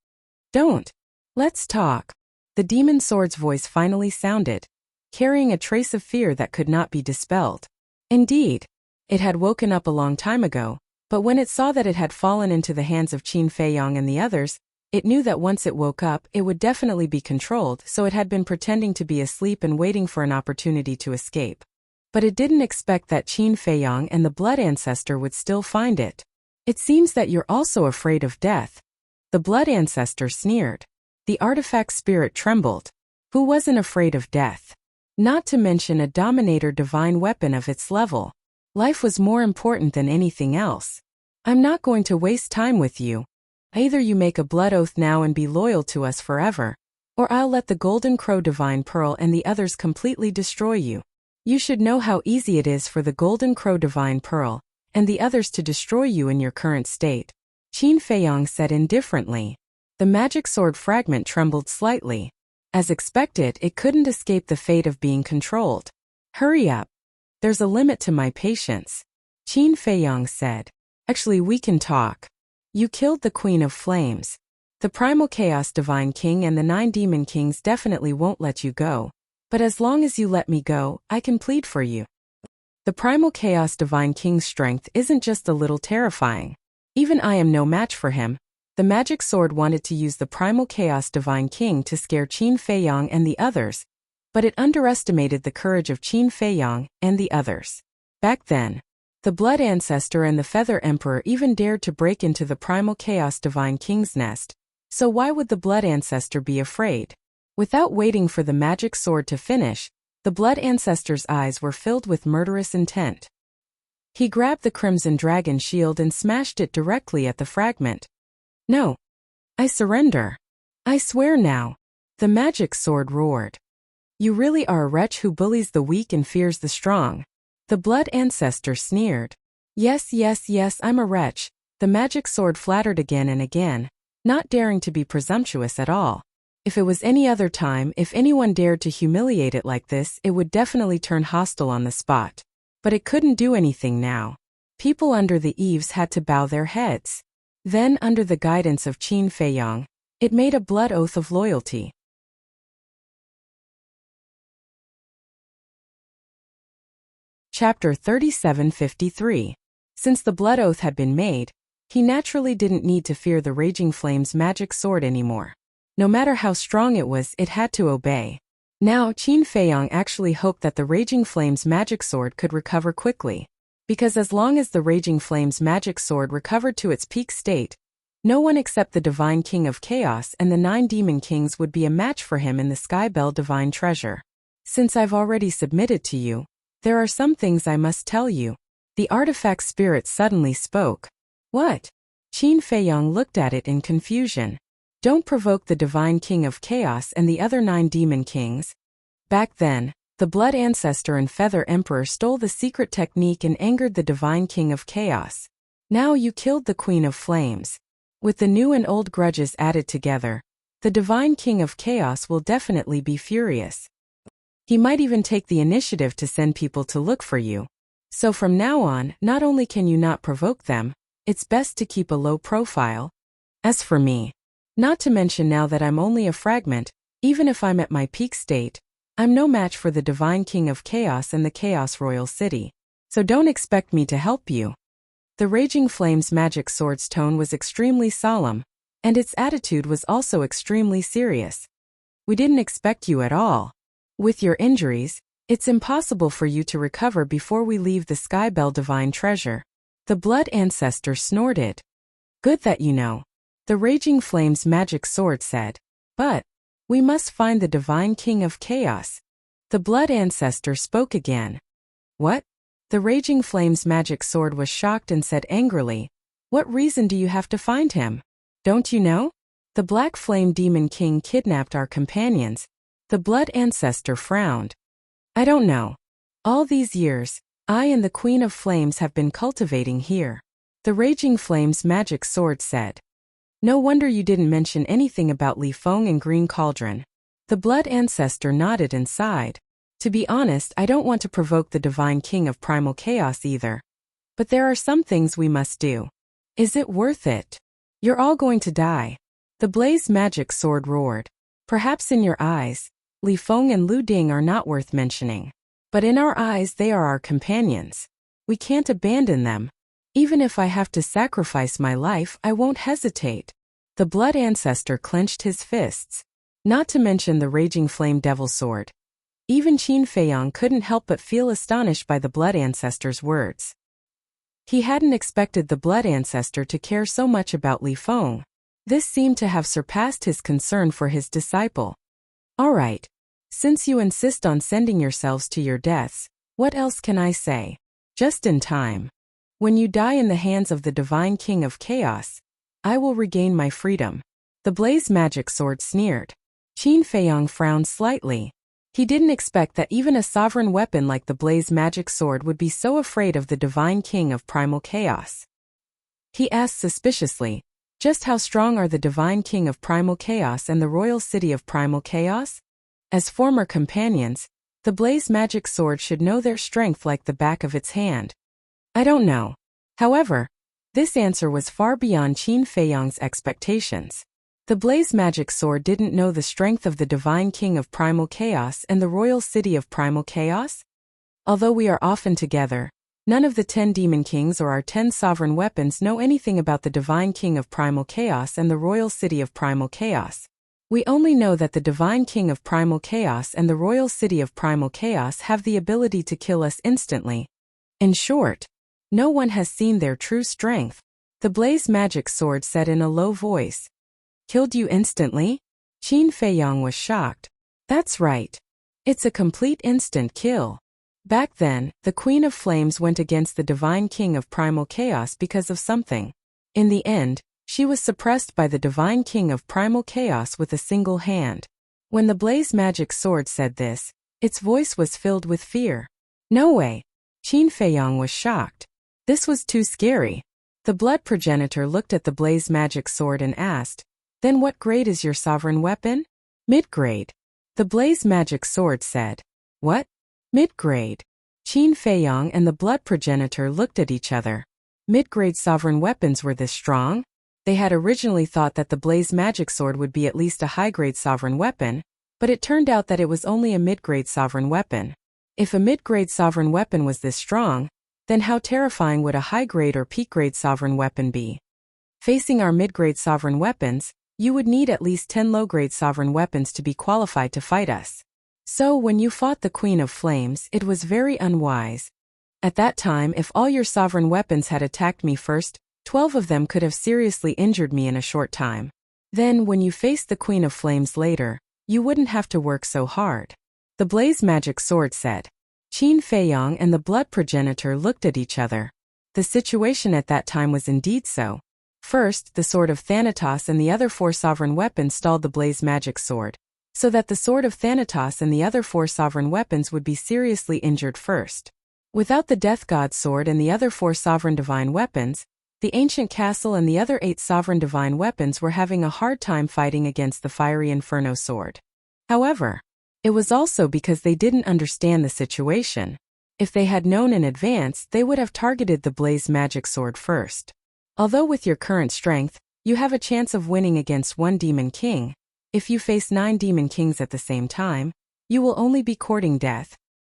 Don't. Let's talk. The demon sword's voice finally sounded, carrying a trace of fear that could not be dispelled. Indeed, it had woken up a long time ago, but when it saw that it had fallen into the hands of Qin Feiyang and the others, it knew that once it woke up, it would definitely be controlled, so it had been pretending to be asleep and waiting for an opportunity to escape. But it didn't expect that Qin Feiyang and the blood ancestor would still find it. It seems that you're also afraid of death. The blood ancestor sneered. The artifact spirit trembled. Who wasn't afraid of death? Not to mention a Dominator divine weapon of its level. Life was more important than anything else. I'm not going to waste time with you. Either you make a blood oath now and be loyal to us forever, or I'll let the Golden Crow Divine Pearl and the others completely destroy you. You should know how easy it is for the Golden Crow Divine Pearl and the others to destroy you in your current state. Qin Feiyang said indifferently. The magic sword fragment trembled slightly. As expected, it couldn't escape the fate of being controlled. Hurry up. There's a limit to my patience. Qin Feiyang said. Actually, we can talk. You killed the Queen of Flames. The Primal Chaos Divine King and the 9 Demon Kings definitely won't let you go. But as long as you let me go, I can plead for you. The Primal Chaos Divine King's strength isn't just a little terrifying. Even I am no match for him. The magic sword wanted to use the Primal Chaos Divine King to scare Qin Feiyang and the others, but it underestimated the courage of Qin Feiyang and the others. Back then, the Blood Ancestor and the Feather Emperor even dared to break into the Primal Chaos Divine King's nest, so why would the Blood Ancestor be afraid? Without waiting for the magic sword to finish, the Blood Ancestor's eyes were filled with murderous intent. He grabbed the Crimson Dragon shield and smashed it directly at the fragment. No. I surrender. I swear now. The magic sword roared. You really are a wretch who bullies the weak and fears the strong. The Blood Ancestor sneered. Yes, I'm a wretch. The magic sword flattered again and again, not daring to be presumptuous at all. If it was any other time, if anyone dared to humiliate it like this, it would definitely turn hostile on the spot. But it couldn't do anything now. People under the eaves had to bow their heads. Then, under the guidance of Qin Feiyang, it made a blood oath of loyalty. Chapter 3753. Since the blood oath had been made, he naturally didn't need to fear the Raging Flame's magic sword anymore. No matter how strong it was, it had to obey. Now, Qin Feiyang actually hoped that the Raging Flame's magic sword could recover quickly. Because as long as the Raging Flame's magic sword recovered to its peak state, no one except the Divine King of Chaos and the 9 Demon Kings would be a match for him in the Sky Bell Divine Treasure. Since I've already submitted to you, there are some things I must tell you. The artifact spirit suddenly spoke. What? Qin Feiyang looked at it in confusion. Don't provoke the Divine King of Chaos and the other 9 demon kings. Back then, the Blood Ancestor and Feather Emperor stole the secret technique and angered the Divine King of Chaos. Now you killed the Queen of Flames. With the new and old grudges added together, the Divine King of Chaos will definitely be furious. He might even take the initiative to send people to look for you. So from now on, not only can you not provoke them, it's best to keep a low profile. As for me, not to mention now that I'm only a fragment, even if I'm at my peak state, I'm no match for the Divine King of Chaos and the Chaos Royal City. So don't expect me to help you. The Raging Flame's magic sword's tone was extremely solemn, and its attitude was also extremely serious. We didn't expect you at all. With your injuries, it's impossible for you to recover before we leave the Skybell Divine Treasure. The Blood Ancestor snorted. Good that you know. The Raging Flame's magic sword said. But we must find the Divine King of Chaos. The Blood Ancestor spoke again. What? The Raging Flame's magic sword was shocked and said angrily, what reason do you have to find him? Don't you know? The Black Flame Demon King kidnapped our companions. The Blood Ancestor frowned. I don't know. All these years, I and the Queen of Flames have been cultivating here. The Raging Flame's magic sword said. No wonder you didn't mention anything about Li Feng and Green Cauldron. The Blood Ancestor nodded and sighed. To be honest, I don't want to provoke the Divine King of Primal Chaos either. But there are some things we must do. Is it worth it? You're all going to die. The Blaze magic sword roared. Perhaps in your eyes, Li Feng and Lu Ding are not worth mentioning. But in our eyes they are our companions. We can't abandon them. Even if I have to sacrifice my life, I won't hesitate. The Blood Ancestor clenched his fists. Not to mention the Raging Flame Devil Sword. Even Qin Feiyang couldn't help but feel astonished by the Blood Ancestor's words. He hadn't expected the Blood Ancestor to care so much about Li Feng. This seemed to have surpassed his concern for his disciple. All right. Since you insist on sending yourselves to your deaths, what else can I say? Just in time. When you die in the hands of the Divine King of Chaos, I will regain my freedom. The Blaze magic sword sneered. Qin Feiyang frowned slightly. He didn't expect that even a sovereign weapon like the Blaze magic sword would be so afraid of the Divine King of Primal Chaos. He asked suspiciously, just how strong are the Divine King of Primal Chaos and the Royal City of Primal Chaos? As former companions, the Blaze magic sword should know their strength like the back of its hand. I don't know. However, this answer was far beyond Qin Feiyang's expectations. The Blaze magic sword didn't know the strength of the Divine King of Primal Chaos and the Royal City of Primal Chaos? Although we are often together, none of the 10 Demon Kings or our 10 sovereign weapons know anything about the Divine King of Primal Chaos and the Royal City of Primal Chaos. We only know that the Divine King of Primal Chaos and the Royal City of Primal Chaos have the ability to kill us instantly. In short, no one has seen their true strength. The Blaze magic sword said in a low voice. Killed you instantly? Qin Feiyang was shocked. That's right. It's a complete instant kill. Back then, the Queen of Flames went against the Divine King of Primal Chaos because of something. In the end, she was suppressed by the Divine King of Primal Chaos with a single hand. When the Blaze magic sword said this, its voice was filled with fear. No way. Qin Feiyang was shocked. This was too scary. The Blood Progenitor looked at the Blaze magic sword and asked, then what grade is your sovereign weapon? Mid-grade. The Blaze magic sword said. What? Mid-grade. Qin Feiyang and the Blood Progenitor looked at each other. Mid-grade sovereign weapons were this strong? They had originally thought that the Blaze magic sword would be at least a high-grade sovereign weapon, but it turned out that it was only a mid-grade sovereign weapon. If a mid-grade sovereign weapon was this strong, then how terrifying would a high-grade or peak-grade sovereign weapon be? Facing our mid-grade sovereign weapons, you would need at least 10 low-grade sovereign weapons to be qualified to fight us. So when you fought the Queen of Flames, it was very unwise. At that time, if all your sovereign weapons had attacked me first, 12 of them could have seriously injured me in a short time. Then, when you faced the Queen of Flames later, you wouldn't have to work so hard. The blaze magic sword said. Qin Feiyang and the blood progenitor looked at each other. The situation at that time was indeed so. First, the sword of Thanatos and the other 4 sovereign weapons stalled the blaze magic sword, so that the sword of Thanatos and the other 4 sovereign weapons would be seriously injured first. Without the death god sword and the other 4 sovereign divine weapons, the ancient castle and the other 8 sovereign divine weapons were having a hard time fighting against the fiery inferno sword. However, it was also because they didn't understand the situation. If they had known in advance, they would have targeted the blaze magic sword first. Although with your current strength, you have a chance of winning against 1 demon king, if you face 9 demon kings at the same time, you will only be courting death.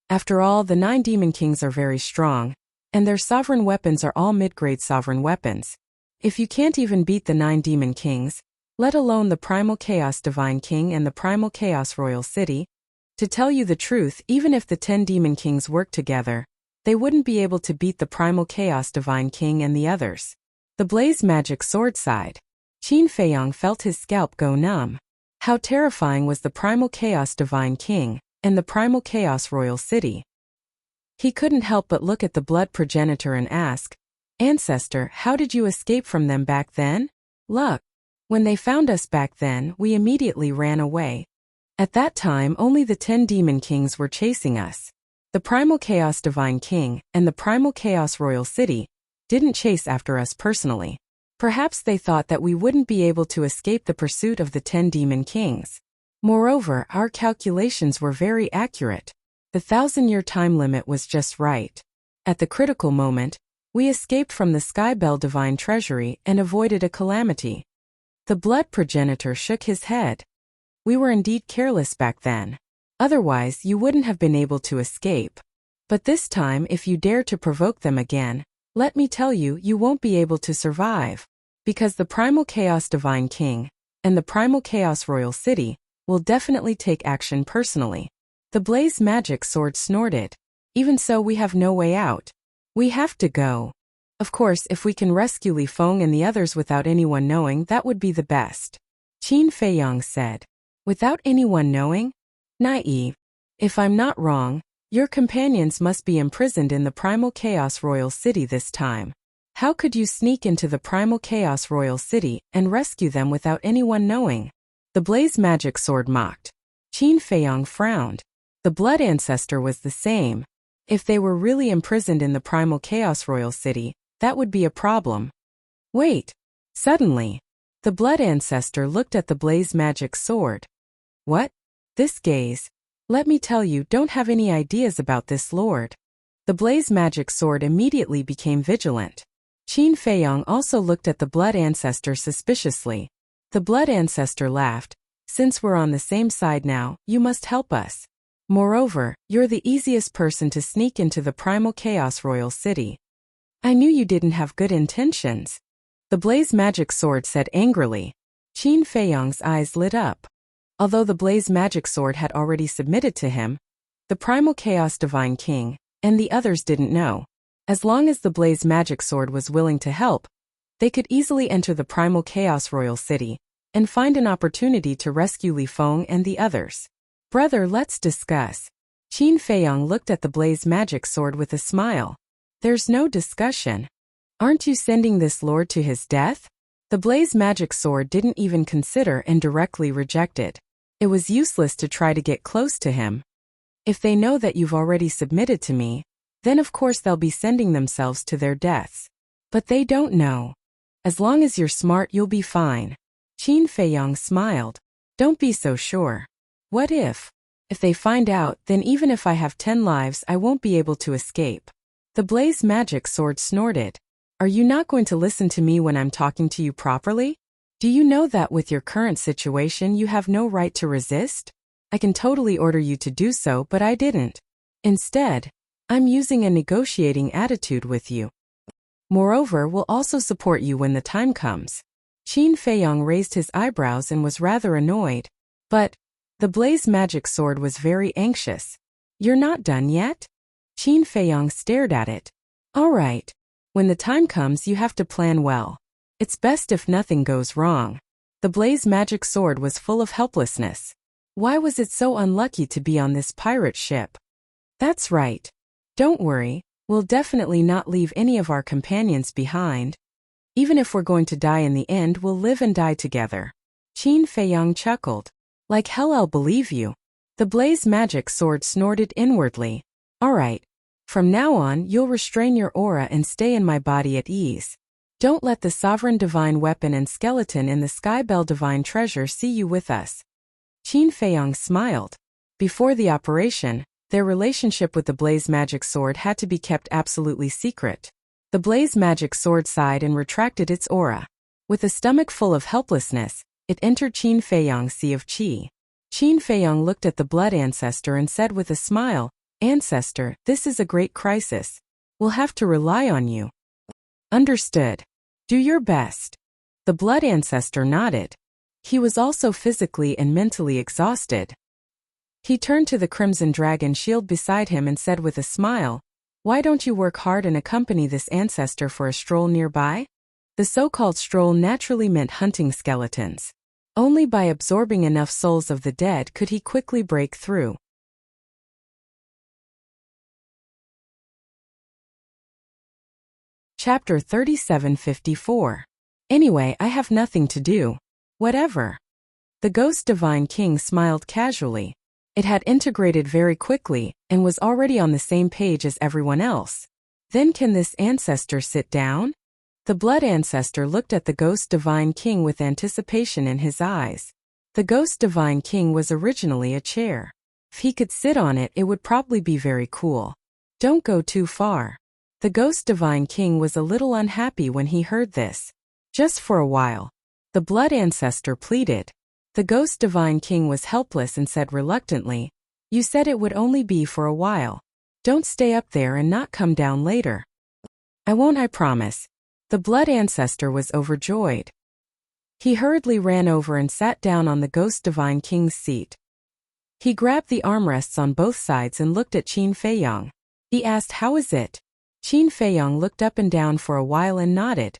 After all, the 9 demon kings are very strong, and their sovereign weapons are all mid-grade sovereign weapons. If you can't even beat the 9 demon kings, let alone the primal chaos divine king and the primal chaos royal city, to tell you the truth, even if the 10 demon kings worked together, they wouldn't be able to beat the primal chaos divine king and the others. The blaze magic sword sighed. Qin Feiyang felt his scalp go numb. How terrifying was the primal chaos divine king and the primal chaos royal city. He couldn't help but look at the blood progenitor and ask, "Ancestor, how did you escape from them back then?" "Look. When they found us back then, we immediately ran away. At that time, only the 10 demon kings were chasing us. The primal chaos divine king and the primal chaos royal city didn't chase after us personally. Perhaps they thought that we wouldn't be able to escape the pursuit of the 10 demon kings. Moreover, our calculations were very accurate. The 1,000-year time limit was just right. At the critical moment, we escaped from the Skybell divine treasury and avoided a calamity." The blood progenitor shook his head. "We were indeed careless back then. Otherwise, you wouldn't have been able to escape. But this time, if you dare to provoke them again, let me tell you, you won't be able to survive. Because the primal chaos divine king and the primal chaos royal city will definitely take action personally." The blaze magic sword snorted. "Even so, we have no way out. We have to go. Of course, if we can rescue Li Feng and the others without anyone knowing, that would be the best." Qin Feiyang said. "Without anyone knowing? Naive. If I'm not wrong, your companions must be imprisoned in the primal chaos royal city this time. How could you sneak into the primal chaos royal city and rescue them without anyone knowing?" The blaze magic sword mocked. Qin Feiyang frowned. The blood ancestor was the same. If they were really imprisoned in the primal chaos royal city, that would be a problem. Wait. Suddenly, the blood ancestor looked at the blaze magic sword. "What? This gaze? Let me tell you, don't have any ideas about this lord." The blaze magic sword immediately became vigilant. Qin Feiyang also looked at the blood ancestor suspiciously. The blood ancestor laughed. "Since we're on the same side now, you must help us. Moreover, you're the easiest person to sneak into the primal chaos royal city." "I knew you didn't have good intentions," the blaze magic sword said angrily. Qin Feiyang's eyes lit up. Although the blaze magic sword had already submitted to him, the primal chaos divine king and the others didn't know. As long as the blaze magic sword was willing to help, they could easily enter the primal chaos royal city and find an opportunity to rescue Li Feng and the others. "Brother, let's discuss." Qin Feiyang looked at the blaze magic sword with a smile. "There's no discussion. Aren't you sending this lord to his death?" The blaze magic sword didn't even consider and directly rejected. It was useless to try to get close to him. "If they know that you've already submitted to me, then of course they'll be sending themselves to their deaths. But they don't know. As long as you're smart, you'll be fine." Qin Feiyang smiled. "Don't be so sure. What if? If they find out, then even if I have 10 lives, I won't be able to escape." The blaze magic sword snorted. "Are you not going to listen to me when I'm talking to you properly? Do you know that with your current situation you have no right to resist? I can totally order you to do so, but I didn't. Instead, I'm using a negotiating attitude with you. Moreover, we'll also support you when the time comes." Qin Feiyang raised his eyebrows and was rather annoyed. "But," the blaze magic sword was very anxious. "You're not done yet?" Qin Feiyang stared at it. "All right. When the time comes, you have to plan well. It's best if nothing goes wrong." The blaze magic sword was full of helplessness. Why was it so unlucky to be on this pirate ship? That's right. Don't worry, we'll definitely not leave any of our companions behind. Even if we're going to die in the end, we'll live and die together. Qin Feiyang chuckled. Like hell, I'll believe you. The blaze magic sword snorted inwardly. All right. From now on, you'll restrain your aura and stay in my body at ease. Don't let the sovereign divine weapon and skeleton in the Skybell divine treasure see you with us. Qin Feiyang smiled. Before the operation, their relationship with the blaze magic sword had to be kept absolutely secret. The blaze magic sword sighed and retracted its aura. With a stomach full of helplessness, it entered Qin Feiyang's sea of qi. Qin Feiyang looked at the blood ancestor and said with a smile, Ancestor, this is a great crisis. We'll have to rely on you. Understood. Do your best. The blood ancestor nodded. He was also physically and mentally exhausted. He turned to the crimson dragon shield beside him and said with a smile, Why don't you work hard and accompany this ancestor for a stroll nearby? The so-called stroll naturally meant hunting skeletons. Only by absorbing enough souls of the dead could he quickly break through. Chapter 3754. Anyway, I have nothing to do. Whatever. The Ghost Divine King smiled casually. It had integrated very quickly and was already on the same page as everyone else. Then can this ancestor sit down? The Blood Ancestor looked at the Ghost Divine King with anticipation in his eyes. The Ghost Divine King was originally a chair. If he could sit on it, it would probably be very cool. Don't go too far. The Ghost Divine King was a little unhappy when he heard this. Just for a while. The Blood Ancestor pleaded. The Ghost Divine King was helpless and said reluctantly, You said it would only be for a while. Don't stay up there and not come down later. I won't, I promise. The Blood Ancestor was overjoyed. He hurriedly ran over and sat down on the Ghost Divine King's seat. He grabbed the armrests on both sides and looked at Qin Feiyang. He asked, How is it? Qin Feiyang looked up and down for a while and nodded.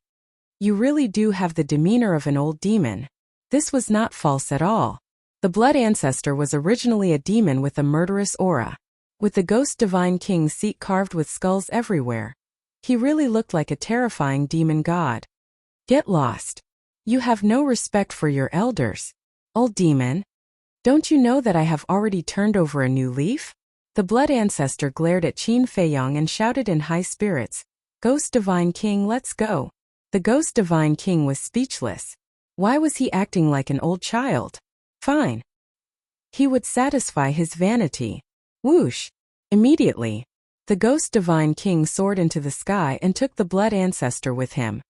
You really do have the demeanor of an old demon. This was not false at all. The Blood Ancestor was originally a demon with a murderous aura. With the Ghost Divine King's seat carved with skulls everywhere, he really looked like a terrifying demon god. Get lost. You have no respect for your elders. Old demon. Don't you know that I have already turned over a new leaf? The Blood Ancestor glared at Qin Feiyang and shouted in high spirits, Ghost Divine King, let's go. The Ghost Divine King was speechless. Why was he acting like an old child? Fine. He would satisfy his vanity. Whoosh. Immediately, the Ghost Divine King soared into the sky and took the Blood Ancestor with him.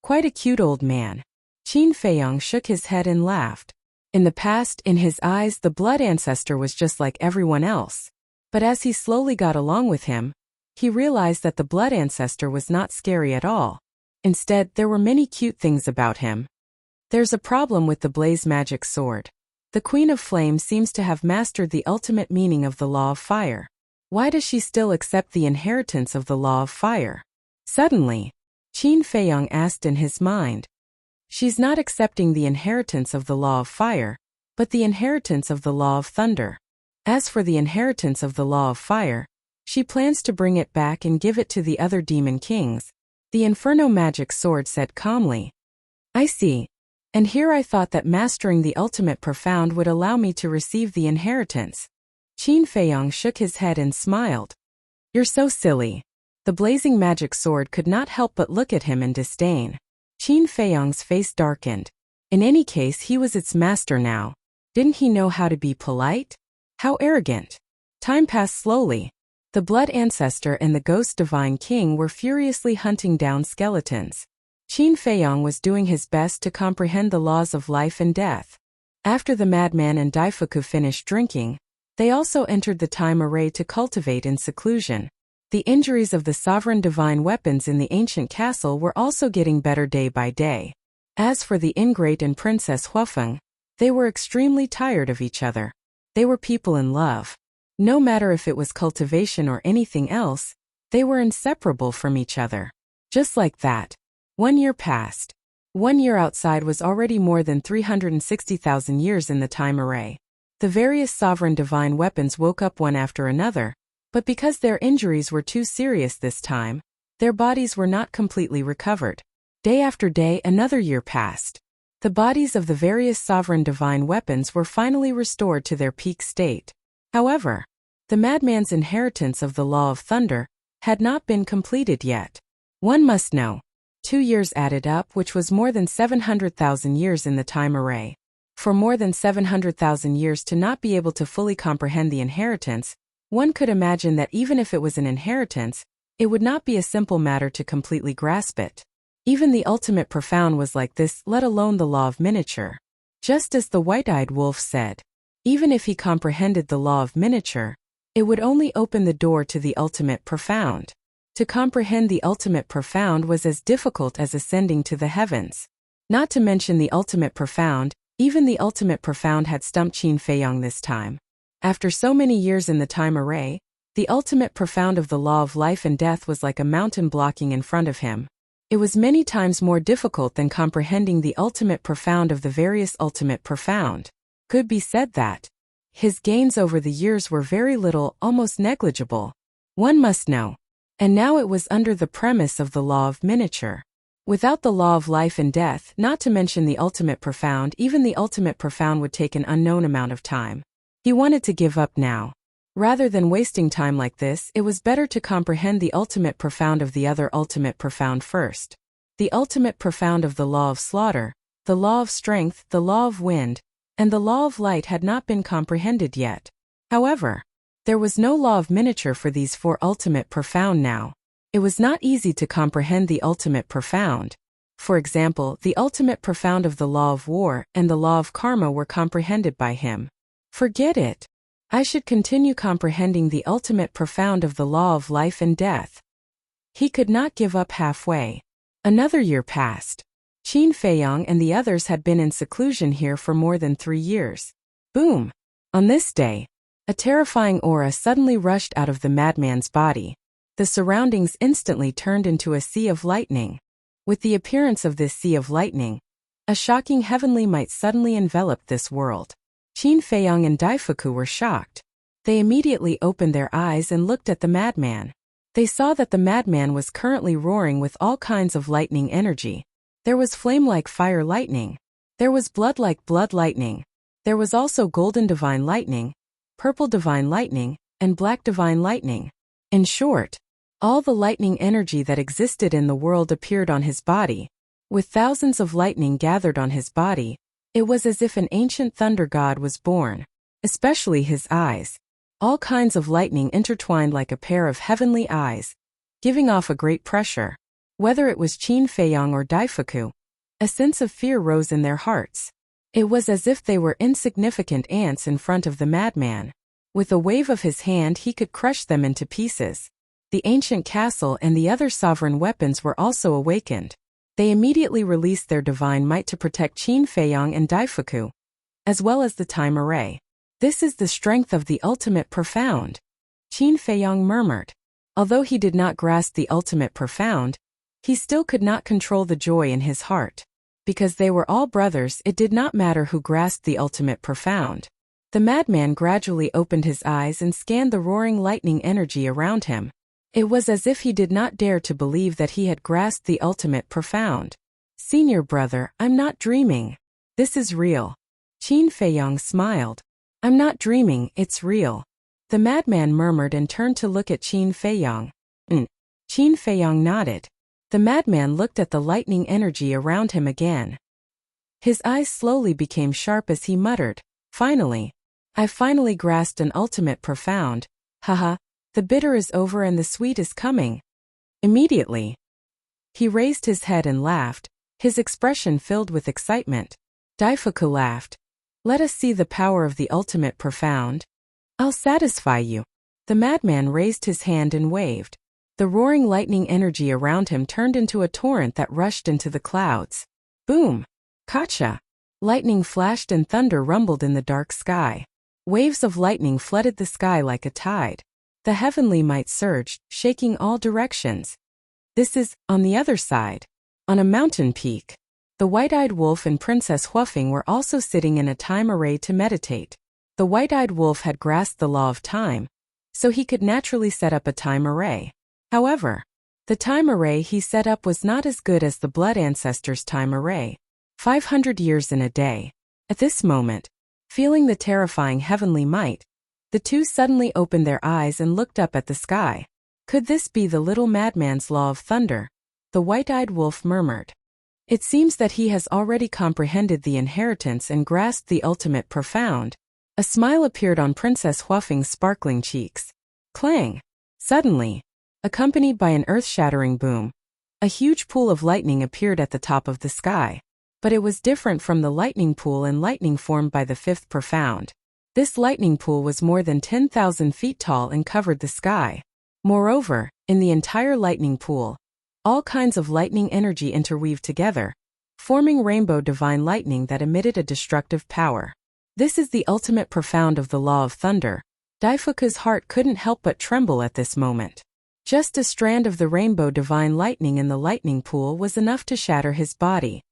Quite a cute old man. Qin Feiyang shook his head and laughed. In the past, in his eyes, the Blood Ancestor was just like everyone else. But as he slowly got along with him, he realized that the Blood Ancestor was not scary at all. Instead, there were many cute things about him. There's a problem with the blaze magic sword. The Queen of Flame seems to have mastered the ultimate meaning of the law of fire. Why does she still accept the inheritance of the law of fire? Suddenly, Qin Feiyang asked in his mind. She's not accepting the inheritance of the law of fire, but the inheritance of the law of thunder. As for the inheritance of the law of fire, she plans to bring it back and give it to the other demon kings. The Inferno Magic Sword said calmly. I see. And here I thought that mastering the ultimate profound would allow me to receive the inheritance. Qin Feiyang shook his head and smiled. You're so silly. The blazing magic sword could not help but look at him in disdain. Qin Feiyang's face darkened. In any case, he was its master now. Didn't he know how to be polite? How arrogant. Time passed slowly. The Blood Ancestor and the Ghost Divine King were furiously hunting down skeletons. Qin Feiyang was doing his best to comprehend the laws of life and death. After the madman and Daifuku finished drinking, they also entered the time array to cultivate in seclusion. The injuries of the sovereign divine weapons in the ancient castle were also getting better day by day. As for the ingrate and Princess Huafeng, they were extremely tired of each other. They were people in love. No matter if it was cultivation or anything else, they were inseparable from each other. Just like that. 1 year passed. 1 year outside was already more than 360,000 years in the time array. The various sovereign divine weapons woke up one after another, but because their injuries were too serious this time, their bodies were not completely recovered. Day after day, another year passed. The bodies of the various sovereign divine weapons were finally restored to their peak state. However, the madman's inheritance of the law of thunder had not been completed yet. One must know. 2 years added up, which was more than 700,000 years in the time array. For more than 700,000 years to not be able to fully comprehend the inheritance, one could imagine that even if it was an inheritance, it would not be a simple matter to completely grasp it. Even the ultimate profound was like this, let alone the law of miniature. Just as the white-eyed wolf said, even if he comprehended the law of miniature, it would only open the door to the ultimate profound. To comprehend the ultimate profound was as difficult as ascending to the heavens. Not to mention the ultimate profound, even the ultimate profound had stumped Qin Feiyang this time. After so many years in the time array, the ultimate profound of the law of life and death was like a mountain blocking in front of him. It was many times more difficult than comprehending the ultimate profound of the various ultimate profound. Could be said that his gains over the years were very little, almost negligible. One must know. And now it was under the premise of the law of miniature. Without the law of life and death, not to mention the ultimate profound, even the ultimate profound would take an unknown amount of time. He wanted to give up now. Rather than wasting time like this, it was better to comprehend the ultimate profound of the other ultimate profound first. The ultimate profound of the law of slaughter, the law of strength, the law of wind, and the law of light had not been comprehended yet. However, there was no law of miniature for these 4 ultimate profound now. It was not easy to comprehend the ultimate profound. For example, the ultimate profound of the law of war and the law of karma were comprehended by him. Forget it. I should continue comprehending the ultimate profound of the law of life and death. He could not give up halfway. Another year passed. Qin Feiyang and the others had been in seclusion here for more than 3 years. Boom! On this day, a terrifying aura suddenly rushed out of the madman's body. The surroundings instantly turned into a sea of lightning. With the appearance of this sea of lightning, a shocking heavenly might suddenly enveloped this world. Qin Feiyang and Daifuku were shocked. They immediately opened their eyes and looked at the madman. They saw that the madman was currently roaring with all kinds of lightning energy. There was flame-like fire lightning. There was blood-like blood lightning. There was also golden divine lightning, purple divine lightning, and black divine lightning. In short, all the lightning energy that existed in the world appeared on his body. With thousands of lightning gathered on his body, it was as if an ancient thunder god was born, especially his eyes. All kinds of lightning intertwined like a pair of heavenly eyes, giving off a great pressure. Whether it was Qin Feiyang or Daifuku, a sense of fear rose in their hearts. It was as if they were insignificant ants in front of the madman. With a wave of his hand he could crush them into pieces. The ancient castle and the other sovereign weapons were also awakened. They immediately released their divine might to protect Qin Feiyang and Daifuku, as well as the time array. This is the strength of the ultimate profound, Qin Feiyang murmured. Although he did not grasp the ultimate profound, he still could not control the joy in his heart. Because they were all brothers, it did not matter who grasped the ultimate profound. The madman gradually opened his eyes and scanned the roaring lightning energy around him. It was as if he did not dare to believe that he had grasped the ultimate profound. Senior brother, I'm not dreaming. This is real. Qin Feiyang smiled. I'm not dreaming, it's real. The madman murmured and turned to look at Qin Feiyang. Qin Feiyang nodded. The madman looked at the lightning energy around him again. His eyes slowly became sharp as he muttered, finally. I finally grasped an ultimate profound. Haha, the bitter is over and the sweet is coming. Immediately, he raised his head and laughed, his expression filled with excitement. Daifuku laughed. Let us see the power of the ultimate profound. I'll satisfy you. The madman raised his hand and waved. The roaring lightning energy around him turned into a torrent that rushed into the clouds. Boom! Kacha! Lightning flashed and thunder rumbled in the dark sky. Waves of lightning flooded the sky like a tide. The heavenly might surged, shaking all directions. This is, on the other side. On a mountain peak. The white-eyed wolf and Princess Huafeng were also sitting in a time array to meditate. The white-eyed wolf had grasped the law of time, so he could naturally set up a time array. However, the time array he set up was not as good as the blood ancestors' time array, 500 years in a day. At this moment, feeling the terrifying heavenly might, the two suddenly opened their eyes and looked up at the sky. Could this be the little madman's law of thunder? The white-eyed wolf murmured. It seems that he has already comprehended the inheritance and grasped the ultimate profound. A smile appeared on Princess Huafeng's sparkling cheeks. Clang! Suddenly, accompanied by an earth-shattering boom, a huge pool of lightning appeared at the top of the sky. But it was different from the lightning pool and lightning formed by the fifth profound. This lightning pool was more than 10,000 feet tall and covered the sky. Moreover, in the entire lightning pool, all kinds of lightning energy interweaved together, forming rainbow divine lightning that emitted a destructive power. This is the ultimate profound of the law of thunder. Daifuku's heart couldn't help but tremble at this moment. Just a strand of the rainbow divine lightning in the lightning pool was enough to shatter his body.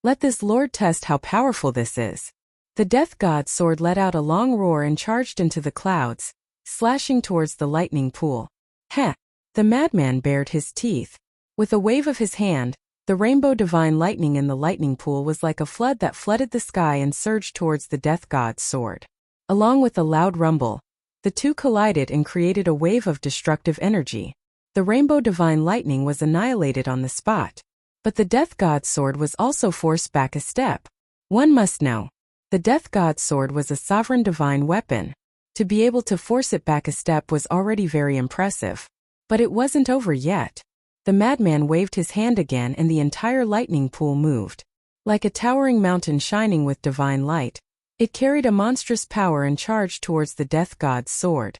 Let this lord test how powerful this is. The death god's sword let out a long roar and charged into the clouds, slashing towards the lightning pool. Heh! The madman bared his teeth. With a wave of his hand, the rainbow divine lightning in the lightning pool was like a flood that flooded the sky and surged towards the death god's sword. Along with a loud rumble, the two collided and created a wave of destructive energy. The rainbow divine lightning was annihilated on the spot. But the death god's sword was also forced back a step. One must know, the death god's sword was a sovereign divine weapon. To be able to force it back a step was already very impressive. But it wasn't over yet. The madman waved his hand again and the entire lightning pool moved. Like a towering mountain shining with divine light, it carried a monstrous power and charged towards the death god's sword.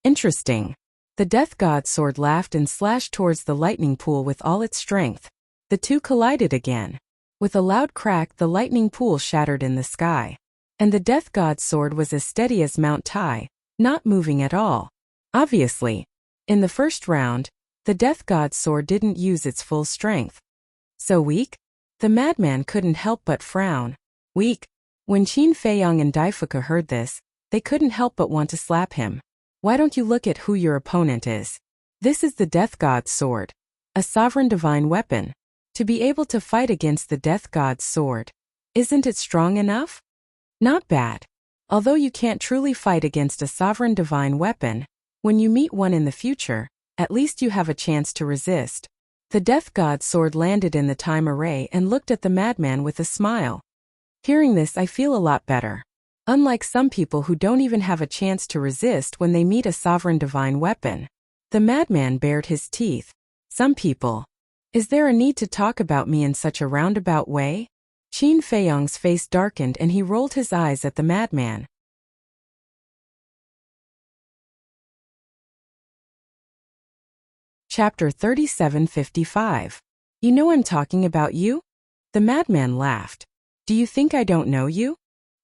Interesting. The death god's sword laughed and slashed towards the lightning pool with all its strength. The two collided again. With a loud crack, the lightning pool shattered in the sky. And the death god's sword was as steady as Mount Tai, not moving at all. Obviously, in the first round, the death god's sword didn't use its full strength. So weak? The madman couldn't help but frown. Weak? When Qin Feiyang and Daifuku heard this, they couldn't help but want to slap him. Why don't you look at who your opponent is? This is the death god's sword, a sovereign divine weapon. To be able to fight against the death god's sword, isn't it strong enough? Not bad. Although you can't truly fight against a sovereign divine weapon, when you meet one in the future, at least you have a chance to resist. The death god's sword landed in the time array and looked at the madman with a smile. Hearing this, I feel a lot better. Unlike some people who don't even have a chance to resist when they meet a sovereign divine weapon. The madman bared his teeth. Some people. Is there a need to talk about me in such a roundabout way? Qin Feiyang's face darkened and he rolled his eyes at the madman. Chapter 3755. You know I'm talking about you? The madman laughed. Do you think I don't know you?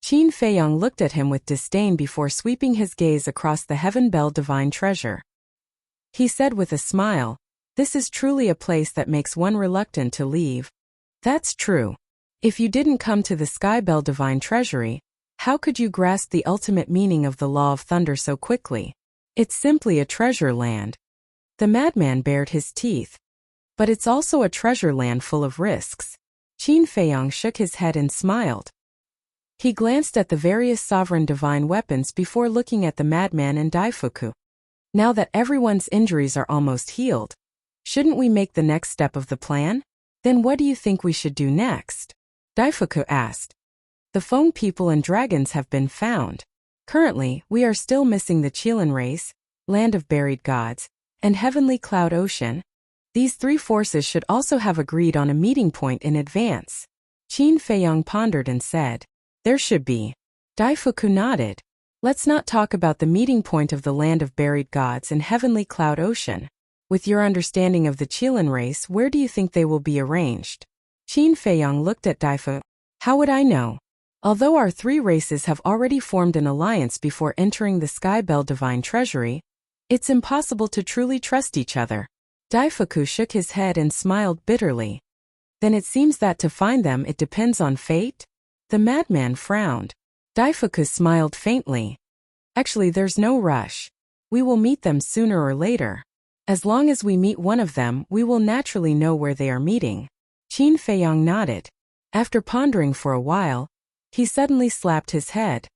Qin Feiyang looked at him with disdain before sweeping his gaze across the Heaven Bell divine treasure. He said with a smile, "This is truly a place that makes one reluctant to leave." That's true. If you didn't come to the Sky Bell divine treasury, how could you grasp the ultimate meaning of the law of thunder so quickly? It's simply a treasure land. The madman bared his teeth. But it's also a treasure land full of risks. Qin Feiyang shook his head and smiled. He glanced at the various sovereign divine weapons before looking at the madman and Daifuku. Now that everyone's injuries are almost healed, shouldn't we make the next step of the plan? Then what do you think we should do next? Daifuku asked. The Feng people and dragons have been found. Currently, we are still missing the Qilin race, land of buried gods, and heavenly cloud ocean. These three forces should also have agreed on a meeting point in advance. Qin Feiyang pondered and said, "There should be." Daifuku nodded. Let's not talk about the meeting point of the land of buried gods and heavenly cloud ocean. With your understanding of the Qilin race, where do you think they will be arranged? Qin Feiyang looked at Daifuku. How would I know? Although our three races have already formed an alliance before entering the Sky Bell Divine Treasury, it's impossible to truly trust each other. Daifuku shook his head and smiled bitterly. Then it seems that to find them it depends on fate? The madman frowned. Daifuku smiled faintly. Actually, there's no rush. We will meet them sooner or later. As long as we meet one of them, we will naturally know where they are meeting. Qin Feiyang nodded. After pondering for a while, he suddenly slapped his head.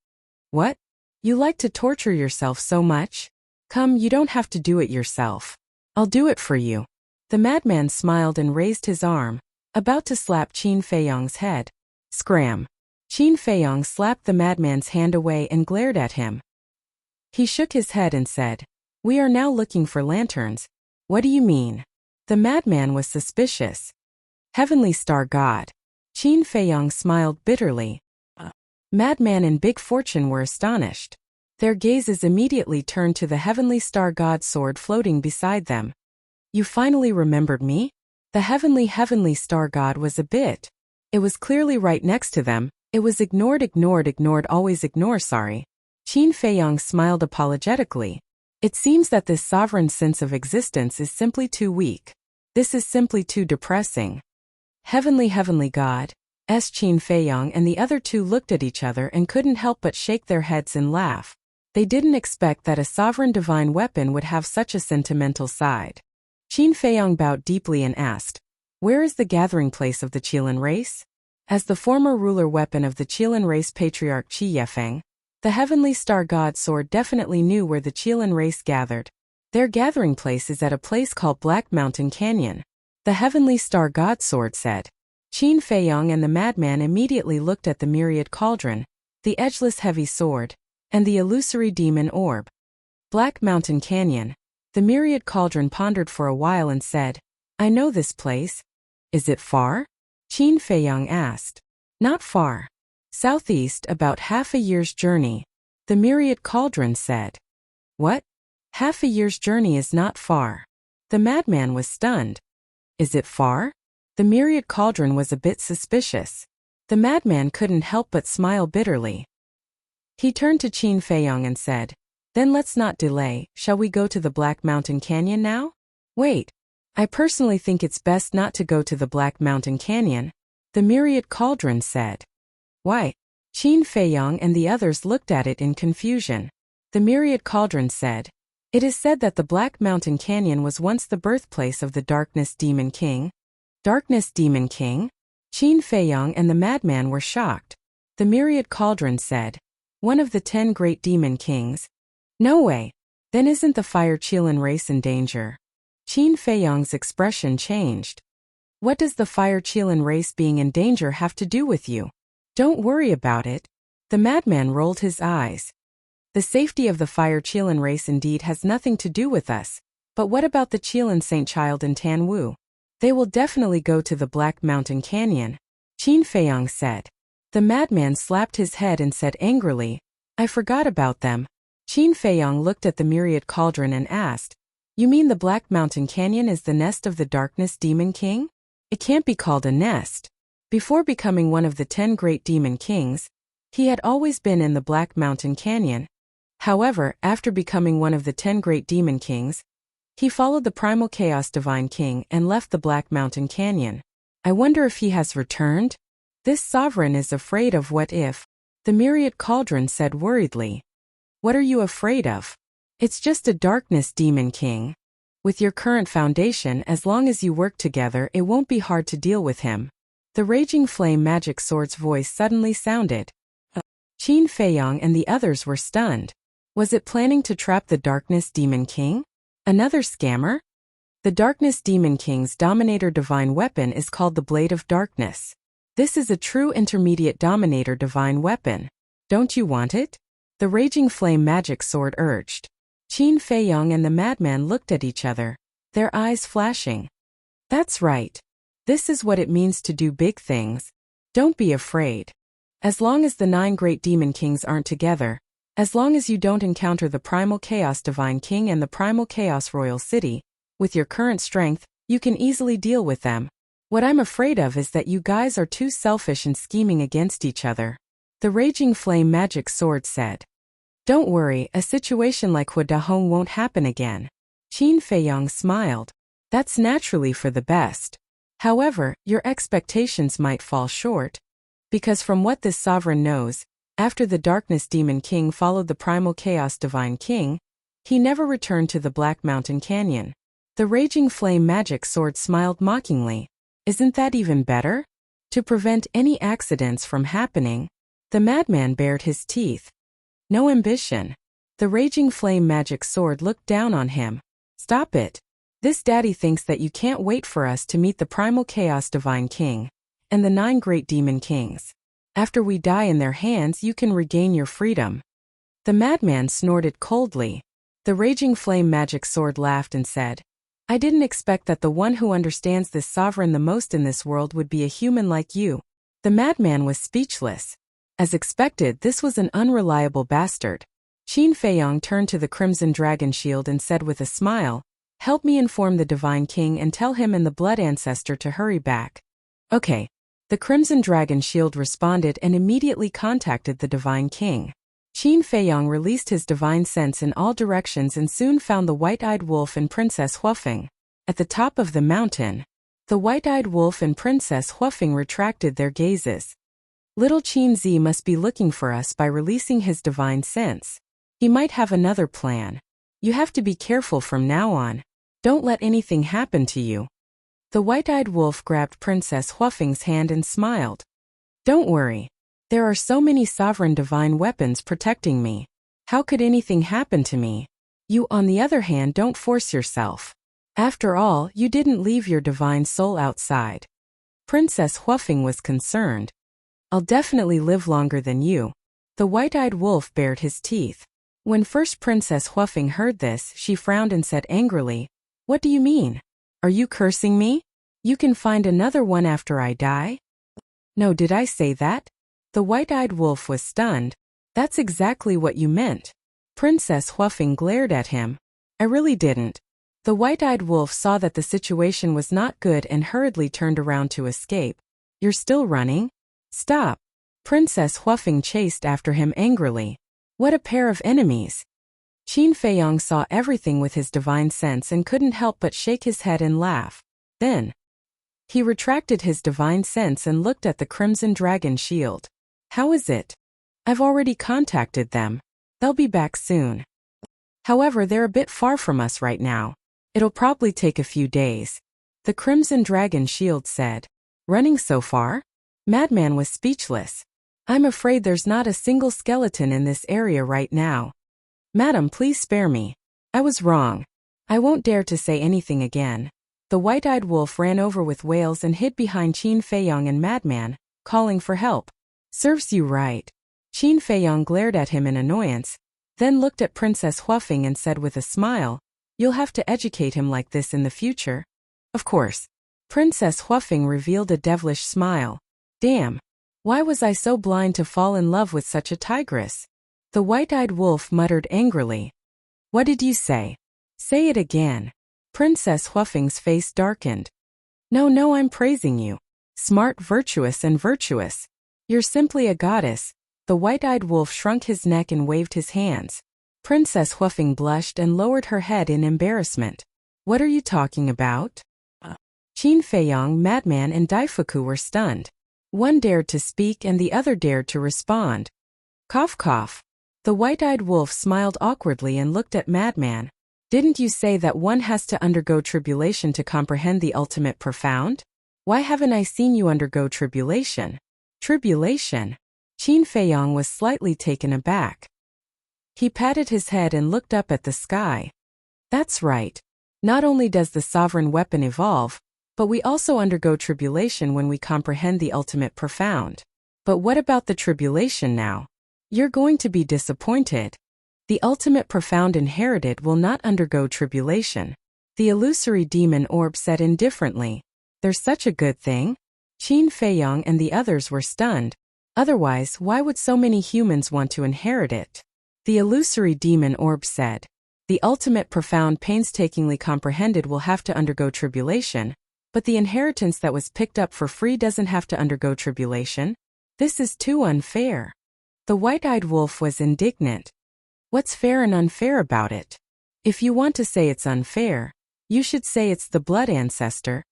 What? You like to torture yourself so much? Come, you don't have to do it yourself. I'll do it for you. The madman smiled and raised his arm, about to slap Qin Feiyang's head. Scram. Qin Feiyang slapped the madman's hand away and glared at him. He shook his head and said, We are now looking for lanterns. What do you mean? The madman was suspicious. Heavenly Star God. Qin Feiyang smiled bitterly. Madman and Big Fortune were astonished. Their gazes immediately turned to the Heavenly Star God sword floating beside them. You finally remembered me? The Heavenly Star God was a bit. It was clearly right next to them. It was ignored, always ignore, sorry. Qin Feiyang smiled apologetically. It seems that this sovereign sense of existence is simply too weak. This is simply too depressing. Heavenly God. Qin Feiyang and the other two looked at each other and couldn't help but shake their heads and laugh. They didn't expect that a sovereign divine weapon would have such a sentimental side. Qin Feiyang bowed deeply and asked, Where is the gathering place of the Qilin race? As the former ruler weapon of the Qilin race patriarch Qi Yefeng, the Heavenly Star God sword definitely knew where the Qilin race gathered. Their gathering place is at a place called Black Mountain Canyon. The Heavenly Star God sword said. Qin Feiyang and the madman immediately looked at the myriad cauldron, the edgeless heavy sword, and the illusory demon orb. Black Mountain Canyon. The myriad cauldron pondered for a while and said, I know this place. Is it far? Qin Feiyang asked. Not far. Southeast, about half a year's journey. The myriad cauldron said. What? Half a year's journey is not far. The madman was stunned. Is it far? The myriad cauldron was a bit suspicious. The madman couldn't help but smile bitterly. He turned to Qin Feiyang and said, Then let's not delay, shall we go to the Black Mountain Canyon now? Wait. I personally think it's best not to go to the Black Mountain Canyon, the myriad cauldron said. Why? Qin Feiyang and the others looked at it in confusion. The myriad cauldron said, It is said that the Black Mountain Canyon was once the birthplace of the Darkness Demon King. Darkness Demon King? Qin Feiyang and the madman were shocked. The myriad cauldron said, One of the 10 great demon kings. No way. Then isn't the Fire Qilin race in danger? Qin Feiyang's expression changed. What does the Fire Qilin race being in danger have to do with you? Don't worry about it. The madman rolled his eyes. The safety of the Fire Qilin race indeed has nothing to do with us. But what about the Qilin Saint Child and Tan Wu? They will definitely go to the Black Mountain Canyon, Qin Feiyang said. The madman slapped his head and said angrily, I forgot about them. Qin Feiyang looked at the myriad cauldron and asked, You mean the Black Mountain Canyon is the nest of the Darkness Demon King? It can't be called a nest. Before becoming one of the 10 great demon kings, he had always been in the Black Mountain Canyon. However, after becoming one of the 10 great demon kings, he followed the Primal Chaos Divine King and left the Black Mountain Canyon. I wonder if he has returned? This sovereign is afraid of what if, the myriad cauldron said worriedly. What are you afraid of? It's just a Darkness Demon King. With your current foundation, as long as you work together, it won't be hard to deal with him. The Raging Flame Magic Sword's voice suddenly sounded. Qin Feiyang and the others were stunned. Was it planning to trap the Darkness Demon King? Another scammer? The Darkness Demon King's Dominator Divine Weapon is called the Blade of Darkness. This is a true intermediate Dominator Divine Weapon. Don't you want it? The Raging Flame Magic Sword urged. Qin Feiyang and the madman looked at each other, their eyes flashing. That's right. This is what it means to do big things. Don't be afraid. As long as the 9 great demon kings aren't together, as long as you don't encounter the Primal Chaos Divine King and the Primal Chaos Royal City, with your current strength, you can easily deal with them. What I'm afraid of is that you guys are too selfish and scheming against each other. The Raging Flame Magic Sword said. Don't worry, a situation like Huadahong won't happen again. Qin Feiyang smiled. That's naturally for the best. However, your expectations might fall short. Because from what this sovereign knows, After the Darkness Demon King followed the Primal Chaos Divine King, he never returned to the Black Mountain Canyon. The Raging Flame Magic Sword smiled mockingly. Isn't that even better? To prevent any accidents from happening, the madman bared his teeth. No ambition. The Raging Flame Magic Sword looked down on him. Stop it. This daddy thinks that you can't wait for us to meet the Primal Chaos Divine King and the 9 Great Demon Kings. After we die in their hands, you can regain your freedom. The madman snorted coldly. The Raging Flame Magic Sword laughed and said, I didn't expect that the one who understands this sovereign the most in this world would be a human like you. The madman was speechless. As expected, this was an unreliable bastard. Qin Feiyong turned to the Crimson Dragon Shield and said with a smile, help me inform the Divine King and tell him and the Blood Ancestor to hurry back. Okay. The Crimson Dragon Shield responded and immediately contacted the Divine King. Qin Feiyong released his divine sense in all directions and soon found the White-Eyed Wolf and Princess Huafeng. At the top of the mountain, the White-Eyed Wolf and Princess Huafeng retracted their gazes. Little Qin Zi must be looking for us by releasing his divine sense. He might have another plan. You have to be careful from now on. Don't let anything happen to you. The White-Eyed Wolf grabbed Princess Huafeng's hand and smiled. Don't worry. There are so many sovereign divine weapons protecting me. How could anything happen to me? You, on the other hand, don't force yourself. After all, you didn't leave your divine soul outside. Princess Huafeng was concerned. I'll definitely live longer than you. The White-Eyed Wolf bared his teeth. When first Princess Huafeng heard this, she frowned and said angrily, What do you mean? Are you cursing me? You can find another one after I die? No, did I say that? The White-Eyed Wolf was stunned. That's exactly what you meant. Princess Huafeng glared at him. I really didn't. The White-Eyed Wolf saw that the situation was not good and hurriedly turned around to escape. You're still running? Stop. Princess Huafeng chased after him angrily. What a pair of enemies. Qin Feiyong saw everything with his divine sense and couldn't help but shake his head and laugh. Then, he retracted his divine sense and looked at the Crimson Dragon Shield. How is it? I've already contacted them. They'll be back soon. However, they're a bit far from us right now. It'll probably take a few days. The Crimson Dragon Shield said. Running so far? Madman was speechless. I'm afraid there's not a single skeleton in this area right now. Madam, please spare me. I was wrong. I won't dare to say anything again. The White-Eyed Wolf ran over with wails and hid behind Qin Feiyong and Madman, calling for help. Serves you right. Qin Feiyong glared at him in annoyance, then looked at Princess Huafeng and said with a smile, You'll have to educate him like this in the future. Of course. Princess Huafeng revealed a devilish smile. Damn. Why was I so blind to fall in love with such a tigress? The White-Eyed Wolf muttered angrily. What did you say? Say it again. Princess Huafeng's face darkened. No, I'm praising you. Smart, virtuous, and virtuous. You're simply a goddess. The White-Eyed Wolf shrunk his neck and waved his hands. Princess Huafeng blushed and lowered her head in embarrassment. What are you talking about? Qin Feiyong, Madman, and Daifuku were stunned. One dared to speak and the other dared to respond. Cough cough. The White-Eyed Wolf smiled awkwardly and looked at Madman. Didn't you say that one has to undergo tribulation to comprehend the ultimate profound? Why haven't I seen you undergo tribulation? Tribulation? Qin Feiyong was slightly taken aback. He patted his head and looked up at the sky. That's right. Not only does the sovereign weapon evolve, but we also undergo tribulation when we comprehend the ultimate profound. But what about the tribulation now? You're going to be disappointed. The ultimate profound inherited will not undergo tribulation. The illusory demon orb said indifferently. There's such a good thing? Qin Feiyong and the others were stunned. Otherwise, why would so many humans want to inherit it? The illusory demon orb said. The ultimate profound painstakingly comprehended will have to undergo tribulation, but the inheritance that was picked up for free doesn't have to undergo tribulation. This is too unfair. The White-Eyed Wolf was indignant. What's fair and unfair about it? If you want to say it's unfair, you should say it's the Blood Ancestor.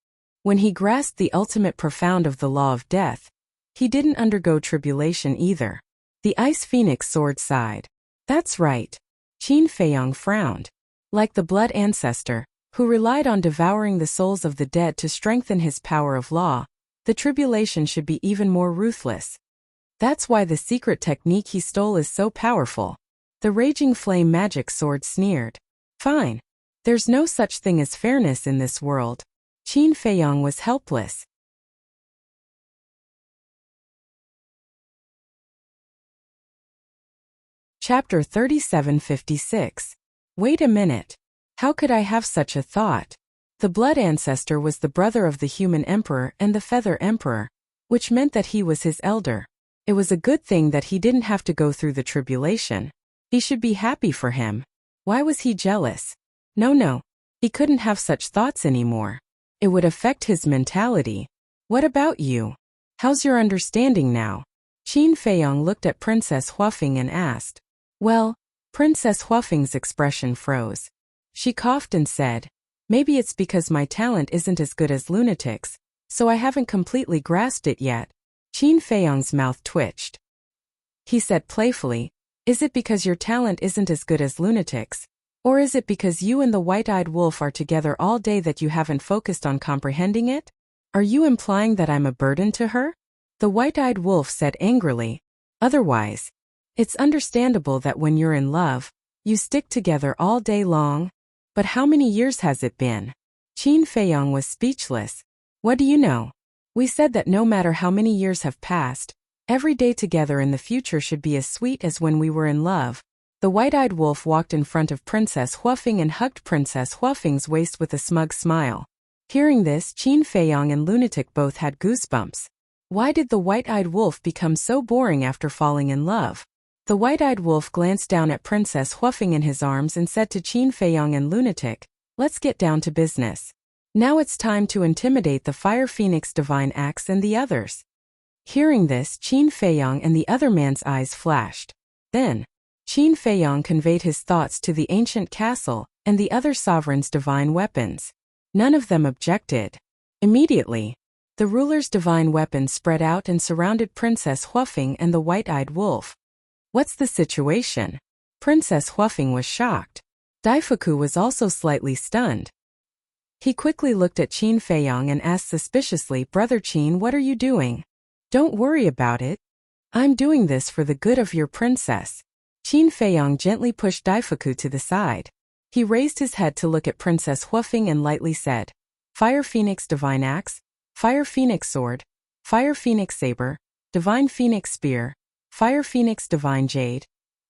When he grasped the ultimate profound of the law of death, he didn't undergo tribulation either. The Ice Phoenix sword sighed. That's right. Qin Feiyang frowned. Like the blood ancestor, who relied on devouring the souls of the dead to strengthen his power of law, the tribulation should be even more ruthless. That's why the secret technique he stole is so powerful. The Raging Flame Magic Sword sneered. Fine. There's no such thing as fairness in this world. Qin Feiyang was helpless. Chapter 3756. Wait a minute. How could I have such a thought? The blood ancestor was the brother of the human emperor and the feather emperor, which meant that he was his elder. It was a good thing that he didn't have to go through the tribulation. He should be happy for him. Why was he jealous? No. He couldn't have such thoughts anymore. It would affect his mentality. What about you? How's your understanding now? Qin Feiyang looked at Princess Huafeng and asked. Well, Princess Huafeng's expression froze. She coughed and said, maybe it's because my talent isn't as good as Lunatic's, so I haven't completely grasped it yet. Qin Feiyang's mouth twitched. He said playfully, is it because your talent isn't as good as Lunatic's? Or is it because you and the white-eyed wolf are together all day that you haven't focused on comprehending it? Are you implying that I'm a burden to her? The white-eyed wolf said angrily. Otherwise, it's understandable that when you're in love, you stick together all day long. But how many years has it been? Qin Feiyang was speechless. What do you know? We said that no matter how many years have passed, every day together in the future should be as sweet as when we were in love. The white-eyed wolf walked in front of Princess Huafeng and hugged Princess Huafeng's waist with a smug smile. Hearing this, Qin Feiyang and Lunatic both had goosebumps. Why did the white-eyed wolf become so boring after falling in love? The white-eyed wolf glanced down at Princess Huafeng in his arms and said to Qin Feiyang and Lunatic, let's get down to business. Now it's time to intimidate the Fire Phoenix Divine Axe and the others. Hearing this, Qin Feiyang and the other man's eyes flashed. Then, Qin Feiyang conveyed his thoughts to the ancient castle and the other sovereign's divine weapons. None of them objected. Immediately, the ruler's divine weapons spread out and surrounded Princess Huafeng and the white-eyed wolf. What's the situation? Princess Huafeng was shocked. Daifuku was also slightly stunned. He quickly looked at Qin Feiyang and asked suspiciously, Brother Qin, what are you doing? Don't worry about it. I'm doing this for the good of your princess. Qin Feiyang gently pushed Daifuku to the side. He raised his head to look at Princess Huafeng and lightly said, Fire Phoenix Divine Axe, Fire Phoenix Sword, Fire Phoenix Saber, Divine Phoenix Spear, Fire Phoenix Divine Jade.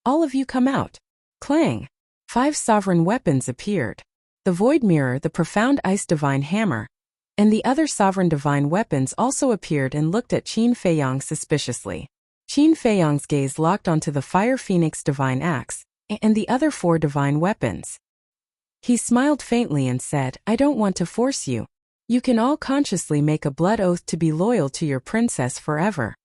All of you come out. Clang. 5 sovereign weapons appeared. The Void Mirror, the Profound Ice Divine Hammer, and the other sovereign divine weapons also appeared and looked at Qin Feiyang suspiciously. Qin Feiyang's gaze locked onto the Fire Phoenix Divine Axe and the other 4 divine weapons. He smiled faintly and said, I don't want to force you. You can all consciously make a blood oath to be loyal to your princess forever.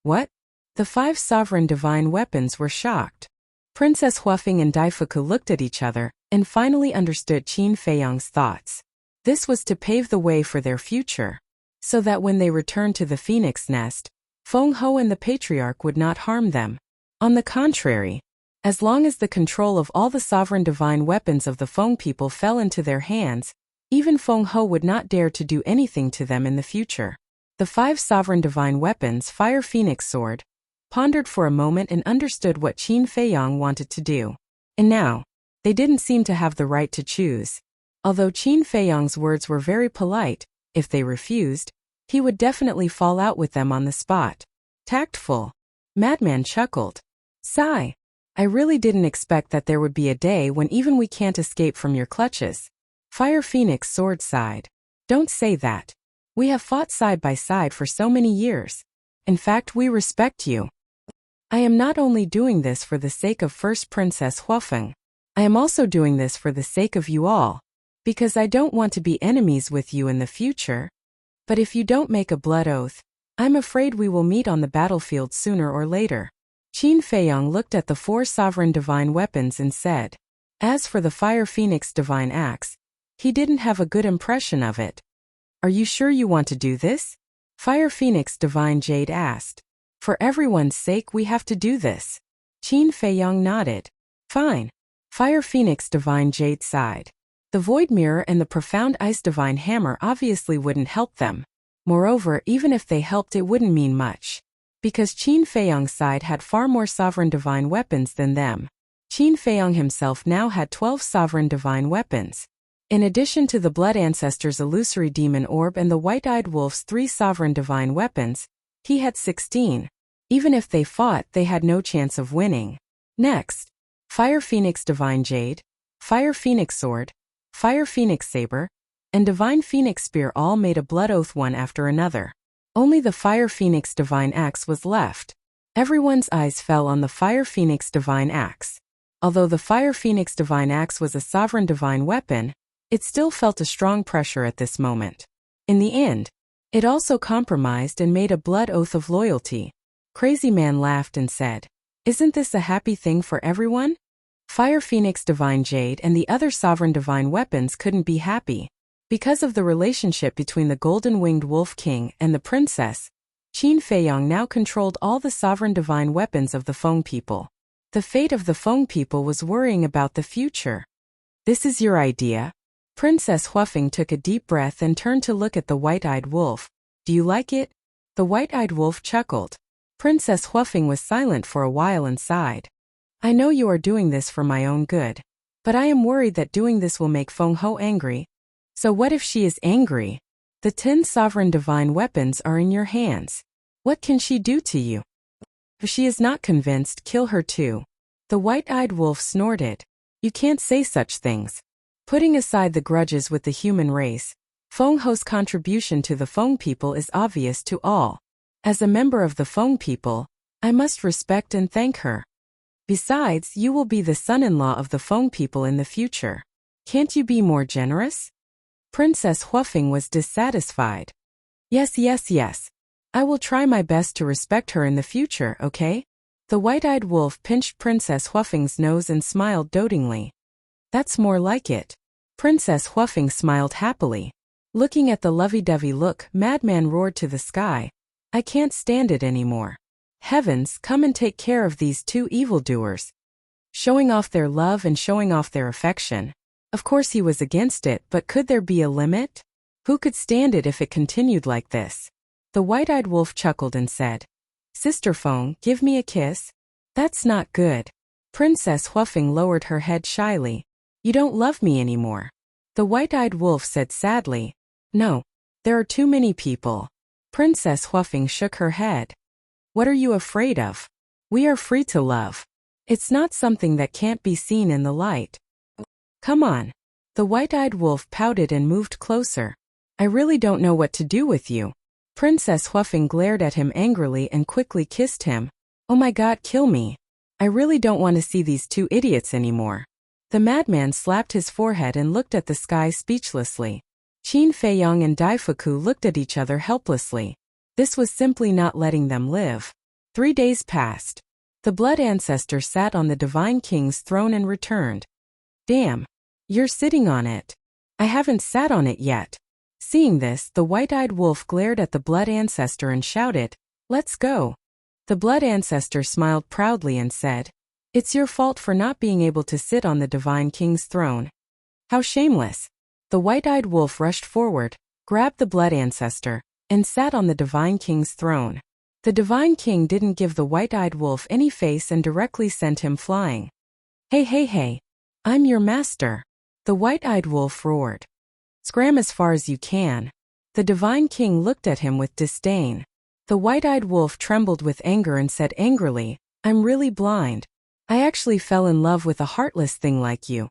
What? The 5 sovereign divine weapons were shocked. Princess Huafeng and Daifuku looked at each other and finally understood Qin Feiyang's thoughts. This was to pave the way for their future, so that when they returned to the Phoenix Nest, Feng Ho and the Patriarch would not harm them. On the contrary, as long as the control of all the sovereign divine weapons of the Feng people fell into their hands, even Feng Ho would not dare to do anything to them in the future. The 5 sovereign divine weapons, Fire Phoenix Sword, pondered for a moment and understood what Qin Feiyang wanted to do. And now, they didn't seem to have the right to choose. Although Qin Feiyang's words were very polite, if they refused, he would definitely fall out with them on the spot. Tactful. Madman chuckled. Sigh. I really didn't expect that there would be a day when even we can't escape from your clutches. Fire Phoenix Sword sighed. Don't say that. We have fought side by side for so many years. In fact, we respect you. I am not only doing this for the sake of First Princess Huafeng, I am also doing this for the sake of you all, because I don't want to be enemies with you in the future. But if you don't make a blood oath, I'm afraid we will meet on the battlefield sooner or later. Qin Feiyang looked at the 4 sovereign divine weapons and said, as for the Fire Phoenix Divine Axe, he didn't have a good impression of it. Are you sure you want to do this? Fire Phoenix Divine Jade asked. For everyone's sake, we have to do this. Qin Feiyang nodded. Fine. Fire Phoenix Divine Jade sighed. The Void Mirror and the Profound Ice Divine Hammer obviously wouldn't help them. Moreover, even if they helped, it wouldn't mean much. Because Qin Feiyang's side had far more sovereign divine weapons than them. Qin Feiyang himself now had 12 sovereign divine weapons. In addition to the Blood Ancestor's illusory demon orb and the White-Eyed Wolf's 3 sovereign divine weapons, he had 16. Even if they fought, they had no chance of winning. Next, Fire Phoenix Divine Jade, Fire Phoenix Sword, Fire Phoenix Saber, and Divine Phoenix Spear all made a blood oath one after another. Only the Fire Phoenix Divine Axe was left. Everyone's eyes fell on the Fire Phoenix Divine Axe. Although the Fire Phoenix Divine Axe was a sovereign divine weapon, it still felt a strong pressure at this moment. In the end, it also compromised and made a blood oath of loyalty. Crazy Man laughed and said, "Isn't this a happy thing for everyone?" Fire Phoenix Divine Jade and the other sovereign divine weapons couldn't be happy. Because of the relationship between the Golden-Winged Wolf King and the princess, Qin Feiyang now controlled all the sovereign divine weapons of the Feng people. The fate of the Feng people was worrying about the future. "This is your idea?" Princess Huafeng took a deep breath and turned to look at the White-Eyed Wolf. "Do you like it?" The White-Eyed Wolf chuckled. Princess Huafeng was silent for a while and sighed. "I know you are doing this for my own good. But I am worried that doing this will make Feng Ho angry." "So what if she is angry? The 10 sovereign divine weapons are in your hands. What can she do to you?" "If she is not convinced, kill her too." The White-Eyed Wolf snorted. "You can't say such things." Putting aside the grudges with the human race, Feng Ho's contribution to the Feng people is obvious to all. As a member of the Feng people, I must respect and thank her. Besides, you will be the son-in-law of the Feng people in the future. Can't you be more generous? Princess Huafeng was dissatisfied. Yes. I will try my best to respect her in the future, okay? The White-Eyed Wolf pinched Princess Huafeng's nose and smiled dotingly. That's more like it. Princess Huafeng smiled happily. Looking at the lovey-dovey look, Madman roared to the sky. I can't stand it anymore. Heavens, come and take care of these 2 evildoers. Showing off their love and showing off their affection. Of course he was against it, but could there be a limit? Who could stand it if it continued like this? The White-Eyed Wolf chuckled and said, Sister Feng, give me a kiss? That's not good. Princess Huafeng lowered her head shyly. You don't love me anymore. The White-Eyed Wolf said sadly. No. There are too many people. Princess Huafeng shook her head. What are you afraid of? We are free to love. It's not something that can't be seen in the light. Come on. The White-Eyed Wolf pouted and moved closer. I really don't know what to do with you. Princess Huafeng glared at him angrily and quickly kissed him. Oh my God, kill me. I really don't want to see these 2 idiots anymore. The madman slapped his forehead and looked at the sky speechlessly. Qin Feiyang and Daifuku looked at each other helplessly. This was simply not letting them live. 3 days passed. The Blood Ancestor sat on the Divine King's throne and returned. Damn. You're sitting on it. I haven't sat on it yet. Seeing this, the White-Eyed Wolf glared at the Blood Ancestor and shouted, Let's go. The Blood Ancestor smiled proudly and said, It's your fault for not being able to sit on the Divine King's throne. How shameless. The White-Eyed Wolf rushed forward, grabbed the Blood Ancestor, and sat on the Divine King's throne. The Divine King didn't give the White-Eyed Wolf any face and directly sent him flying. Hey. I'm your master. The White-Eyed Wolf roared. Scram as far as you can. The Divine King looked at him with disdain. The White-Eyed Wolf trembled with anger and said angrily, I'm really blind. I actually fell in love with a heartless thing like you.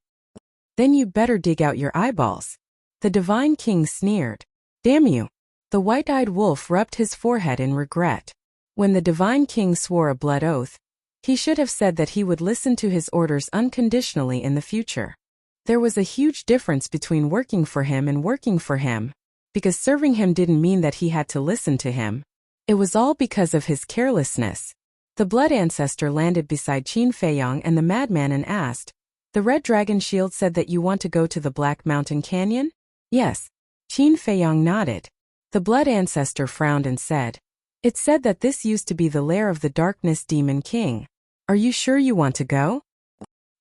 Then you better dig out your eyeballs. The Divine King sneered. Damn you. The White-Eyed Wolf rubbed his forehead in regret. When the Divine King swore a blood oath, he should have said that he would listen to his orders unconditionally in the future. There was a huge difference between working for him and working for him, because serving him didn't mean that he had to listen to him. It was all because of his carelessness. The Blood Ancestor landed beside Qin Feiyang and the madman and asked, The Red Dragon Shield said that you want to go to the Black Mountain Canyon? Yes. Qin Feiyang nodded. The Blood Ancestor frowned and said, It said that this used to be the lair of the Darkness Demon King. Are you sure you want to go?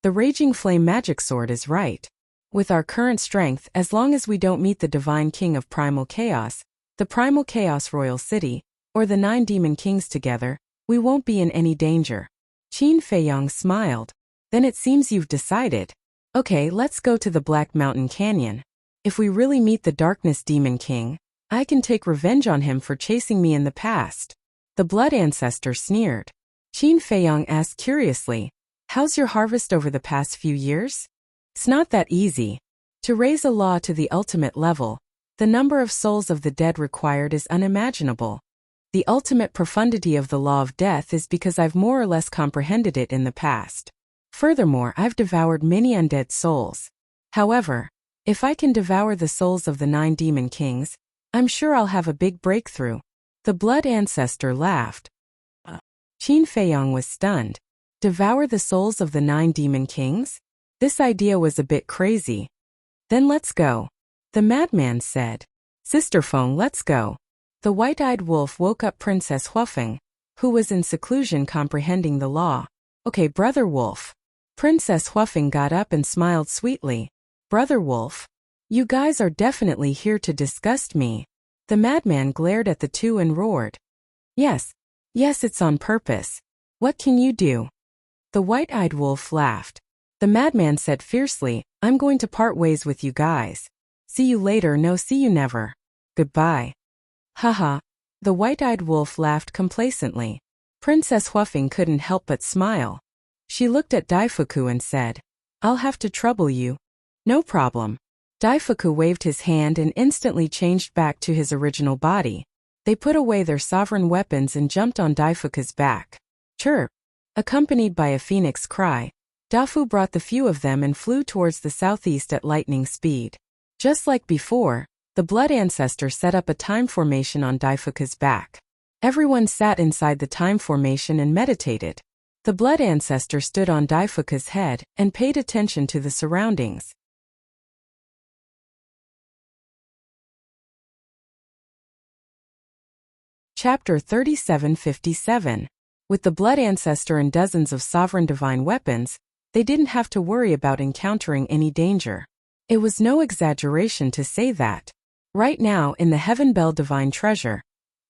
The Raging Flame Magic Sword is right. With our current strength, as long as we don't meet the Divine King of Primal Chaos, the Primal Chaos Royal City, or the 9 Demon Kings together, we won't be in any danger. Qin Feiyong smiled. Then it seems you've decided. Okay, let's go to the Black Mountain Canyon. If we really meet the Darkness Demon King, I can take revenge on him for chasing me in the past. The Blood Ancestor sneered. Qin Feiyong asked curiously, how's your harvest over the past few years? It's not that easy. To raise a law to the ultimate level, the number of souls of the dead required is unimaginable. The ultimate profundity of the law of death is because I've more or less comprehended it in the past. Furthermore, I've devoured many undead souls. However, if I can devour the souls of the 9 Demon Kings, I'm sure I'll have a big breakthrough. The Blood Ancestor laughed. Qin Feiyong was stunned. Devour the souls of the 9 Demon Kings? This idea was a bit crazy. Then let's go. The madman said. Sister Feng, let's go. The white-eyed wolf woke up Princess Huafeng, who was in seclusion comprehending the law. Okay, Brother Wolf. Princess Huafeng got up and smiled sweetly. Brother Wolf? You guys are definitely here to disgust me. The madman glared at the two and roared. Yes, it's on purpose. What can you do? The white-eyed wolf laughed. The madman said fiercely, I'm going to part ways with you guys. See you later, no see you never. Goodbye. Haha. The white-eyed wolf laughed complacently. Princess Huafeng couldn't help but smile. She looked at Daifuku and said, I'll have to trouble you. No problem. Daifuku waved his hand and instantly changed back to his original body. They put away their sovereign weapons and jumped on Daifuku's back. Chirp. Accompanied by a phoenix cry, Dafu brought the few of them and flew towards the southeast at lightning speed. Just like before, the Blood Ancestor set up a time formation on Daifuku's back. Everyone sat inside the time formation and meditated. The Blood Ancestor stood on Daifuku's head and paid attention to the surroundings. Chapter 3757. With the Blood Ancestor and dozens of sovereign divine weapons, they didn't have to worry about encountering any danger. It was no exaggeration to say that. Right now, in the Heaven Bell Divine Treasure,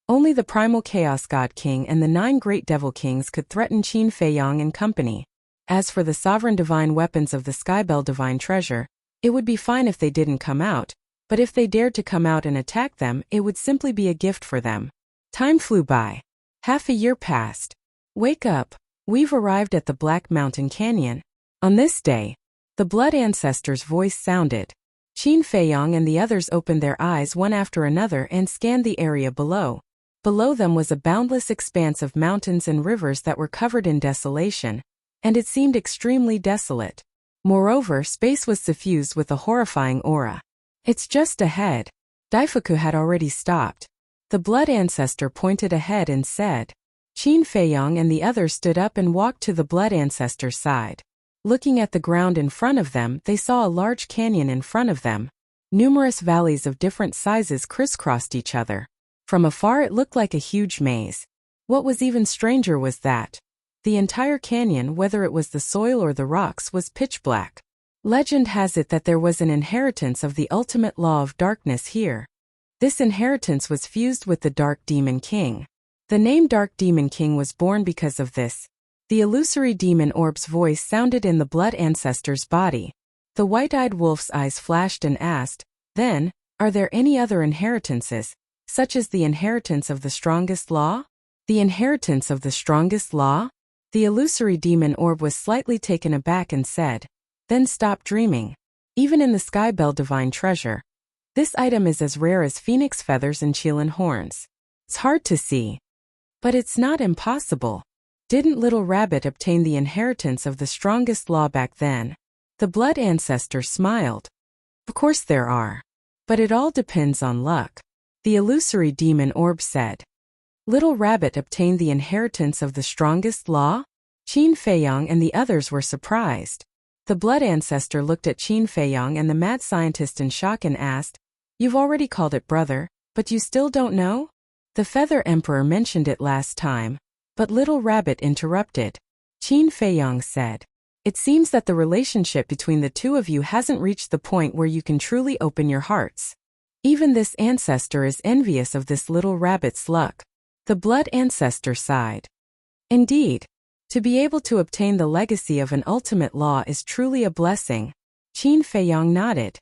only the Primal Chaos God King and the 9 Great Devil Kings could threaten Qin Feiyong and company. As for the sovereign divine weapons of the Skybell Divine Treasure, it would be fine if they didn't come out, but if they dared to come out and attack them, it would simply be a gift for them. Time flew by. Half a year passed. Wake up, we've arrived at the Black Mountain Canyon. On this day, the Blood Ancestor's voice sounded. Qin Feiyong and the others opened their eyes one after another and scanned the area below. Below them was a boundless expanse of mountains and rivers that were covered in desolation, and it seemed extremely desolate. Moreover, space was suffused with a horrifying aura. It's just ahead. Daifuku had already stopped. The Blood Ancestor pointed ahead and said. Qin Feiyong and the others stood up and walked to the Blood Ancestor's side. Looking at the ground in front of them, they saw a large canyon in front of them. Numerous valleys of different sizes crisscrossed each other. From afar it looked like a huge maze. What was even stranger was that the entire canyon, whether it was the soil or the rocks, was pitch black. Legend has it that there was an inheritance of the ultimate law of darkness here. This inheritance was fused with the Dark Demon King. The name Dark Demon King was born because of this. The illusory demon orb's voice sounded in the Blood Ancestor's body. The white-eyed wolf's eyes flashed and asked, then, are there any other inheritances, such as the inheritance of the strongest law? The inheritance of the strongest law? The illusory demon orb was slightly taken aback and said, then stop dreaming. Even in the Skybell Divine Treasure, this item is as rare as phoenix feathers and Qilin horns. It's hard to see. But it's not impossible. Didn't Little Rabbit obtain the inheritance of the strongest law back then? The Blood Ancestor smiled. Of course there are. But it all depends on luck. The illusory demon orb said. Little Rabbit obtained the inheritance of the strongest law? Qin Feiyong and the others were surprised. The Blood Ancestor looked at Qin Feiyong and the mad scientist in shock and asked, you've already called it brother, but you still don't know? The Feather Emperor mentioned it last time, but Little Rabbit interrupted. Qin Feiyang said, "It seems that the relationship between the two of you hasn't reached the point where you can truly open your hearts. Even this ancestor is envious of this little rabbit's luck." The blood ancestor sighed. Indeed, to be able to obtain the legacy of an ultimate law is truly a blessing. Qin Feiyang nodded.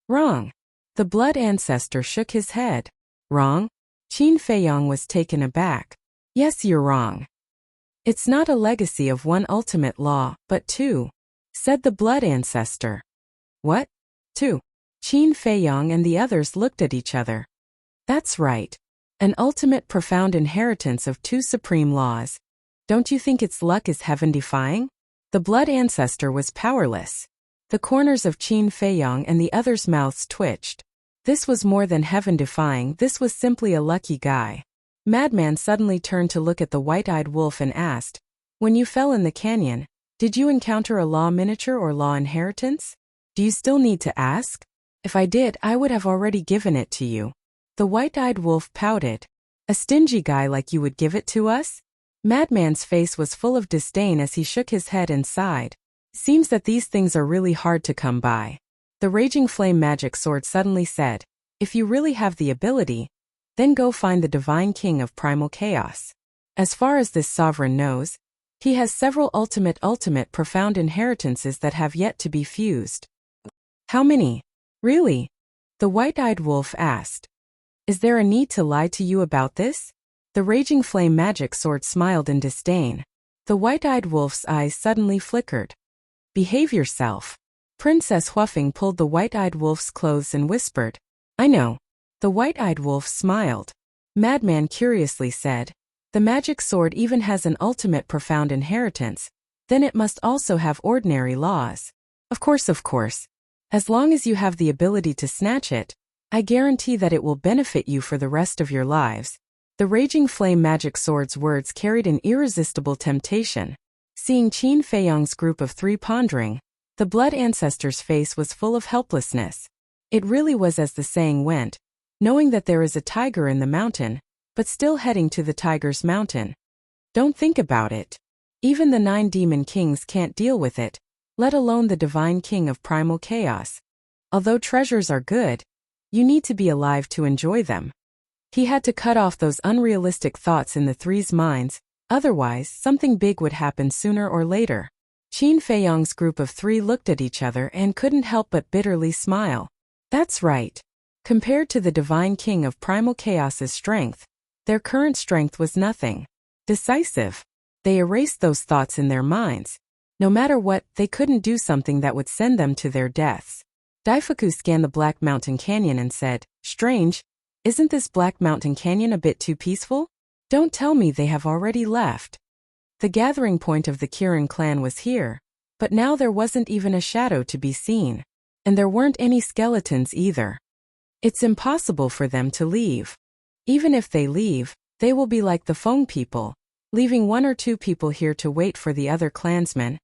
Wrong. The blood ancestor shook his head. Wrong? Qin Feiyang was taken aback. Yes, you're wrong. It's not a legacy of one ultimate law, but two, said the blood ancestor. What? Two? Qin Feiyang and the others looked at each other. That's right. An ultimate profound inheritance of two supreme laws. Don't you think its luck is heaven-defying? The blood ancestor was powerless. The corners of Qin Feiyang and the others' mouths twitched. This was more than heaven-defying, this was simply a lucky guy. Madman suddenly turned to look at the white-eyed wolf and asked, "When you fell in the canyon, did you encounter a law miniature or law inheritance? Do you still need to ask? If I did, I would have already given it to you." The white-eyed wolf pouted. "A stingy guy like you would give it to us?" Madman's face was full of disdain as he shook his head and sighed. "Seems that these things are really hard to come by." The Raging Flame Magic Sword suddenly said, "If you really have the ability, then go find the Divine King of Primal Chaos. As far as this sovereign knows, he has several ultimate profound inheritances that have yet to be fused." "How many? Really?" the white-eyed wolf asked. "Is there a need to lie to you about this?" The Raging Flame Magic Sword smiled in disdain. The white-eyed wolf's eyes suddenly flickered. "Behave yourself." Princess Huafeng pulled the white-eyed wolf's clothes and whispered, "I know." The white-eyed wolf smiled. Madman curiously said, "The magic sword even has an ultimate profound inheritance, then it must also have ordinary laws." Of course. As long as you have the ability to snatch it, I guarantee that it will benefit you for the rest of your lives." The Raging Flame Magic Sword's words carried an irresistible temptation. Seeing Qin Feiyang's group of three pondering, the blood ancestor's face was full of helplessness. It really was as the saying went, knowing that there is a tiger in the mountain, but still heading to the tiger's mountain. Don't think about it. Even the 9 demon kings can't deal with it, let alone the divine king of primal chaos. Although treasures are good, you need to be alive to enjoy them. He had to cut off those unrealistic thoughts in the three's minds, otherwise something big would happen sooner or later. Qin Feiyang's group of three looked at each other and couldn't help but bitterly smile. That's right. Compared to the divine king of primal chaos's strength, their current strength was nothing. Decisive. They erased those thoughts in their minds. No matter what, they couldn't do something that would send them to their deaths. Daifuku scanned the Black Mountain Canyon and said, "Strange, isn't this Black Mountain Canyon a bit too peaceful? Don't tell me they have already left." The gathering point of the Kirin clan was here, but now there wasn't even a shadow to be seen. And there weren't any skeletons either. It's impossible for them to leave. Even if they leave, they will be like the Feng people, leaving 1 or 2 people here to wait for the other clansmen.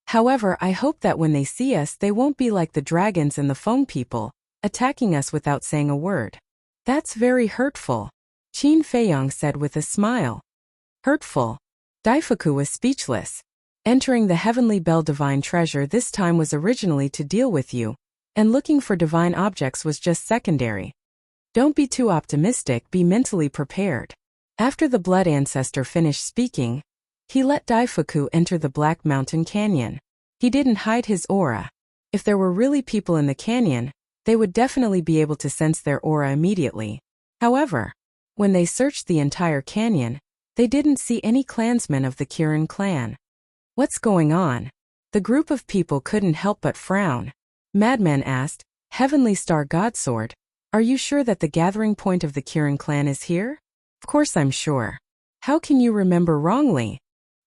However, I hope that when they see us they won't be like the dragons and the Feng people, attacking us without saying a word. That's very hurtful, Qin Feiyang said with a smile. Hurtful? Daifuku was speechless. Entering the Heavenly Bell Divine Treasure this time was originally to deal with you, and looking for divine objects was just secondary. Don't be too optimistic, be mentally prepared. After the Blood Ancestor finished speaking, he let Daifuku enter the Black Mountain Canyon. He didn't hide his aura. If there were really people in the canyon, they would definitely be able to sense their aura immediately. However, when they searched the entire canyon, they didn't see any clansmen of the Kirin clan. What's going on? The group of people couldn't help but frown. Madman asked, Heavenly Star Godsword, are you sure that the gathering point of the Kirin clan is here? Of course I'm sure. How can you remember wrongly?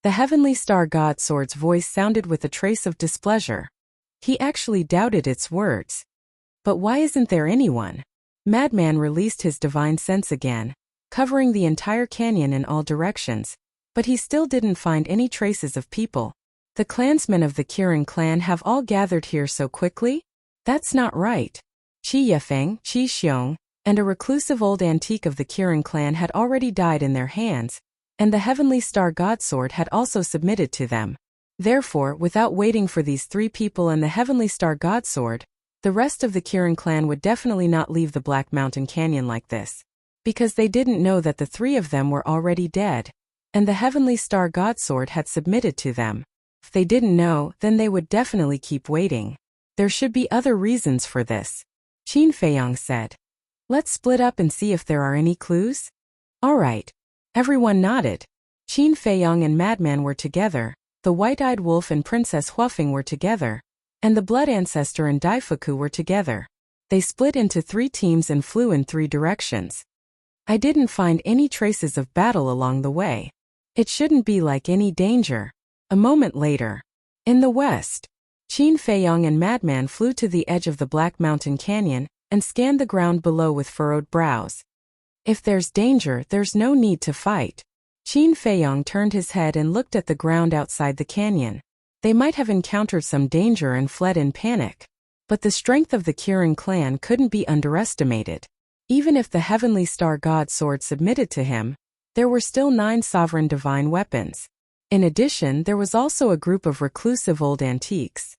The Heavenly Star Godsword's voice sounded with a trace of displeasure. He actually doubted its words. But why isn't there anyone? Madman released his divine sense again, covering the entire canyon in all directions, but he still didn't find any traces of people. The clansmen of the Kirin clan have all gathered here so quickly? That's not right. Qi Yefeng, Qi Xiong, and a reclusive old antique of the Kirin clan had already died in their hands, and the Heavenly Star Godsword had also submitted to them. Therefore, without waiting for these three people and the Heavenly Star Godsword, the rest of the Kirin clan would definitely not leave the Black Mountain Canyon like this, because they didn't know that the three of them were already dead, and the Heavenly Star Godsword had submitted to them. If they didn't know, then they would definitely keep waiting. There should be other reasons for this, Qin Feiyong said. Let's split up and see if there are any clues. All right. Everyone nodded. Qin Feiyong and Madman were together, the White-Eyed Wolf and Princess Huafeng were together, and the Blood Ancestor and Daifuku were together. They split into 3 teams and flew in 3 directions. I didn't find any traces of battle along the way. It shouldn't be like any danger. A moment later, in the west, Qin Feiyong and Madman flew to the edge of the Black Mountain Canyon and scanned the ground below with furrowed brows. If there's danger, there's no need to fight. Qin Feiyong turned his head and looked at the ground outside the canyon. They might have encountered some danger and fled in panic. But the strength of the Kirin clan couldn't be underestimated. Even if the Heavenly Star God Sword submitted to him, there were still 9 sovereign divine weapons. In addition, there was also a group of reclusive old antiques.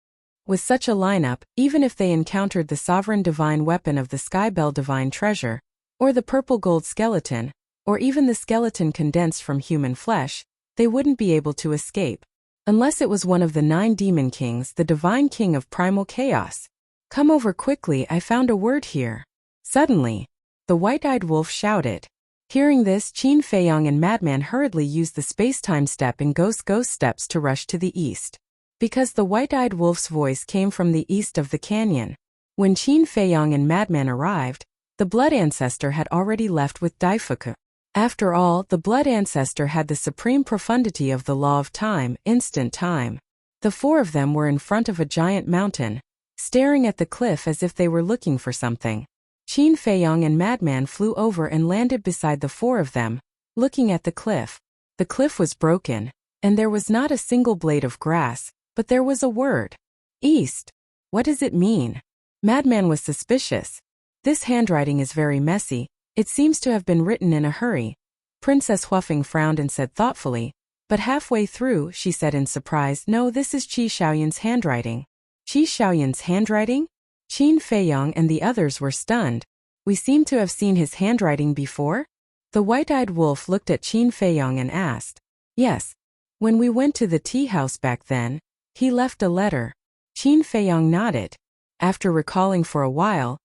With such a lineup, even if they encountered the sovereign divine weapon of the Skybell divine treasure, or the purple gold skeleton, or even the skeleton condensed from human flesh, they wouldn't be able to escape. Unless it was one of the 9 demon kings, the divine king of primal chaos. Come over quickly, I found a word here. Suddenly, the White-Eyed Wolf shouted. Hearing this, Qin Feiyong and Madman hurriedly used the space-time step and ghost steps to rush to the east. Because the White-Eyed Wolf's voice came from the east of the canyon. When Qin Feiyong and Madman arrived, the Blood Ancestor had already left with Daifuku. After all, the Blood Ancestor had the supreme profundity of the law of time, instant time. The 4 of them were in front of a giant mountain, staring at the cliff as if they were looking for something. Qin Feiyong and Madman flew over and landed beside the 4 of them, looking at the cliff. The cliff was broken, and there was not a single blade of grass, but there was a word. East. What does it mean? Madman was suspicious. This handwriting is very messy. It seems to have been written in a hurry. Princess Huafeng frowned and said thoughtfully, but halfway through, she said in surprise, no, this is Qi Xiaoyan's handwriting. Qi Xiaoyan's handwriting? Qin Feiyong and the others were stunned. We seem to have seen his handwriting before? The White-Eyed Wolf looked at Qin Feiyong and asked. Yes. When we went to the tea house back then, he left a letter. Qin Feiyong nodded. After recalling for a while,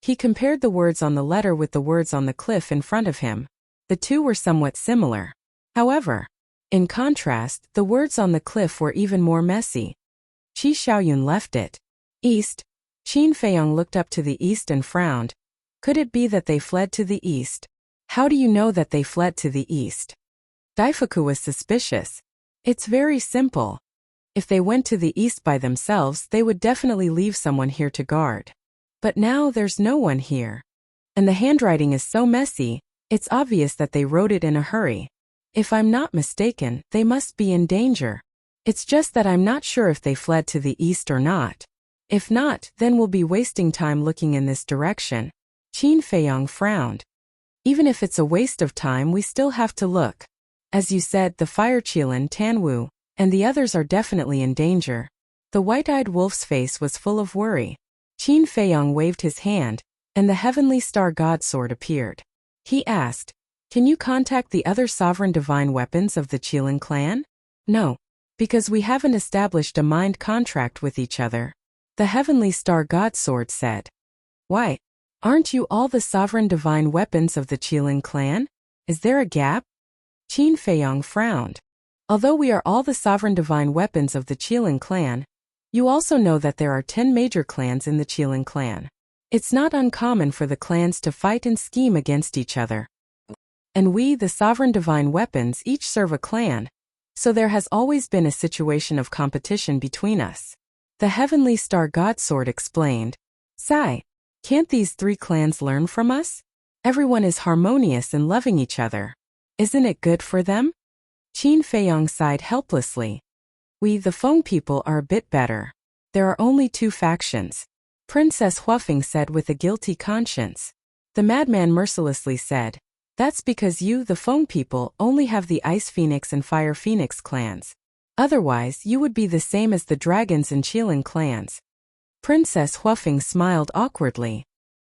he compared the words on the letter with the words on the cliff in front of him. The 2 were somewhat similar. However, in contrast, the words on the cliff were even more messy. Qi Xiaoyan left it. East. Qin Feiyong looked up to the east and frowned. Could it be that they fled to the east? How do you know that they fled to the east? Daifuku was suspicious. It's very simple. If they went to the east by themselves, they would definitely leave someone here to guard. But now there's no one here. And the handwriting is so messy, it's obvious that they wrote it in a hurry. If I'm not mistaken, they must be in danger. It's just that I'm not sure if they fled to the east or not. If not, then we'll be wasting time looking in this direction. Qin Feiyong frowned. Even if it's a waste of time, we still have to look. As you said, the Fire Qilin, Tanwu, and the others are definitely in danger. The White-Eyed Wolf's face was full of worry. Qin Feiyong waved his hand, and the Heavenly Star God Sword appeared. He asked, can you contact the other sovereign divine weapons of the Qilin clan? No. Because we haven't established a mind contract with each other. The Heavenly Star God Sword said. Why? Aren't you all the sovereign divine weapons of the Qilin clan? Is there a gap? Qin Feiyong frowned. Although we are all the sovereign divine weapons of the Qilin clan, you also know that there are 10 major clans in the Qilin clan. It's not uncommon for the clans to fight and scheme against each other. And we, the sovereign divine weapons, each serve a clan, so there has always been a situation of competition between us. The Heavenly Star God Sword explained. Sigh. Can't these 3 clans learn from us? Everyone is harmonious and loving each other. Isn't it good for them? Qin Feiyong sighed helplessly. We, the Feng people, are a bit better. There are only 2 factions. Princess Huafeng said with a guilty conscience. The madman mercilessly said, "That's because you, the Feng people, only have the Ice Phoenix and Fire Phoenix clans. Otherwise, you would be the same as the Dragons and Qilin clans." Princess Huafeng smiled awkwardly.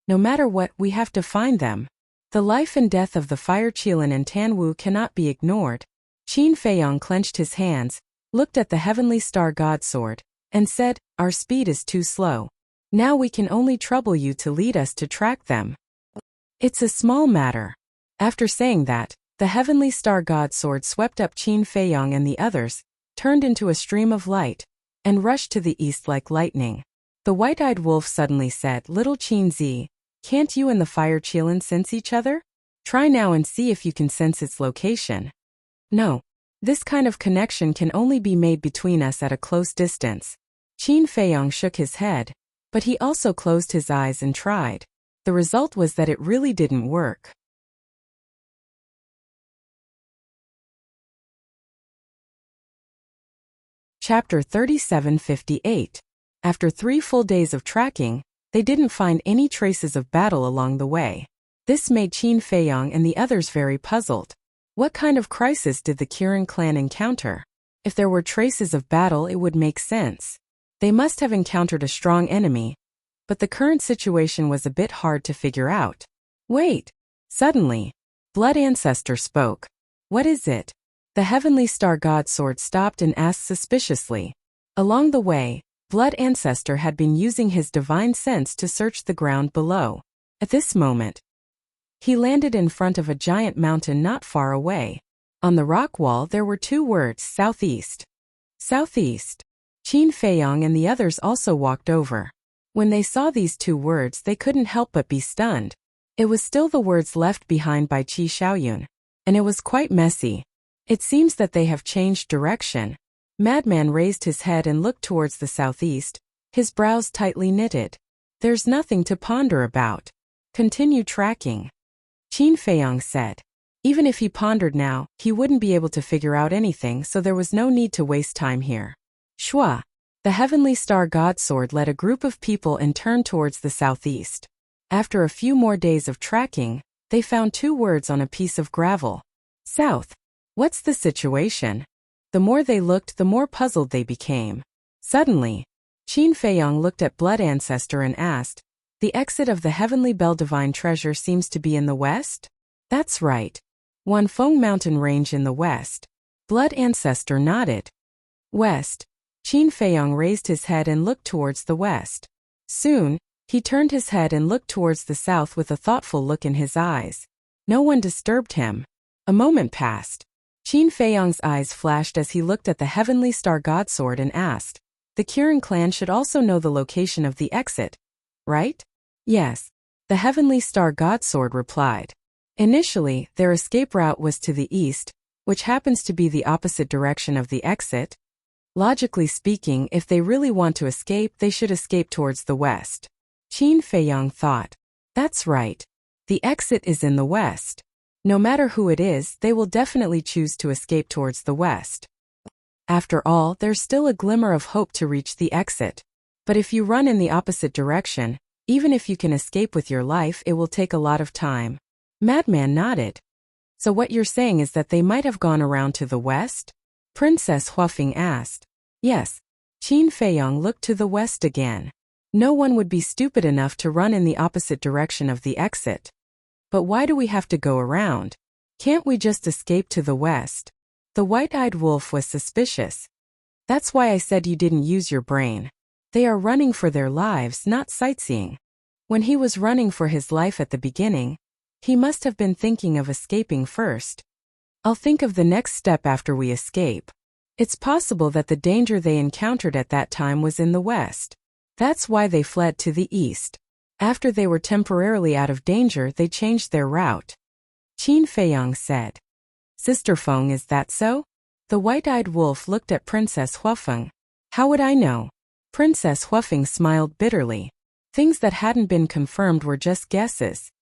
"No matter what, we have to find them. The life and death of the Fire Qilin and Tanwu cannot be ignored." Qin Feiyong clenched his hands, looked at the Heavenly Star God Sword, and said, "Our speed is too slow. Now we can only trouble you to lead us to track them. It's a small matter." After saying that, the Heavenly Star God Sword swept up Qin Feiyong and the others, turned into a stream of light, and rushed to the east like lightning. The white-eyed wolf suddenly said, "Little Qin Zi, can't you and the Fire Qilin sense each other? Try now and see if you can sense its location." "No. This kind of connection can only be made between us at a close distance." Qin Feiyong shook his head, but he also closed his eyes and tried. The result was that it really didn't work. Chapter 3758. After 3 full days of tracking, they didn't find any traces of battle along the way. This made Qin Feiyong and the others very puzzled. What kind of crisis did the Qilin clan encounter? If there were traces of battle, it would make sense. They must have encountered a strong enemy, but the current situation was a bit hard to figure out. "Wait!" Suddenly, Blood Ancestor spoke. "What is it?" The Heavenly Star God Sword stopped and asked suspiciously. Along the way, Blood Ancestor had been using his divine sense to search the ground below. At this moment, he landed in front of a giant mountain not far away. On the rock wall there were 2 words, "Southeast." Southeast. Qin Feiyong and the others also walked over. When they saw these 2 words, they couldn't help but be stunned. It was still the words left behind by Qi Xiaoyun, and it was quite messy. "It seems that they have changed direction." Madman raised his head and looked towards the southeast, his brows tightly knitted. "There's nothing to ponder about. Continue tracking," Qin Feiyong said. Even if he pondered now, he wouldn't be able to figure out anything, so there was no need to waste time here. Shua. The Heavenly Star God Sword led a group of people and turned towards the southeast. After a few more days of tracking, they found 2 words on a piece of gravel. "South. What's the situation?" The more they looked, the more puzzled they became. Suddenly, Qin Feiyong looked at Blood Ancestor and asked, "The exit of the Heavenly Bell Divine Treasure seems to be in the west?" "That's right. Wanfeng Mountain Range in the west." Blood Ancestor nodded. "West." Qin Feiyong raised his head and looked towards the west. Soon, he turned his head and looked towards the south with a thoughtful look in his eyes. No one disturbed him. A moment passed. Qin Feiyong's eyes flashed as he looked at the Heavenly Star God Sword and asked, "The Qilin clan should also know the location of the exit, right?" "Yes," the Heavenly Star God Sword replied. Initially, their escape route was to the east, which happens to be the opposite direction of the exit. Logically speaking, if they really want to escape, they should escape towards the west. Qin Feiyong thought. That's right. The exit is in the west. No matter who it is, they will definitely choose to escape towards the west. After all, there's still a glimmer of hope to reach the exit. But if you run in the opposite direction, even if you can escape with your life, it will take a lot of time. Madman nodded. So what you're saying is that they might have gone around to the west? Princess Huafeng asked. Yes. Qin Feiyong looked to the west again. No one would be stupid enough to run in the opposite direction of the exit. But why do we have to go around? Can't we just escape to the west? The white-eyed wolf was suspicious. That's why I said you didn't use your brain. They are running for their lives, not sightseeing. When he was running for his life at the beginning, he must have been thinking of escaping first. I'll think of the next step after we escape. It's possible that the danger they encountered at that time was in the west. That's why they fled to the east. After they were temporarily out of danger, they changed their route. Qin Feiyong said. Sister Feng, is that so? The white-eyed wolf looked at Princess Huafeng. How would I know? Princess Huafeng smiled bitterly. Things that hadn't been confirmed were just guesses.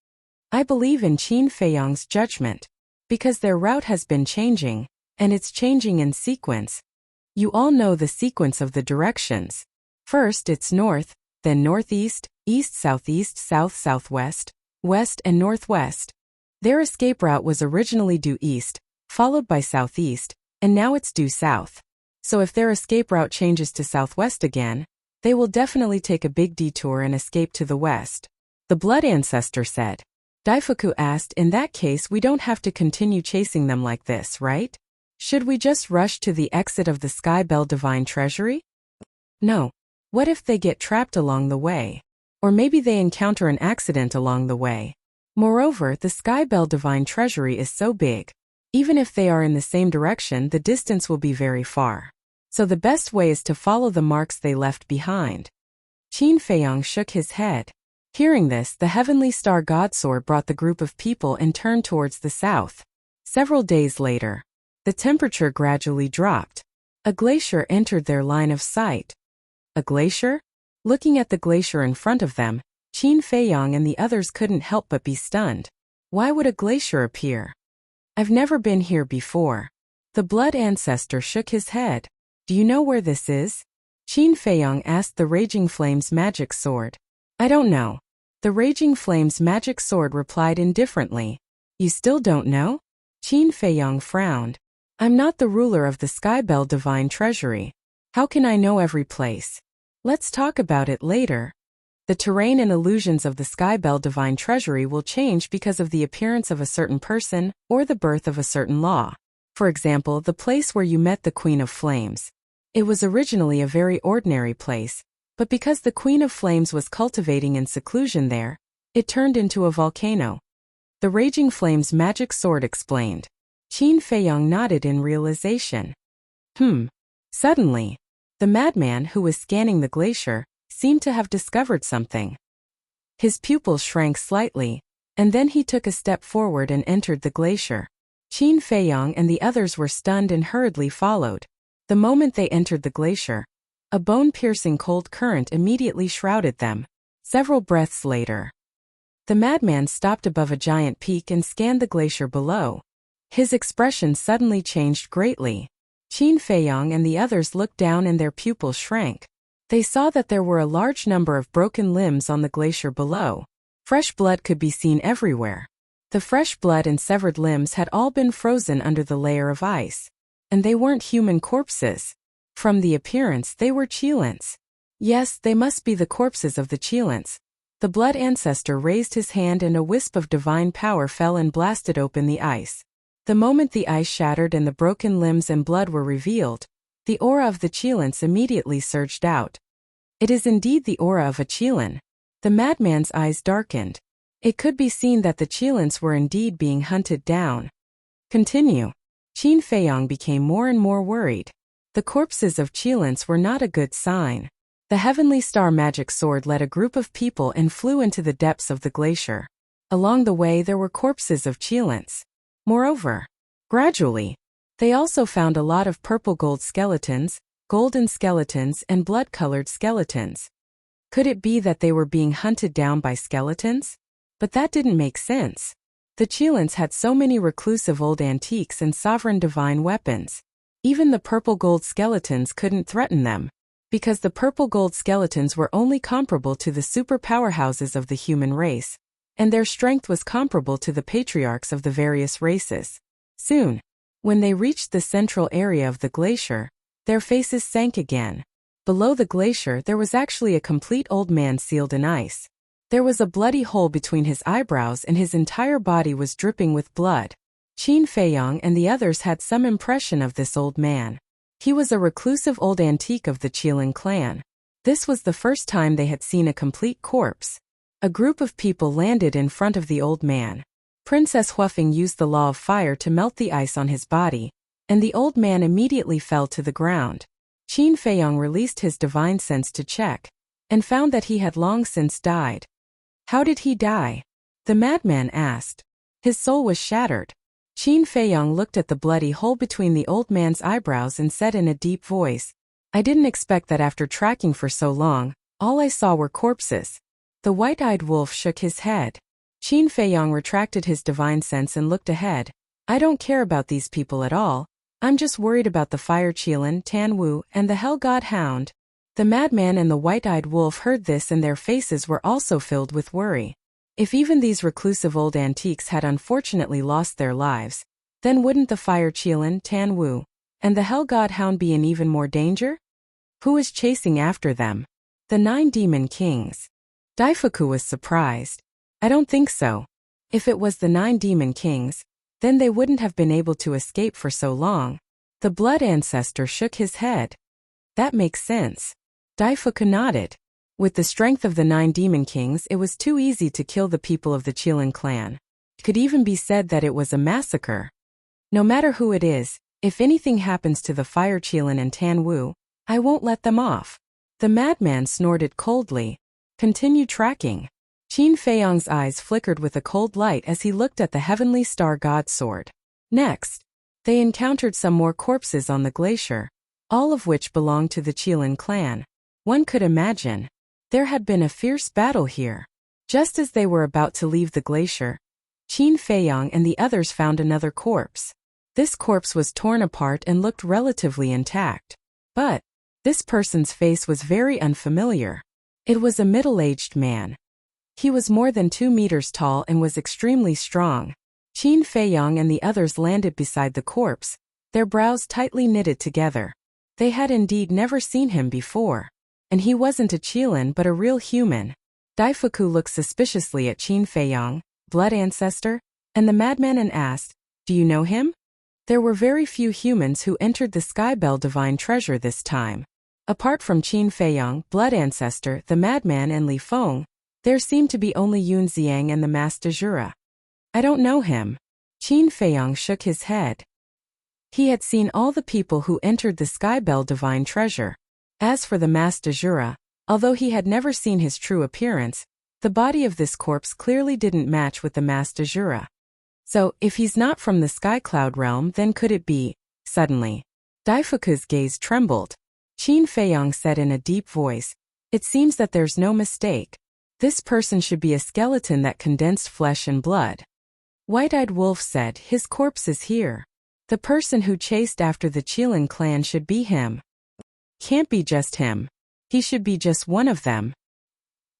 I believe in Qin Feiyong's judgment. Because their route has been changing, and it's changing in sequence. You all know the sequence of the directions. First it's north, then northeast, east-southeast, south-southwest, west and northwest. Their escape route was originally due east, followed by southeast, and now it's due south. So if their escape route changes to southwest again, they will definitely take a big detour and escape to the west. The blood ancestor said. Daifuku asked, in that case we don't have to continue chasing them like this, right? Should we just rush to the exit of the Sky Bell Divine Treasury? No. What if they get trapped along the way? Or maybe they encounter an accident along the way. Moreover, the Sky Bell Divine Treasury is so big. Even if they are in the same direction, the distance will be very far. So the best way is to follow the marks they left behind. Qin Feiyang shook his head. Hearing this, the heavenly star godsword brought the group of people and turned towards the south. Several days later, the temperature gradually dropped. A glacier entered their line of sight. A glacier? Looking at the glacier in front of them, Qin Feiyang and the others couldn't help but be stunned. Why would a glacier appear? I've never been here before. The blood ancestor shook his head. Do you know where this is? Qin Feiyang asked the Raging Flame's magic sword. I don't know. The Raging Flame's magic sword replied indifferently. You still don't know? Qin Feiyang frowned. I'm not the ruler of the Sky Bell Divine Treasury. How can I know every place? Let's talk about it later. The terrain and illusions of the Sky Bell Divine Treasury will change because of the appearance of a certain person or the birth of a certain law. For example, the place where you met the Queen of Flames. It was originally a very ordinary place, but because the Queen of Flames was cultivating in seclusion there, it turned into a volcano. The Raging Flame's magic sword explained. Qin Feiyang nodded in realization. Suddenly, the madman who was scanning the glacier seemed to have discovered something. His pupils shrank slightly, and then he took a step forward and entered the glacier. Qin Feiyang and the others were stunned and hurriedly followed. The moment they entered the glacier, a bone-piercing cold current immediately shrouded them. Several breaths later, the madman stopped above a giant peak and scanned the glacier below. His expression suddenly changed greatly. Qin Feiyang and the others looked down and their pupils shrank. They saw that there were a large number of broken limbs on the glacier below. Fresh blood could be seen everywhere. The fresh blood and severed limbs had all been frozen under the layer of ice. And they weren't human corpses. From the appearance, they were Qilins. Yes, they must be the corpses of the Qilins. The blood ancestor raised his hand and a wisp of divine power fell and blasted open the ice. The moment the ice shattered and the broken limbs and blood were revealed, the aura of the Qilins immediately surged out. It is indeed the aura of a Qilin. The madman's eyes darkened. It could be seen that the Qilins were indeed being hunted down. Continue. Qin Feiyang became more and more worried. The corpses of Qilins were not a good sign. The heavenly star magic sword led a group of people and flew into the depths of the glacier. Along the way there were corpses of Qilins. Moreover, gradually, they also found a lot of purple-gold skeletons, golden skeletons and blood-colored skeletons. Could it be that they were being hunted down by skeletons? But that didn't make sense. The Qilins had so many reclusive old antiques and sovereign divine weapons. Even the purple-gold skeletons couldn't threaten them, because the purple-gold skeletons were only comparable to the super powerhouses of the human race, and their strength was comparable to the patriarchs of the various races. Soon, when they reached the central area of the glacier, their faces sank again. Below the glacier there was actually a complete old man sealed in ice. There was a bloody hole between his eyebrows and his entire body was dripping with blood. Qin Feiyang and the others had some impression of this old man. He was a reclusive old antique of the Qilin clan. This was the first time they had seen a complete corpse. A group of people landed in front of the old man. Princess Huafeng used the law of fire to melt the ice on his body, and the old man immediately fell to the ground. Qin Feiyang released his divine sense to check, and found that he had long since died. How did he die? The madman asked. His soul was shattered. Qin Feiyang looked at the bloody hole between the old man's eyebrows and said in a deep voice, I didn't expect that after tracking for so long, all I saw were corpses. The white-eyed wolf shook his head. Qin Feiyang retracted his divine sense and looked ahead. I don't care about these people at all. I'm just worried about the fire Qilin, Tan Wu, and the hell god hound. The madman and the white-eyed wolf heard this and their faces were also filled with worry. If even these reclusive old antiques had unfortunately lost their lives, then wouldn't the fire Qilin, Tan Wu, and the Hell God Hound be in even more danger? Who is chasing after them? The 9 demon kings. Daifuku was surprised. I don't think so. If it was the 9 demon kings, then they wouldn't have been able to escape for so long. The blood ancestor shook his head. That makes sense. Daifuku nodded. With the strength of the 9 demon kings, it was too easy to kill the people of the Qilin clan. It could even be said that it was a massacre. No matter who it is, if anything happens to the fire Qilin and Tan Wu, I won't let them off. The madman snorted coldly. Continue tracking. Qin Feiyong's eyes flickered with a cold light as he looked at the heavenly star god sword. Next, they encountered some more corpses on the glacier, all of which belonged to the Qilin clan. One could imagine there had been a fierce battle here. Just as they were about to leave the glacier, Qin Feiyong and the others found another corpse. This corpse was torn apart and looked relatively intact. But this person's face was very unfamiliar. It was a middle-aged man. He was more than 2 meters tall and was extremely strong. Qin Feiyong and the others landed beside the corpse, their brows tightly knitted together. They had indeed never seen him before. And he wasn't a Qilin but a real human. Daifuku looked suspiciously at Qin Feiyong, blood ancestor, and the madman and asked, "Do you know him?" There were very few humans who entered the Skybell Divine Treasure this time. Apart from Qin Feiyong, blood ancestor, the madman and Li Feng, there seemed to be only Yun Xiang and the Master Jura. I don't know him. Qin Feiyong shook his head. He had seen all the people who entered the Skybell Divine Treasure. As for the Master Jura, although he had never seen his true appearance, the body of this corpse clearly didn't match with the Master Jura. So, if he's not from the Sky Cloud realm, then could it be? Suddenly, Daifuku's gaze trembled. Qin Feiyong said in a deep voice, "It seems that there's no mistake. This person should be a skeleton that condensed flesh and blood." White-Eyed Wolf said, "His corpse is here. The person who chased after the Qilin clan should be him. Can't be just him. He should be just one of them.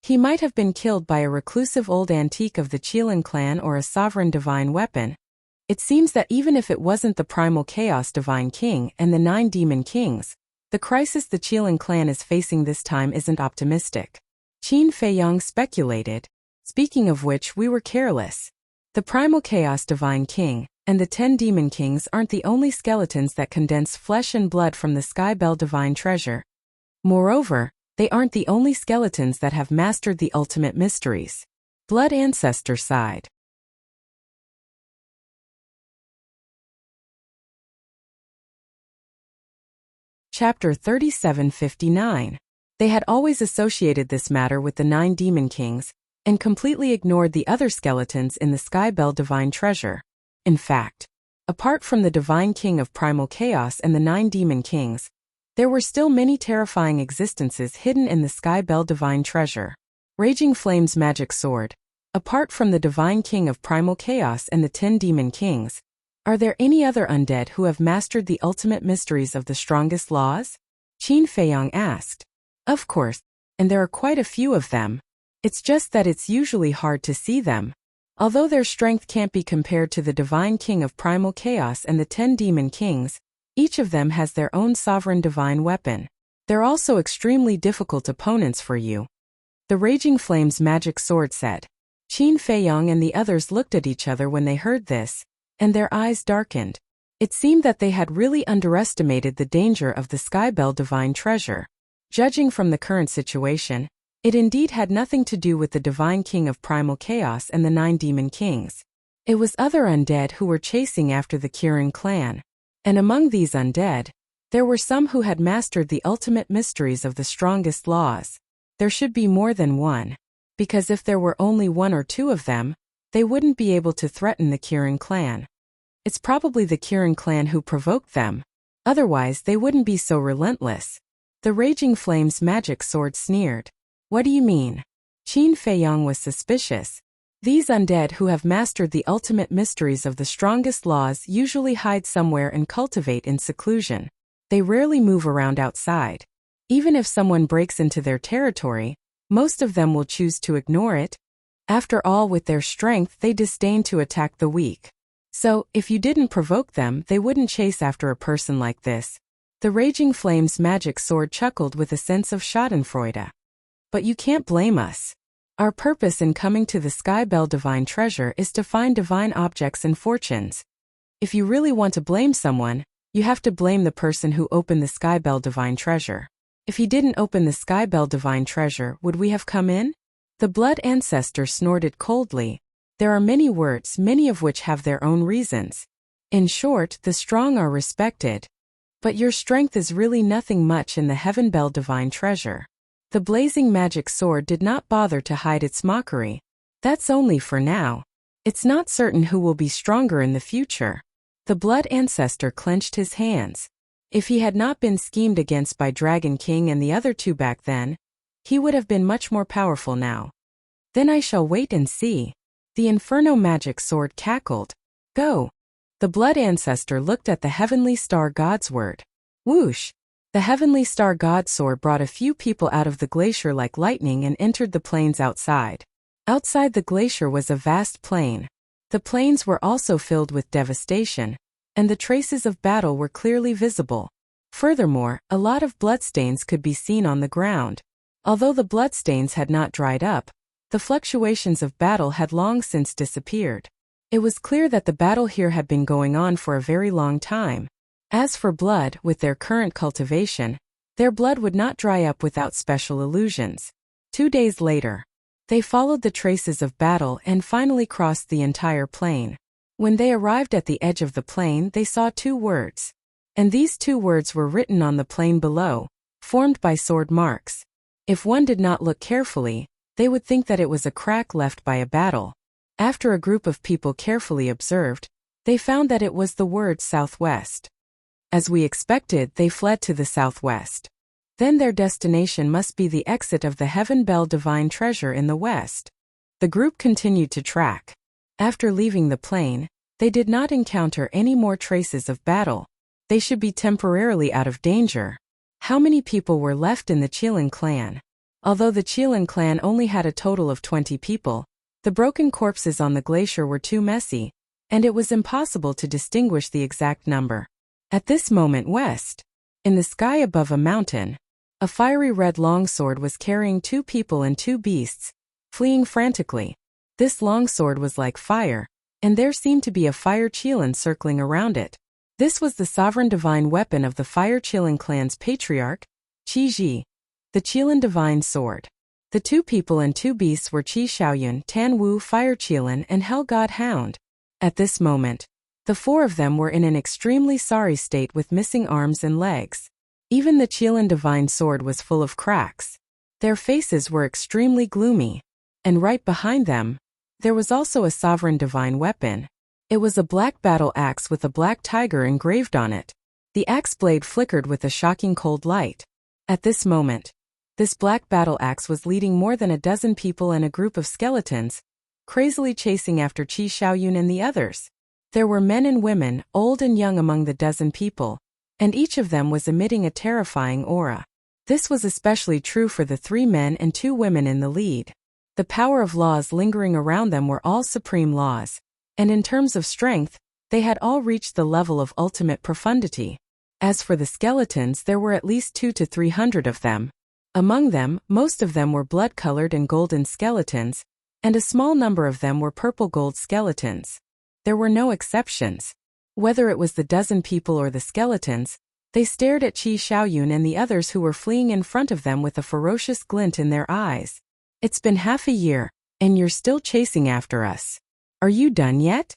He might have been killed by a reclusive old antique of the Qilin clan or a sovereign divine weapon. It seems that even if it wasn't the primal chaos divine king and the 9 demon kings, the crisis the Qilin clan is facing this time isn't optimistic." Qin Feiyong speculated. "Speaking of which, we were careless. The primal chaos divine king and the 10 demon kings aren't the only skeletons that condense flesh and blood from the Skybell Divine Treasure. Moreover, they aren't the only skeletons that have mastered the ultimate mysteries." Blood ancestor sighed. Chapter 3759. They had always associated this matter with the 9 demon kings, and completely ignored the other skeletons in the Skybell Divine Treasure. In fact, apart from the Divine King of Primal Chaos and the 9 demon kings, there were still many terrifying existences hidden in the Skybell Divine Treasure. Raging Flame's magic sword. Apart from the Divine King of Primal Chaos and the 10 demon kings, are there any other undead who have mastered the ultimate mysteries of the strongest laws? Qin Feiyong asked. Of course, and there are quite a few of them. It's just that it's usually hard to see them. Although their strength can't be compared to the Divine King of Primal Chaos and the 10 demon kings, each of them has their own sovereign divine weapon. They're also extremely difficult opponents for you. The Raging Flame's magic sword said. Qin Feiyong and the others looked at each other when they heard this, and their eyes darkened. It seemed that they had really underestimated the danger of the Skybell Divine Treasure. Judging from the current situation, it indeed had nothing to do with the Divine King of Primal Chaos and the 9 demon kings. It was other undead who were chasing after the Qilin clan. And among these undead, there were some who had mastered the ultimate mysteries of the strongest laws. There should be more than one, because if there were only 1 or 2 of them, they wouldn't be able to threaten the Qilin clan. It's probably the Qilin clan who provoked them. Otherwise, they wouldn't be so relentless. The Raging Flame's magic sword sneered. What do you mean? Qin Feiyong was suspicious. These undead who have mastered the ultimate mysteries of the strongest laws usually hide somewhere and cultivate in seclusion. They rarely move around outside. Even if someone breaks into their territory, most of them will choose to ignore it. After all, with their strength they disdain to attack the weak. So, if you didn't provoke them, they wouldn't chase after a person like this. The Raging Flame's magic sword chuckled with a sense of schadenfreude. But you can't blame us. Our purpose in coming to the Sky Bell Divine Treasure is to find divine objects and fortunes. If you really want to blame someone, you have to blame the person who opened the Sky Bell Divine Treasure. If he didn't open the Sky Bell Divine Treasure, would we have come in? The Blood Ancestor snorted coldly. There are many words, many of which have their own reasons. In short, the strong are respected. But your strength is really nothing much in the Heaven Bell Divine Treasure. The blazing magic sword did not bother to hide its mockery. That's only for now. It's not certain who will be stronger in the future. The Blood Ancestor clenched his hands. If he had not been schemed against by Dragon King and the other two back then, he would have been much more powerful now. Then I shall wait and see. The Inferno magic sword cackled. Go. The Blood Ancestor looked at the Heavenly Star God's word. Whoosh! The Heavenly Star God's sword brought a few people out of the glacier like lightning and entered the plains outside. Outside the glacier was a vast plain. The plains were also filled with devastation, and the traces of battle were clearly visible. Furthermore, a lot of bloodstains could be seen on the ground. Although the bloodstains had not dried up, the fluctuations of battle had long since disappeared. It was clear that the battle here had been going on for a very long time. As for blood, with their current cultivation, their blood would not dry up without special illusions. 2 days later, they followed the traces of battle and finally crossed the entire plain. When they arrived at the edge of the plain, they saw 2 words. And these 2 words were written on the plain below, formed by sword marks. If one did not look carefully, they would think that it was a crack left by a battle. After a group of people carefully observed, they found that it was the word southwest. As we expected, they fled to the southwest. Then their destination must be the exit of the Heaven Bell Divine Treasure in the west. The group continued to track. After leaving the plain, they did not encounter any more traces of battle. They should be temporarily out of danger. How many people were left in the Qilin clan? Although the Qilin clan only had a total of 20 people, the broken corpses on the glacier were too messy, and it was impossible to distinguish the exact number. At this moment west, in the sky above a mountain, a fiery red longsword was carrying 2 people and 2 beasts, fleeing frantically. This longsword was like fire, and there seemed to be a fire Qilin circling around it. This was the sovereign divine weapon of the Fire Qilin clan's patriarch, Qi Ji, the Qilin divine sword. The 2 people and 2 beasts were Qi Xiaoyun, Tan Wu Fire Qilin, and Hell God Hound. At this moment, the 4 of them were in an extremely sorry state with missing arms and legs. Even the Qilin divine sword was full of cracks. Their faces were extremely gloomy. And right behind them, there was also a sovereign divine weapon. It was a black battle axe with a black tiger engraved on it. The axe blade flickered with a shocking cold light. At this moment, this black battle axe was leading more than a dozen people and a group of skeletons, crazily chasing after Qi Xiaoyun and the others. There were men and women, old and young among the dozen people, and each of them was emitting a terrifying aura. This was especially true for the 3 men and 2 women in the lead. The power of laws lingering around them were all supreme laws. And in terms of strength, they had all reached the level of ultimate profundity. As for the skeletons, there were at least 200 to 300 of them. Among them, most of them were blood-colored and golden skeletons, and a small number of them were purple-gold skeletons. There were no exceptions. Whether it was the dozen people or the skeletons, they stared at Qi Xiaoyun and the others who were fleeing in front of them with a ferocious glint in their eyes. It's been half a year, and you're still chasing after us. Are you done yet?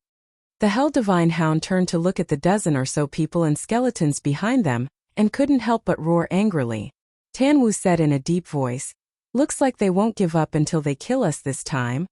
The Hell Divine Hound turned to look at the dozen or so people and skeletons behind them, and couldn't help but roar angrily. Tan Wu said in a deep voice, "Looks like they won't give up until they kill us this time.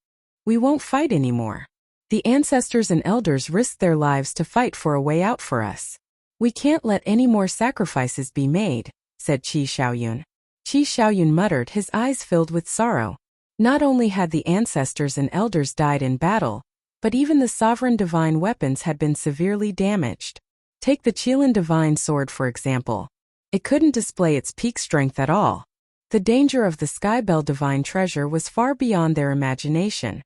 We won't fight anymore. The ancestors and elders risked their lives to fight for a way out for us. We can't let any more sacrifices be made," said Qi Xiaoyun. Qi Xiaoyun muttered, his eyes filled with sorrow. Not only had the ancestors and elders died in battle, but even the sovereign divine weapons had been severely damaged. Take the Qilin divine sword for example. It couldn't display its peak strength at all. The danger of the Sky Bell divine treasure was far beyond their imagination.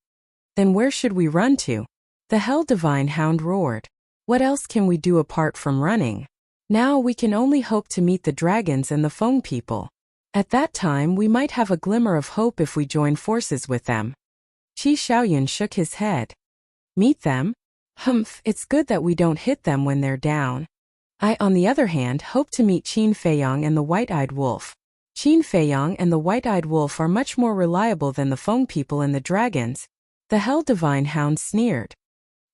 Then where should we run to? The Hell Divine Hound roared. What else can we do apart from running? Now we can only hope to meet the dragons and the Feng people. At that time we might have a glimmer of hope if we join forces with them. Qi Xiaoyun shook his head. Meet them? Humph, it's good that we don't hit them when they're down. I, on the other hand, hope to meet Qin Feiyang and the White-Eyed Wolf. Qin Feiyang and the White-Eyed Wolf are much more reliable than the Feng people and the dragons. The Hell Divine Hound sneered.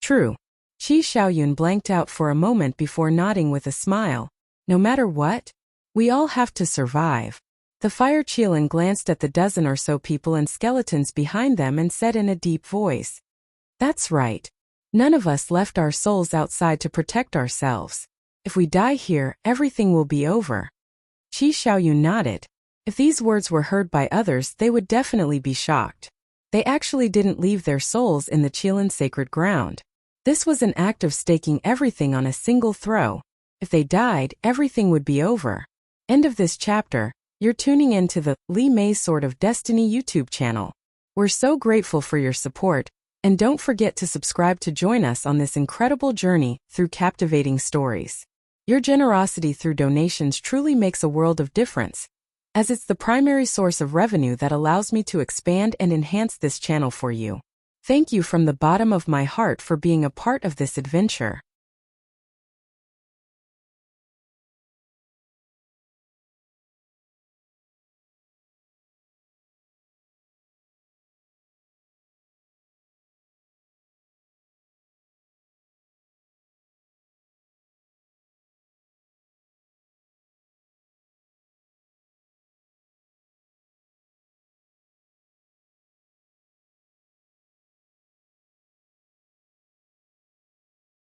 True. Qi Xiaoyun blanked out for a moment before nodding with a smile. No matter what, we all have to survive. The Fire Qilin glanced at the dozen or so people and skeletons behind them and said in a deep voice. That's right. None of us left our souls outside to protect ourselves. If we die here, everything will be over. Qi Xiaoyun nodded. If these words were heard by others, they would definitely be shocked. They actually didn't leave their souls in the Qilin sacred ground. This was an act of staking everything on a single throw. If they died, everything would be over. End of this chapter. You're tuning in to the Li Mei Sword of Destiny YouTube channel. We're so grateful for your support, and don't forget to subscribe to join us on this incredible journey through captivating stories. Your generosity through donations truly makes a world of difference, as it's the primary source of revenue that allows me to expand and enhance this channel for you. Thank you from the bottom of my heart for being a part of this adventure.